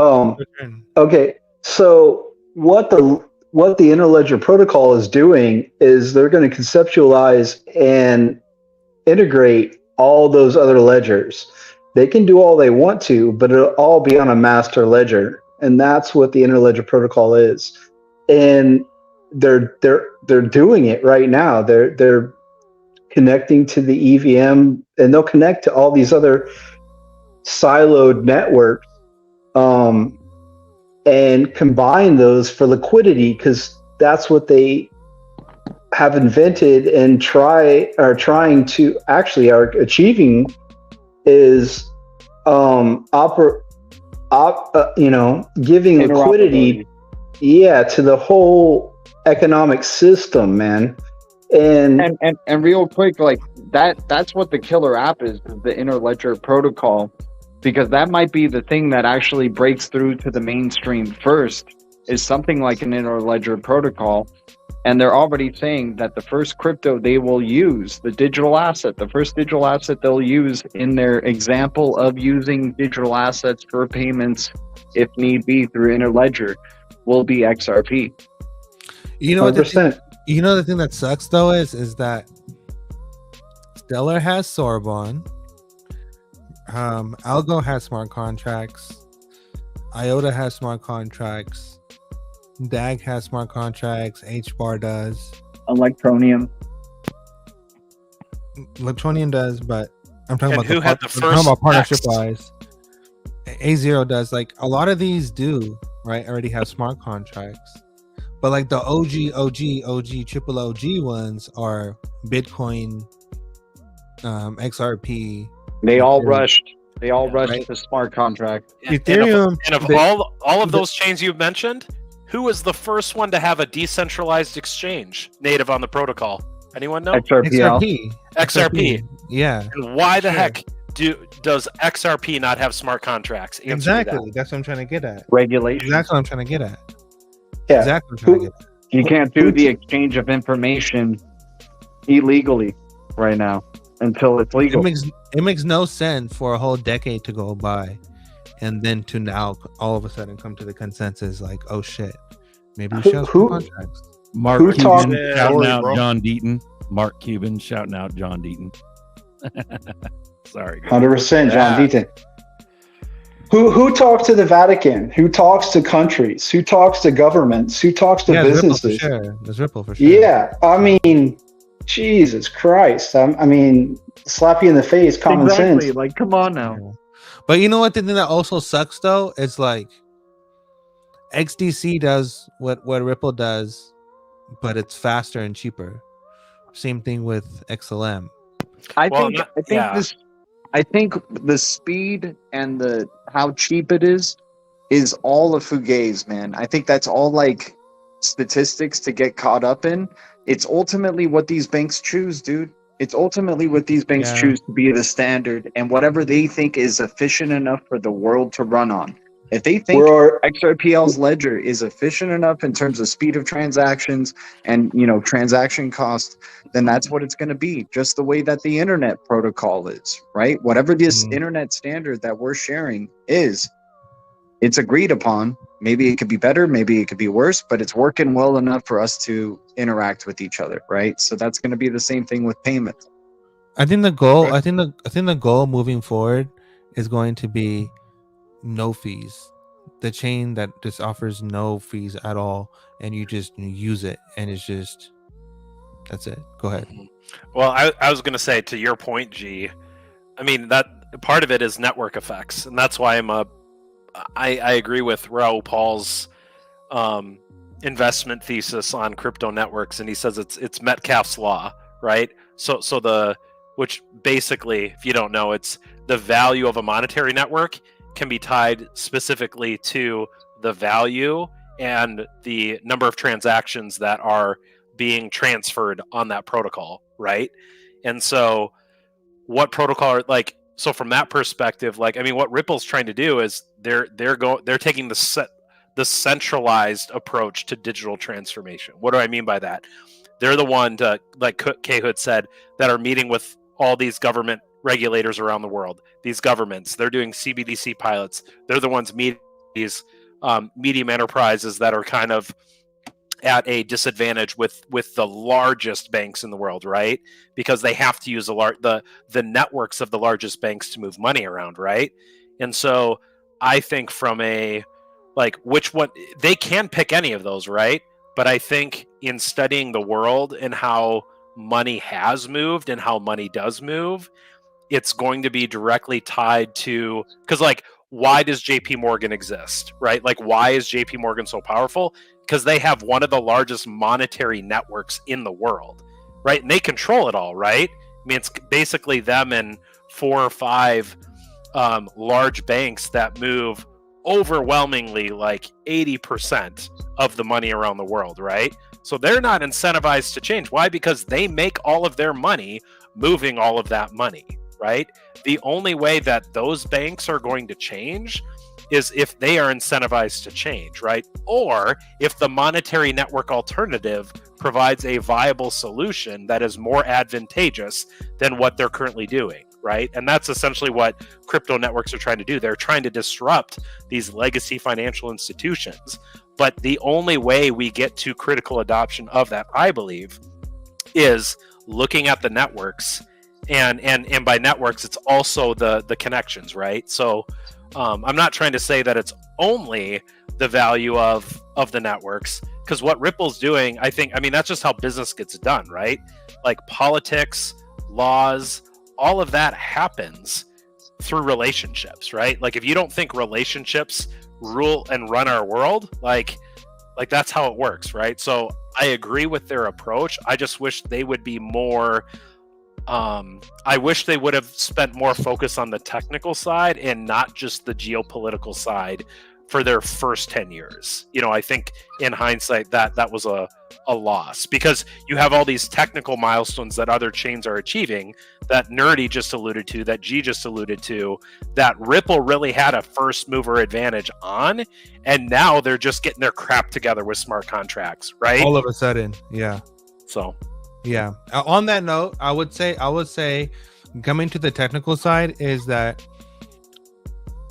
Okay, so what the interledger protocol is doing is they're going to conceptualize and integrate all those other ledgers. They can do all they want to, but it'll all be on a master ledger, and that's what the interledger protocol is. And they're doing it right now. They're connecting to the EVM, and they'll connect to all these other siloed networks, and combine those for liquidity, because that's what they have invented and are achieving is giving liquidity to the whole economic system, man. And real quick, like that's what the killer app is the interledger protocol, because that might be the thing that actually breaks through to the mainstream first, is something like an interledger protocol. And they're already saying that the first crypto they will use, the first digital asset they'll use in their example of using digital assets for payments, if need be, through interledger, will be XRP. You know what? The thing that sucks though is that Stellar has Sorbonne, Algo has smart contracts, IOTA has smart contracts, DAG has smart contracts, HBAR does, Electronium does, but I'm talking And about who had the I'm talking first about partnership X? wise. A0 does. Like a lot of these do, right? Already have smart contracts. But like the OG, triple OG ones are Bitcoin, XRP. They all Ethereum. rushed. They all rushed Right. the smart contract. Ethereum. And of all of those chains you've mentioned, who was the first one to have a decentralized exchange native on the protocol? Anyone know? XRPL. XRP. XRP. Yeah. And why the heck does XRP not have smart contracts? Answer me Exactly. that. That's what I'm trying to get at. Regulation. Exactly what I'm trying to get at. Yeah. Exactly what I'm trying to get at. You can't do the exchange of information illegally right now until it's legal. It makes no sense for a whole decade to go by and then to now all of a sudden come to the consensus like, oh shit, maybe we should have some contracts. Mark Who Cuban talked- shouting Sorry, out bro. John Deaton. Mark Cuban shouting out John Deaton. Sorry. 100% John Deaton. Who talks to the Vatican? Who talks to countries? Who talks to governments? Who talks to businesses? There's Ripple for sure. Yeah, I mean, Jesus Christ. I mean, slap you in the face, common sense. Like, come on now. But you know what? The thing that also sucks though, it's like XDC does what Ripple does, but it's faster and cheaper. Same thing with XLM. I think the speed and the how cheap it is all a fugazi, man. I think that's all like statistics to get caught up in. It's ultimately what these banks choose, dude. It's ultimately what these banks choose to be the standard and whatever they think is efficient enough for the world to run on. If they think XRPL's ledger is efficient enough in terms of speed of transactions and, you know, transaction cost, then that's what it's going to be. Just the way that the internet protocol is, right? Whatever this internet standard that we're sharing is, it's agreed upon. Maybe it could be better, maybe it could be worse, but it's working well enough for us to interact with each other, right? So that's going to be the same thing with payments. I think the goal, I think the goal moving forward is going to be no fees. The chain that just offers no fees at all, and you just use it, and it's just that's it. Go ahead. Well, I was going to say to your point, G. I mean that part of it is network effects, and that's why I agree with Raul Paul's investment thesis on crypto networks, and he says it's Metcalfe's law, right? So which basically, if you don't know, it's the value of a monetary network can be tied specifically to the value and the number of transactions that are being transferred on that protocol, right? And so what protocol so from that perspective, like, I mean, what Ripple's trying to do is they're taking the centralized approach to digital transformation. What do I mean by that? They're the one to, like K-Hood said, that are meeting with all these government regulators around the world. These governments, they're doing CBDC pilots. They're the ones meeting these medium enterprises that are kind of at a disadvantage with the largest banks in the world, right? Because they have to use the networks of the largest banks to move money around, right? And so I think from a which one, they can pick any of those, right? But I think in studying the world and how money has moved and how money does move, it's going to be directly tied to, because why does JP Morgan exist, right? Like, why is JP Morgan so powerful? Because they have one of the largest monetary networks in the world, right? And they control it all, right? I mean, it's basically them and 4 or 5 large banks that move overwhelmingly 80% of the money around the world, right? So they're not incentivized to change. Why? Because they make all of their money moving all of that money, right? The only way that those banks are going to change is if they are incentivized to change, right? Or if the monetary network alternative provides a viable solution that is more advantageous than what they're currently doing, right? And that's essentially what crypto networks are trying to do. They're trying to disrupt these legacy financial institutions. But the only way we get to critical adoption of that, I believe, is looking at the networks. And by networks, it's also the connections, right? So I'm not trying to say that it's only the value of the networks, because what Ripple's doing, I mean, that's just how business gets done, right? Like politics, laws, all of that happens through relationships, right? Like, if you don't think relationships rule and run our world, like that's how it works, right? So I agree with their approach. I just wish they would be more I wish they would have spent more focus on the technical side and not just the geopolitical side for their first 10 years. You know, I think in hindsight that was a loss, because you have all these technical milestones that other chains are achieving, that Nerdy just alluded to, that G just alluded to, that Ripple really had a first mover advantage on, and now they're just getting their crap together with smart contracts, right? All of a sudden, yeah. So, yeah. On that note, I would say, coming to the technical side, is that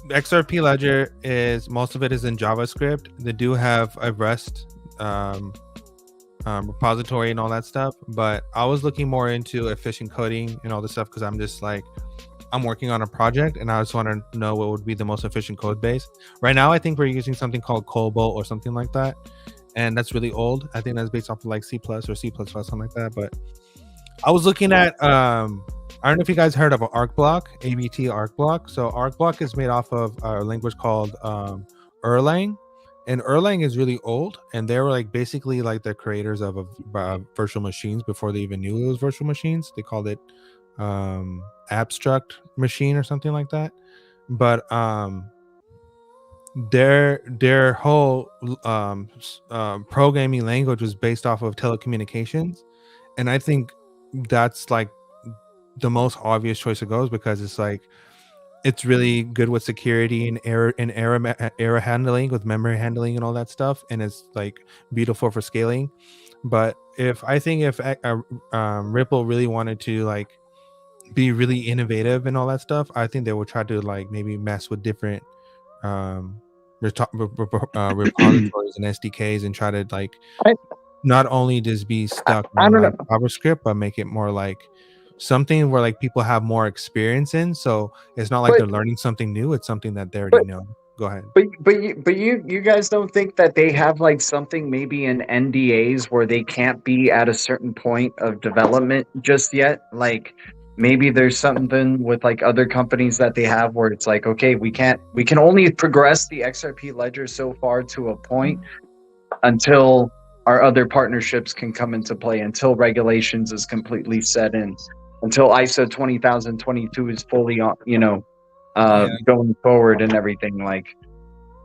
XRP Ledger is, most of it is in JavaScript. They do have a Rust repository and all that stuff, but I was looking more into efficient coding and all this stuff, because I'm just like, I'm working on a project and I just want to know what would be the most efficient code base. Right now, I think we're using something called Cobalt or something like that, and that's really old. I think that's based off of like C+ or C++, something like that. But I was looking at I don't know if you guys heard of ArcBlock, ABT ArcBlock. So ArcBlock is made off of a language called Erlang. And Erlang is really old, and they were like basically like the creators of virtual machines before they even knew it was virtual machines. They called it abstract machine or something like that. But their whole programming language was based off of telecommunications, and I think that's like the most obvious choice to go, is because it's like, it's really good with security and error handling, with memory handling and all that stuff, and it's like beautiful for scaling. But if Ripple really wanted to like be really innovative and all that stuff, I think they would try to like maybe mess with different repositories and SDKs, and try to like not only just be stuck on like JavaScript, but make it more like something where like people have more experience in, so it's not like they're learning something new, it's something that they already know. Go ahead. But you guys don't think that they have like something maybe in NDAs where they can't be at a certain point of development just yet? Like maybe there's something with like other companies that they have where it's like, okay, we can only progress the XRP ledger so far to a point until our other partnerships can come into play, until regulations is completely set in, until ISO 20022 is fully on, going forward and everything. Like,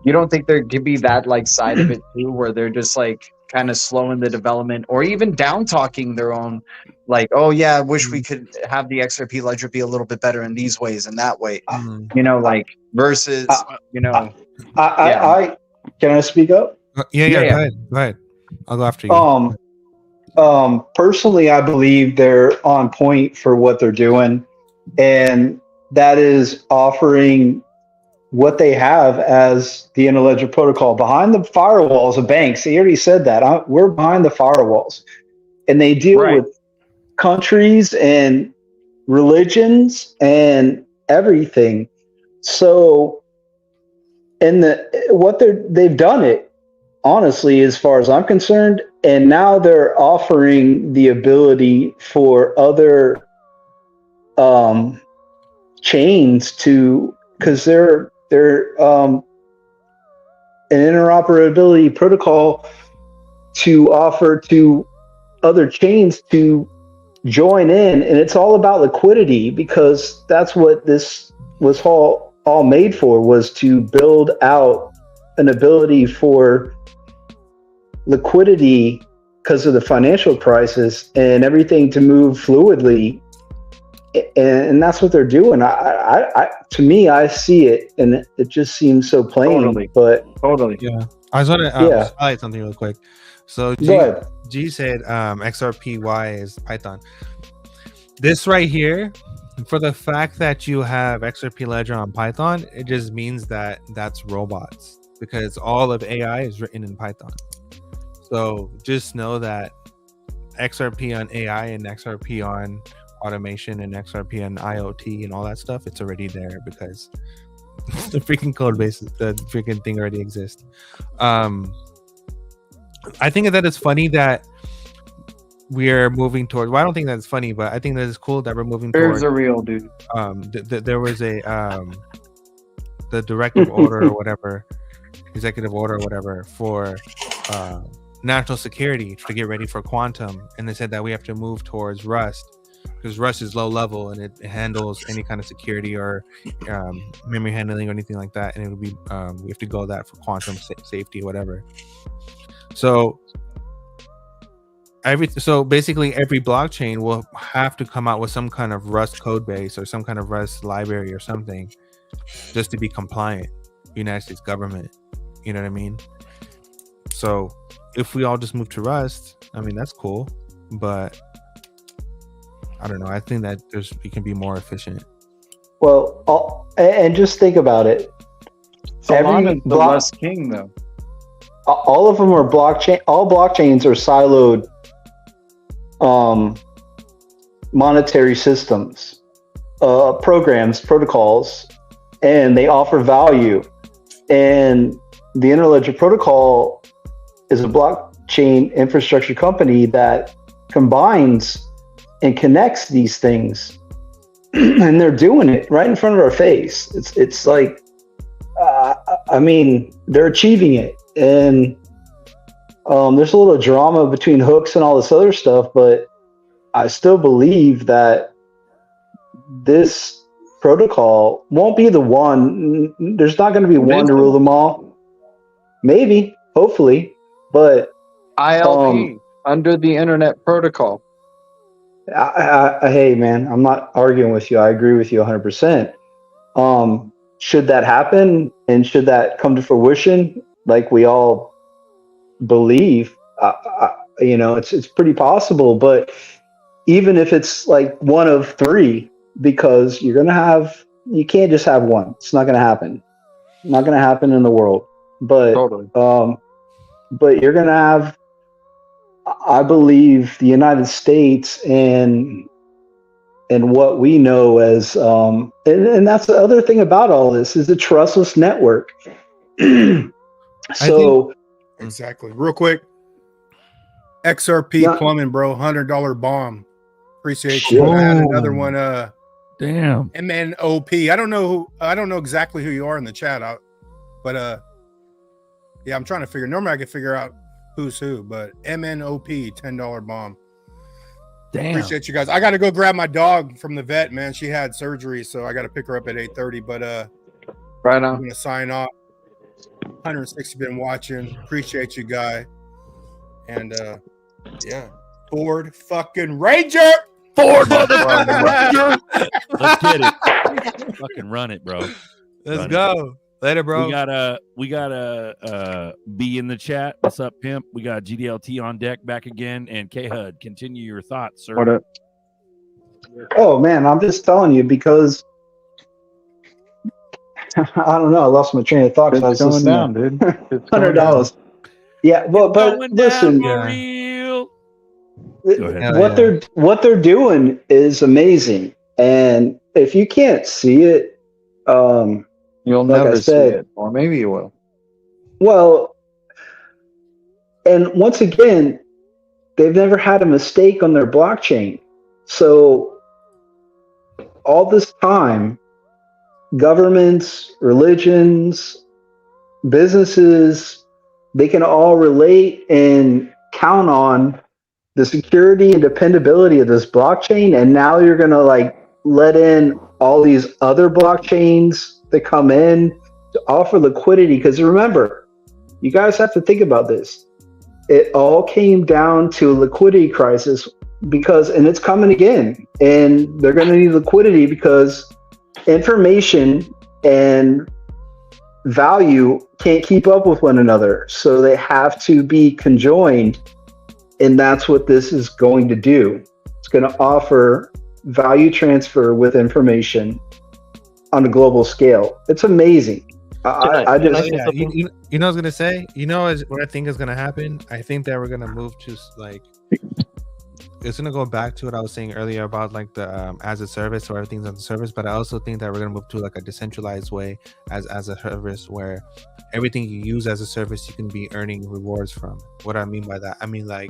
you don't think there could be that like side of it too, where they're just like kind of slowing the development, or even down talking their own, like, oh yeah, I wish we could have the XRP ledger be a little bit better in these ways and that way, like versus, I can I speak up? Yeah. Go ahead. I'll go after you. Personally, I believe they're on point for what they're doing, and that is offering what they have as the interledger protocol behind the firewalls of banks. He already said that. We're behind the firewalls, and they deal with countries and religions and everything. So, they've done it, honestly, as far as I'm concerned, and now they're offering the ability for other chains to, because they're an interoperability protocol to offer to other chains to join in, and it's all about liquidity, because that's what this was all made for, was to build out an ability for liquidity because of the financial crisis and everything to move fluidly, and that's what they're doing. To me, I see it, and it just seems so plain. Totally. Yeah, I just want to highlight something real quick. So G said XRPY is Python. This right here, for the fact that you have XRP Ledger on Python, it just means that that's robots, because all of AI is written in Python. So just know that XRP on AI and XRP on automation and XRP on IoT and all that stuff, it's already there, because the freaking code base, the freaking thing already exists. I think that it's funny that we're moving towards, well, I don't think that's funny, but I think that it's cool that we're moving towards. There's a real dude. There was a the directive order or whatever, executive order or whatever, for national security to get ready for quantum, and they said that we have to move towards Rust because Rust is low level and it handles any kind of security or memory handling or anything like that, and it would be we have to go that for quantum safety or whatever. So basically every blockchain will have to come out with some kind of Rust code base or some kind of Rust library or something just to be compliant. United States government, you know what I mean? So if we all just move to Rust, I mean, that's cool, but I don't know. I think that we can be more efficient. Well, and just think about it. Solana's the Rust king, though. All of them are blockchain. All blockchains are siloed monetary systems, programs, protocols, and they offer value. And the Interledger Protocol is a blockchain infrastructure company that combines and connects these things, and they're doing it right in front of our face. It's like, I mean, they're achieving it, and there's a little drama between hooks and all this other stuff, but I still believe that this protocol won't be the one. There's not going to be one to rule them all. Maybe, hopefully, but ILP under the Internet Protocol. Hey, man, I'm not arguing with you. I agree with you 100%. Should that happen and should that come to fruition, like we all believe, it's pretty possible. But even if it's like one of three, because you can't just have one. It's not going to happen. Not going to happen in the world. But totally. But you're going to have, I believe, the United States and what we know as and that's the other thing about all this is the trustless network. Exactly. Real quick, XRP plumbing, bro. $100 bomb. Appreciate you. I had another one. Damn. MNOP. I don't know exactly who you are in the chat, but yeah, I'm trying to figure. Normally, I can figure out who's who, but MNOP $10 bomb. Damn. Appreciate you guys. I got to go grab my dog from the vet, man. She had surgery, so I got to pick her up at 8:30. But right now, I'm gonna sign off. 160 been watching. Appreciate you, guy. And yeah, Ford fucking Ranger. Ford motherfucking Ranger. Let's get it. Fucking run it, bro. Let's go. Later, bro. We got B in the chat. What's up, pimp? We got GDLT on deck back again, and K HUD. Continue your thoughts, sir. What up? Oh man, I'm just telling you because I don't know. I lost my train of thought. It's going down, dude. $100. Yeah, well, but listen, what they're doing is amazing, and if you can't see it, you'll never see it, or maybe you will. Well, and once again, they've never had a mistake on their blockchain. So all this time, governments, religions, businesses, they can all relate and count on the security and dependability of this blockchain. And now you're going to let in all these other blockchains that come in to offer liquidity. Because remember, you guys have to think about this. It all came down to a liquidity crisis and it's coming again. And they're going to need liquidity because information and value can't keep up with one another. So they have to be conjoined. And that's what this is going to do. It's going to offer value transfer with information on a global scale. It's amazing. You know what I was gonna say? What I think is gonna happen? I think that we're gonna move to it's gonna go back to what I was saying earlier about the as a service, or everything's as a service. But I also think that we're gonna move to a decentralized way as a service where everything you use as a service you can be earning rewards from. What do I mean by that? I mean I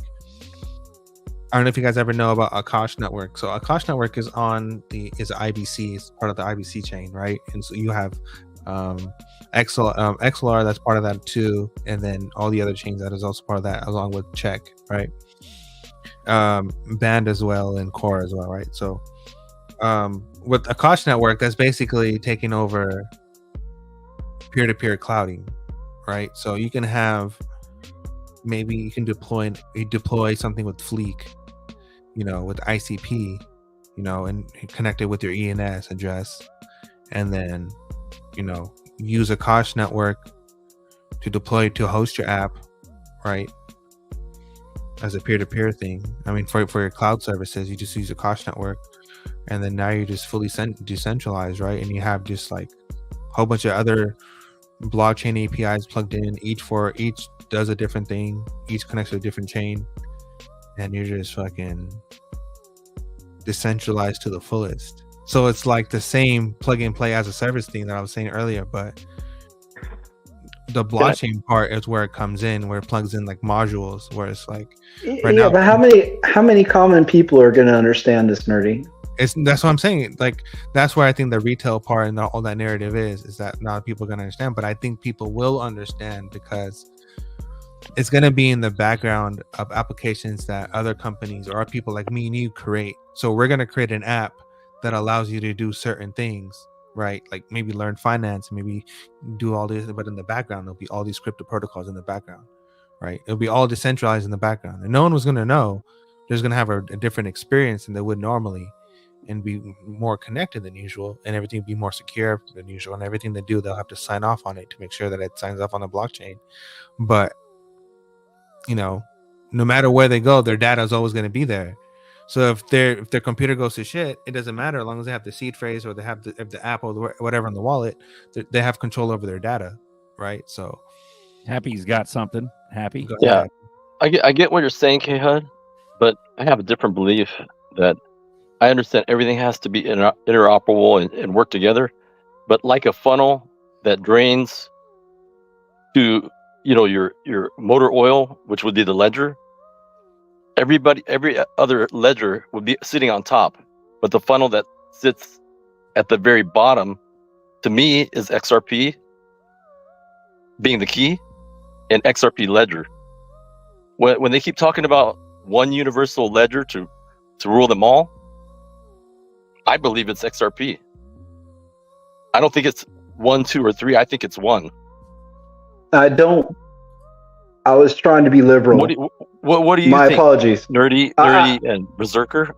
don't know if you guys ever know about Akash Network. So Akash Network is IBC, it's part of the IBC chain, right? And so you have XLR that's part of that too, and then all the other chains that is also part of that, along with Check, right? banned as well in core as well, right? So with Akash network, that's basically taking over peer-to-peer clouding, right? So you can have, maybe you can deploy something with Fleek, with ICP, and connect it with your ENS address, and then use Akash network to deploy to host your app, right? As a peer-to-peer thing. I mean, for your cloud services, you just use Akash network, and then now you're just fully decentralized, right? And you have just like a whole bunch of other blockchain APIs plugged in, each does a different thing, each connects to a different chain, and you're just fucking decentralized to the fullest. So it's like the same plug and play as a service thing that I was saying earlier, but the blockchain part is where it comes in, where it plugs in like modules, where it's like now, but how many common people are going to understand this, nerdy? That's what I'm saying. Like, that's where I think the retail part and all that narrative is that not people are going to understand, but I think people will understand because it's going to be in the background of applications that other companies or people like me and you create. So we're going to create an app that allows you to do certain things, right? Like maybe learn finance, maybe do all this, but in the background, there'll be all these crypto protocols in the background, right? It'll be all decentralized in the background, and no one was going to know. There's going to have a different experience than they would normally, and be more connected than usual, and everything be more secure than usual, and everything they do, they'll have to sign off on it to make sure that it signs off on the blockchain. But no matter where they go, their data is always going to be there. So if their computer goes to shit, it doesn't matter, as long as they have the seed phrase or they have the app or whatever in the wallet, they have control over their data, right? So Happy's got something. Happy. Yeah, I get what you're saying, K-Hud, but I have a different belief that I understand everything has to be interoperable and work together, but like a funnel that drains to your motor oil, which would be the ledger, every other ledger would be sitting on top, but the funnel that sits at the very bottom, to me, is XRP being the key, and XRP ledger. When they keep talking about one universal ledger to rule them all, I believe it's XRP. I don't think it's 1, 2, or 3. I think it's 1. I was trying to be liberal. What do you My think? apologies. Nerdy and Berserker?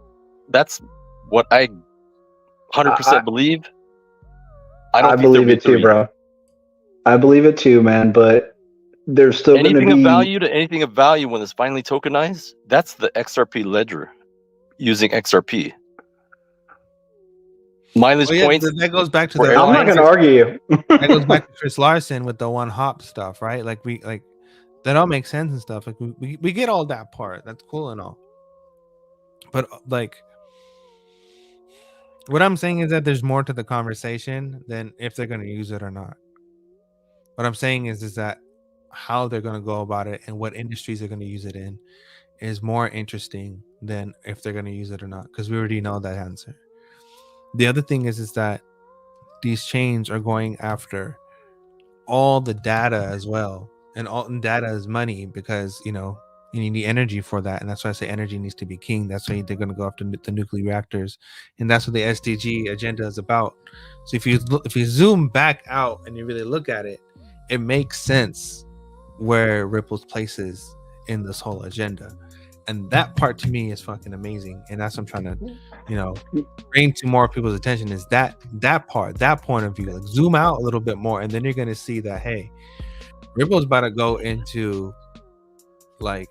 That's what I 100% believe. I believe it too, bro. I believe it too, man, but there's still going to be... anything of value when it's finally tokenized, that's the XRP ledger using XRP. Mindless points. That goes back to I'm not going to argue you. That goes back to Chris Larson with the one hop stuff, right? Like that all makes sense and stuff. Like we get all that part. That's cool and all. But like, what I'm saying is that there's more to the conversation than if they're going to use it or not. What I'm saying is that how they're going to go about it and what industries they're going to use it in is more interesting than if they're going to use it or not, because we already know that answer. The other thing is that these chains are going after all the data as well, and all data is money, because you need the energy for that, and that's why I say energy needs to be king. That's why they're going to go after the nuclear reactors, and that's what the SDG agenda is about. So if you zoom back out and you really look at it, it makes sense where Ripple's place is in this whole agenda. And that part to me is fucking amazing. And that's what I'm trying to, bring to more people's attention, is that part, that point of view. Like, zoom out a little bit more, and then you're going to see that, hey, Ripple's about to go into, like,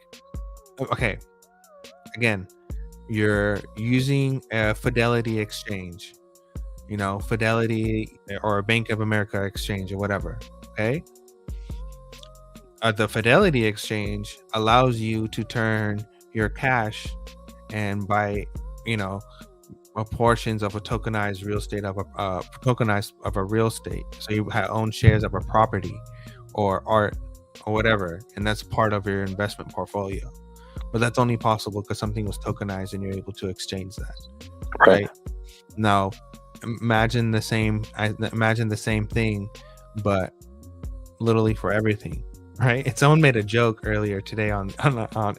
okay, again, you're using a Fidelity exchange, Fidelity or a Bank of America exchange or whatever, okay? The Fidelity exchange allows you to turn your cash and buy, portions of a tokenized real estate of a real estate. So you own shares of a property or art or whatever, and that's part of your investment portfolio. But that's only possible because something was tokenized and you're able to exchange that. Right. Now, imagine the same thing, but literally for everything. right? And someone made a joke earlier today on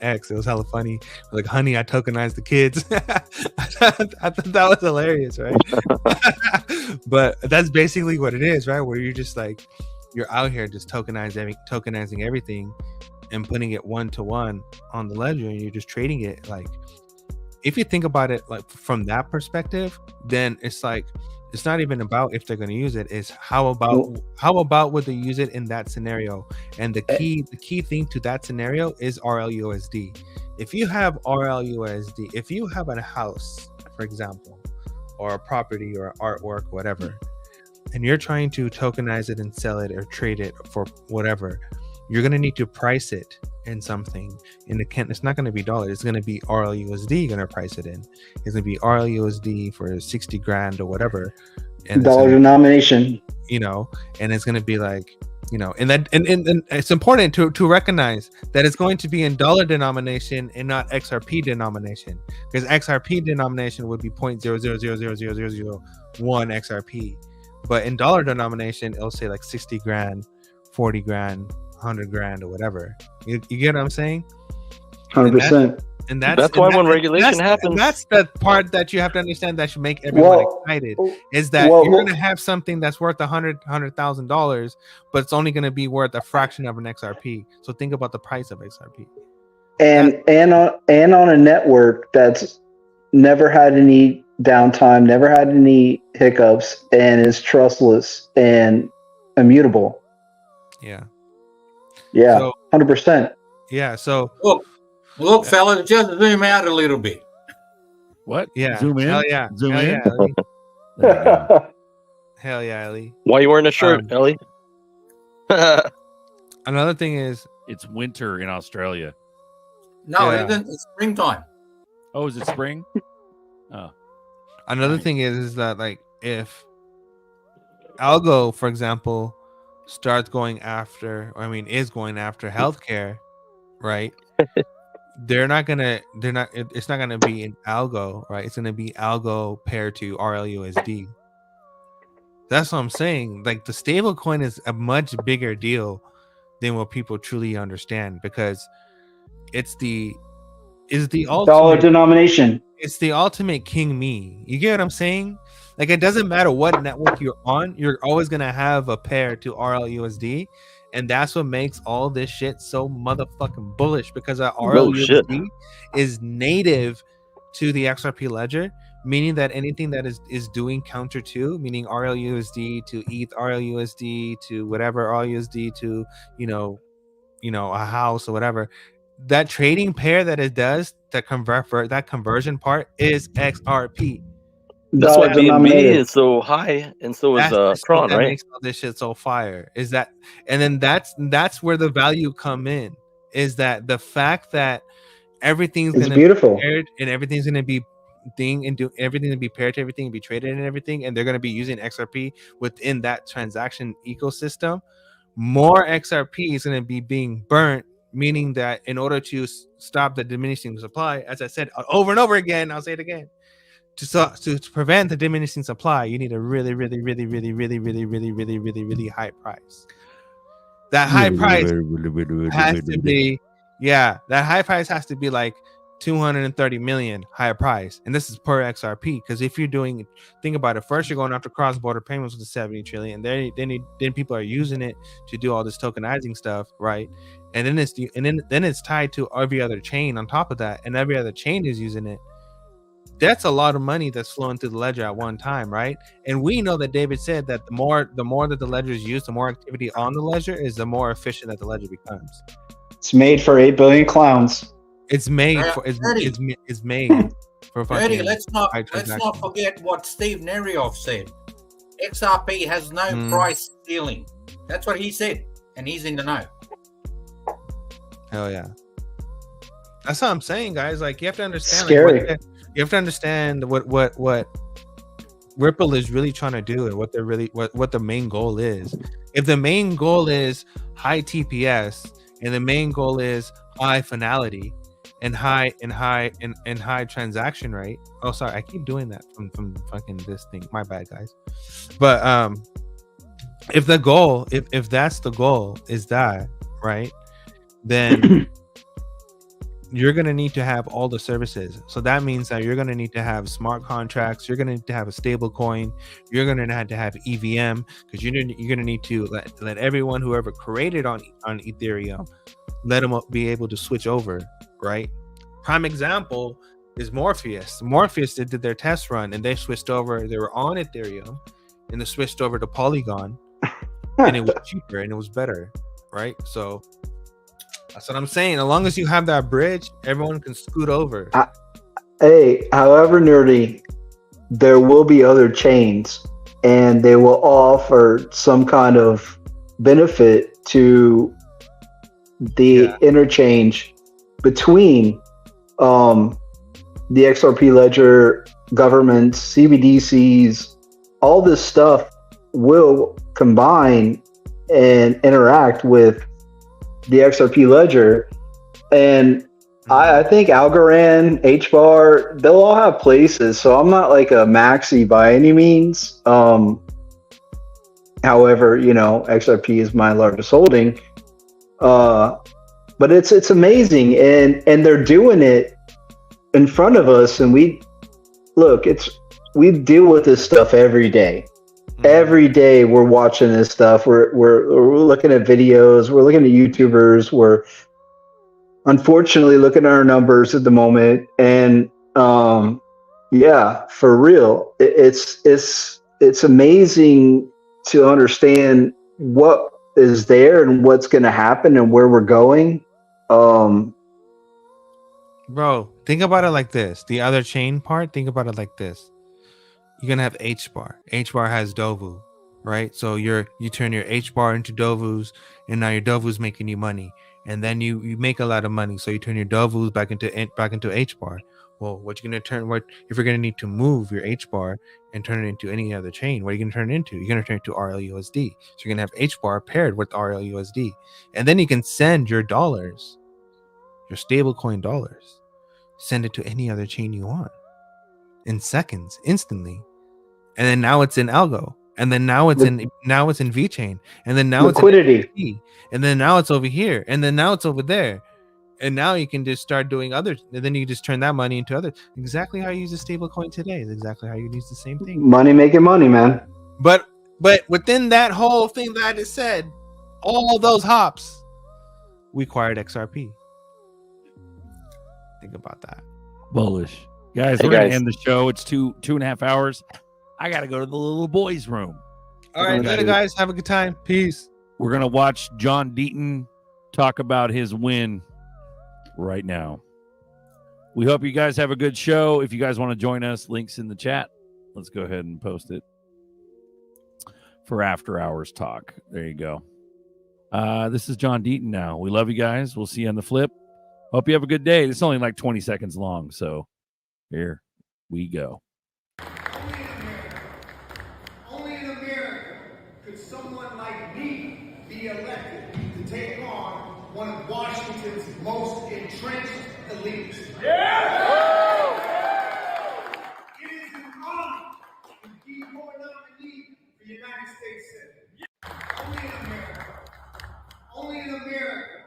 X. It was hella funny. Like, honey, I tokenized the kids. I thought that was hilarious, right? But that's basically what it is, right? Where you're just like, you're out here just tokenizing everything and putting it 1-to-1 on the ledger, and you're just trading it. Like, if you think about it like from that perspective, then it's like, it's not even about if they're going to use it. It's how about would they use it in that scenario? And the key thing to that scenario is RLUSD. If you have RLUSD, if you have a house, for example, or a property or artwork, whatever, and you're trying to tokenize it and sell it or trade it for whatever, you're going to need to price it in something. And it's not going to be dollars. It's going to be RLUSD. You're going to price it in. It's going to be RLUSD for 60 grand or whatever. And dollar denomination. You know, and it's going to be like, you know, and it's important to recognize that it's going to be in dollar denomination and not XRP denomination, because XRP denomination would be 0.0000001 XRP. But in dollar denomination, it'll say like 60 grand, 40 grand, 100 grand or whatever. You get what I'm saying? 100%. And that's why when regulation happens, that's the part that you have to understand that should make everyone excited, is that you're going to have something that's worth $100,000, but it's only going to be worth a fraction of an XRP. So think about the price of XRP. And on a network that's never had any downtime, never had any hiccups, and is trustless and immutable. Yeah. Yeah, So- 100%. Yeah. So Look, fellas, just zoom out a little bit. What? yeah. Zoom in. Hell yeah. Zoom Hell in. yeah, Ellie. There you go. Hell yeah, Ellie. why you wearing a shirt, Ellie? Another thing is, It's winter in Australia. No, Yeah. it isn't. It's springtime. Oh, is it spring? Oh, another thing is that, like, if Algo, for example, starts going after, is going after healthcare, right? It's not gonna be an Algo, right? It's gonna be Algo paired to RLUSD. That's what I'm saying. Like, the stable coin is a much bigger deal than what people truly understand, because it's the Dollar ultimate denomination. it's the ultimate king me. You get what I'm saying? Like, it doesn't matter what network you're on, you're always gonna have a pair to RLUSD, and that's what makes all this shit so motherfucking bullish, because our RLUSD is native to the XRP ledger, meaning that anything that is doing counter to, meaning RLUSD to ETH, RLUSD to whatever, RLUSD to a house or whatever, that trading pair that it does, that conversion part is XRP. That's why Dollar BNB denominated. is so high, and so is the shit Tron, that right? makes all this shit so fire. Is that, and then that's where the value come in. Is that the fact that everything's It's gonna beautiful. be paired, and everything's gonna be everything to be paired to everything and be traded and everything, and they're gonna be using XRP within that transaction ecosystem. More XRP is gonna be being burnt, meaning that in order to stop the diminishing supply, as I said over and over again, I'll say it again. To prevent the diminishing supply, you need a really, really, really, really, really, really, really, really, really, really high price. That high price has to be, that high price has to be like 230 million higher price, and this is per XRP. Because if you're think about it, first you're going after cross-border payments with the 70 trillion, then people are using it to do all this tokenizing stuff, right? And then it's tied to every other chain on top of that, and every other chain is using it. That's a lot of money that's flowing through the ledger at one time, right? And we know that David said that the more that the ledger is used, the more activity on the ledger is, the more efficient that the ledger becomes. It's made for 8 billion clowns. It's made for it's made for fucking. Eddie, let's not forget what Steve Nerioff said. XRP has no price ceiling. That's what he said, and he's in the know. Hell yeah. That's what I'm saying, guys. Like, you have to understand. Scary. You have to understand what Ripple is really trying to do, and what they're really what the main goal is. If the main goal is high TPS, and the main goal is high finality and high transaction rate. Oh, sorry, I keep doing that from fucking this thing. My bad, guys. But if the goal, if that's the goal, is that, right? Then you're going to need to have all the services. So that means that you're going to need to have smart contracts. You're going to need to have a stable coin. You're going to have EVM, because you're going to need to let everyone, whoever created on Ethereum, let them be able to switch over, right? Prime example is Morpheus. Morpheus did their test run and they switched over. They were on Ethereum and they switched over to Polygon, and it was cheaper and it was better, right? So that's what I'm saying. As long as you have that bridge, everyone can scoot over. Hey, however nerdy, there will be other chains, and they will offer some kind of benefit to the interchange between the XRP ledger, governments, CBDCs. All this stuff will combine and interact with the XRP ledger, and I think Algorand, HBAR, they'll all have places. So I'm not like a maxi by any means. However, XRP is my largest holding. But it's amazing, and they're doing it in front of us, and we deal with this stuff every day. Every day we're watching this stuff. We're looking at videos. We're looking at YouTubers. We're unfortunately looking at our numbers at the moment, and yeah, for real, it's amazing to understand what is there and what's going to happen and where we're going. Bro, think about it like this. The other chain part, think about it like this. You're gonna have HBAR. HBAR has Dovu, right? So you turn your HBAR into Dovus, and now your Dovu's making you money, and then you make a lot of money, so you turn your Dovus back into HBAR. Well, what you're gonna if you're gonna need to move your HBAR and turn it into any other chain, what are you gonna turn it into? You're gonna turn it to RLUSD. So you're gonna have HBAR paired with RLUSD, and then you can send your dollars, your stablecoin dollars, send it to any other chain you want in seconds, instantly. And then now it's in algo, and then now it's in VeChain, and then now Liquidity, it's in XRP, and then now it's over here, and then now it's over there, and now you can just start doing others, and then you just turn that money into others. Exactly how you use a stable coin today is exactly how you use the same thing. money making money, man. But within that whole thing that I just said, all those hops, we acquired XRP. Think about that. Bullish. Guys, we're going to end the show. It's 2.5 hours. I got to go to the little boys' room. All right, later, guys. Have a good time. Peace. We're going to watch John Deaton talk about his win right now. We hope you guys have a good show. If you guys want to join us, links in the chat. Let's go ahead and post it for after hours talk. There you go. This is John Deaton now. We love you guys. We'll see you on the flip. Hope you have a good day. It's only like 20 seconds long, so here we go. Only in America could someone like me be elected to take on one of Washington's most entrenched elites. Yeah! It is an honor to be your nominee for United States Senate. Only in America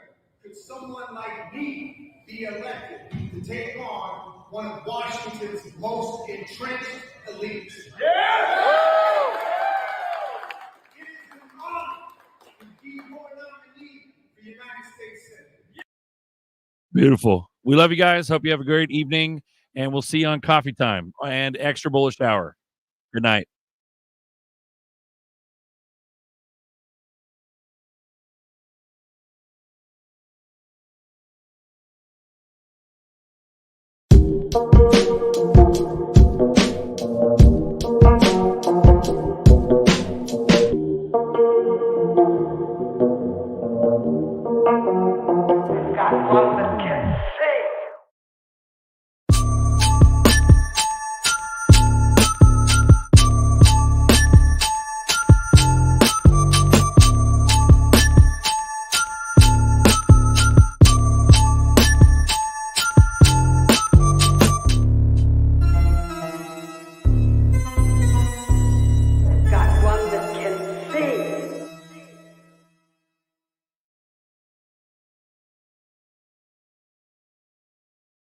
could someone like me be elected to take on one of Washington's most entrenched elites. Yeah! It is an honor to be your nominee for United States Senate. Beautiful. We love you guys. Hope you have a great evening, and we'll see you on Coffee Time and Extra Bullish Hour. Good night.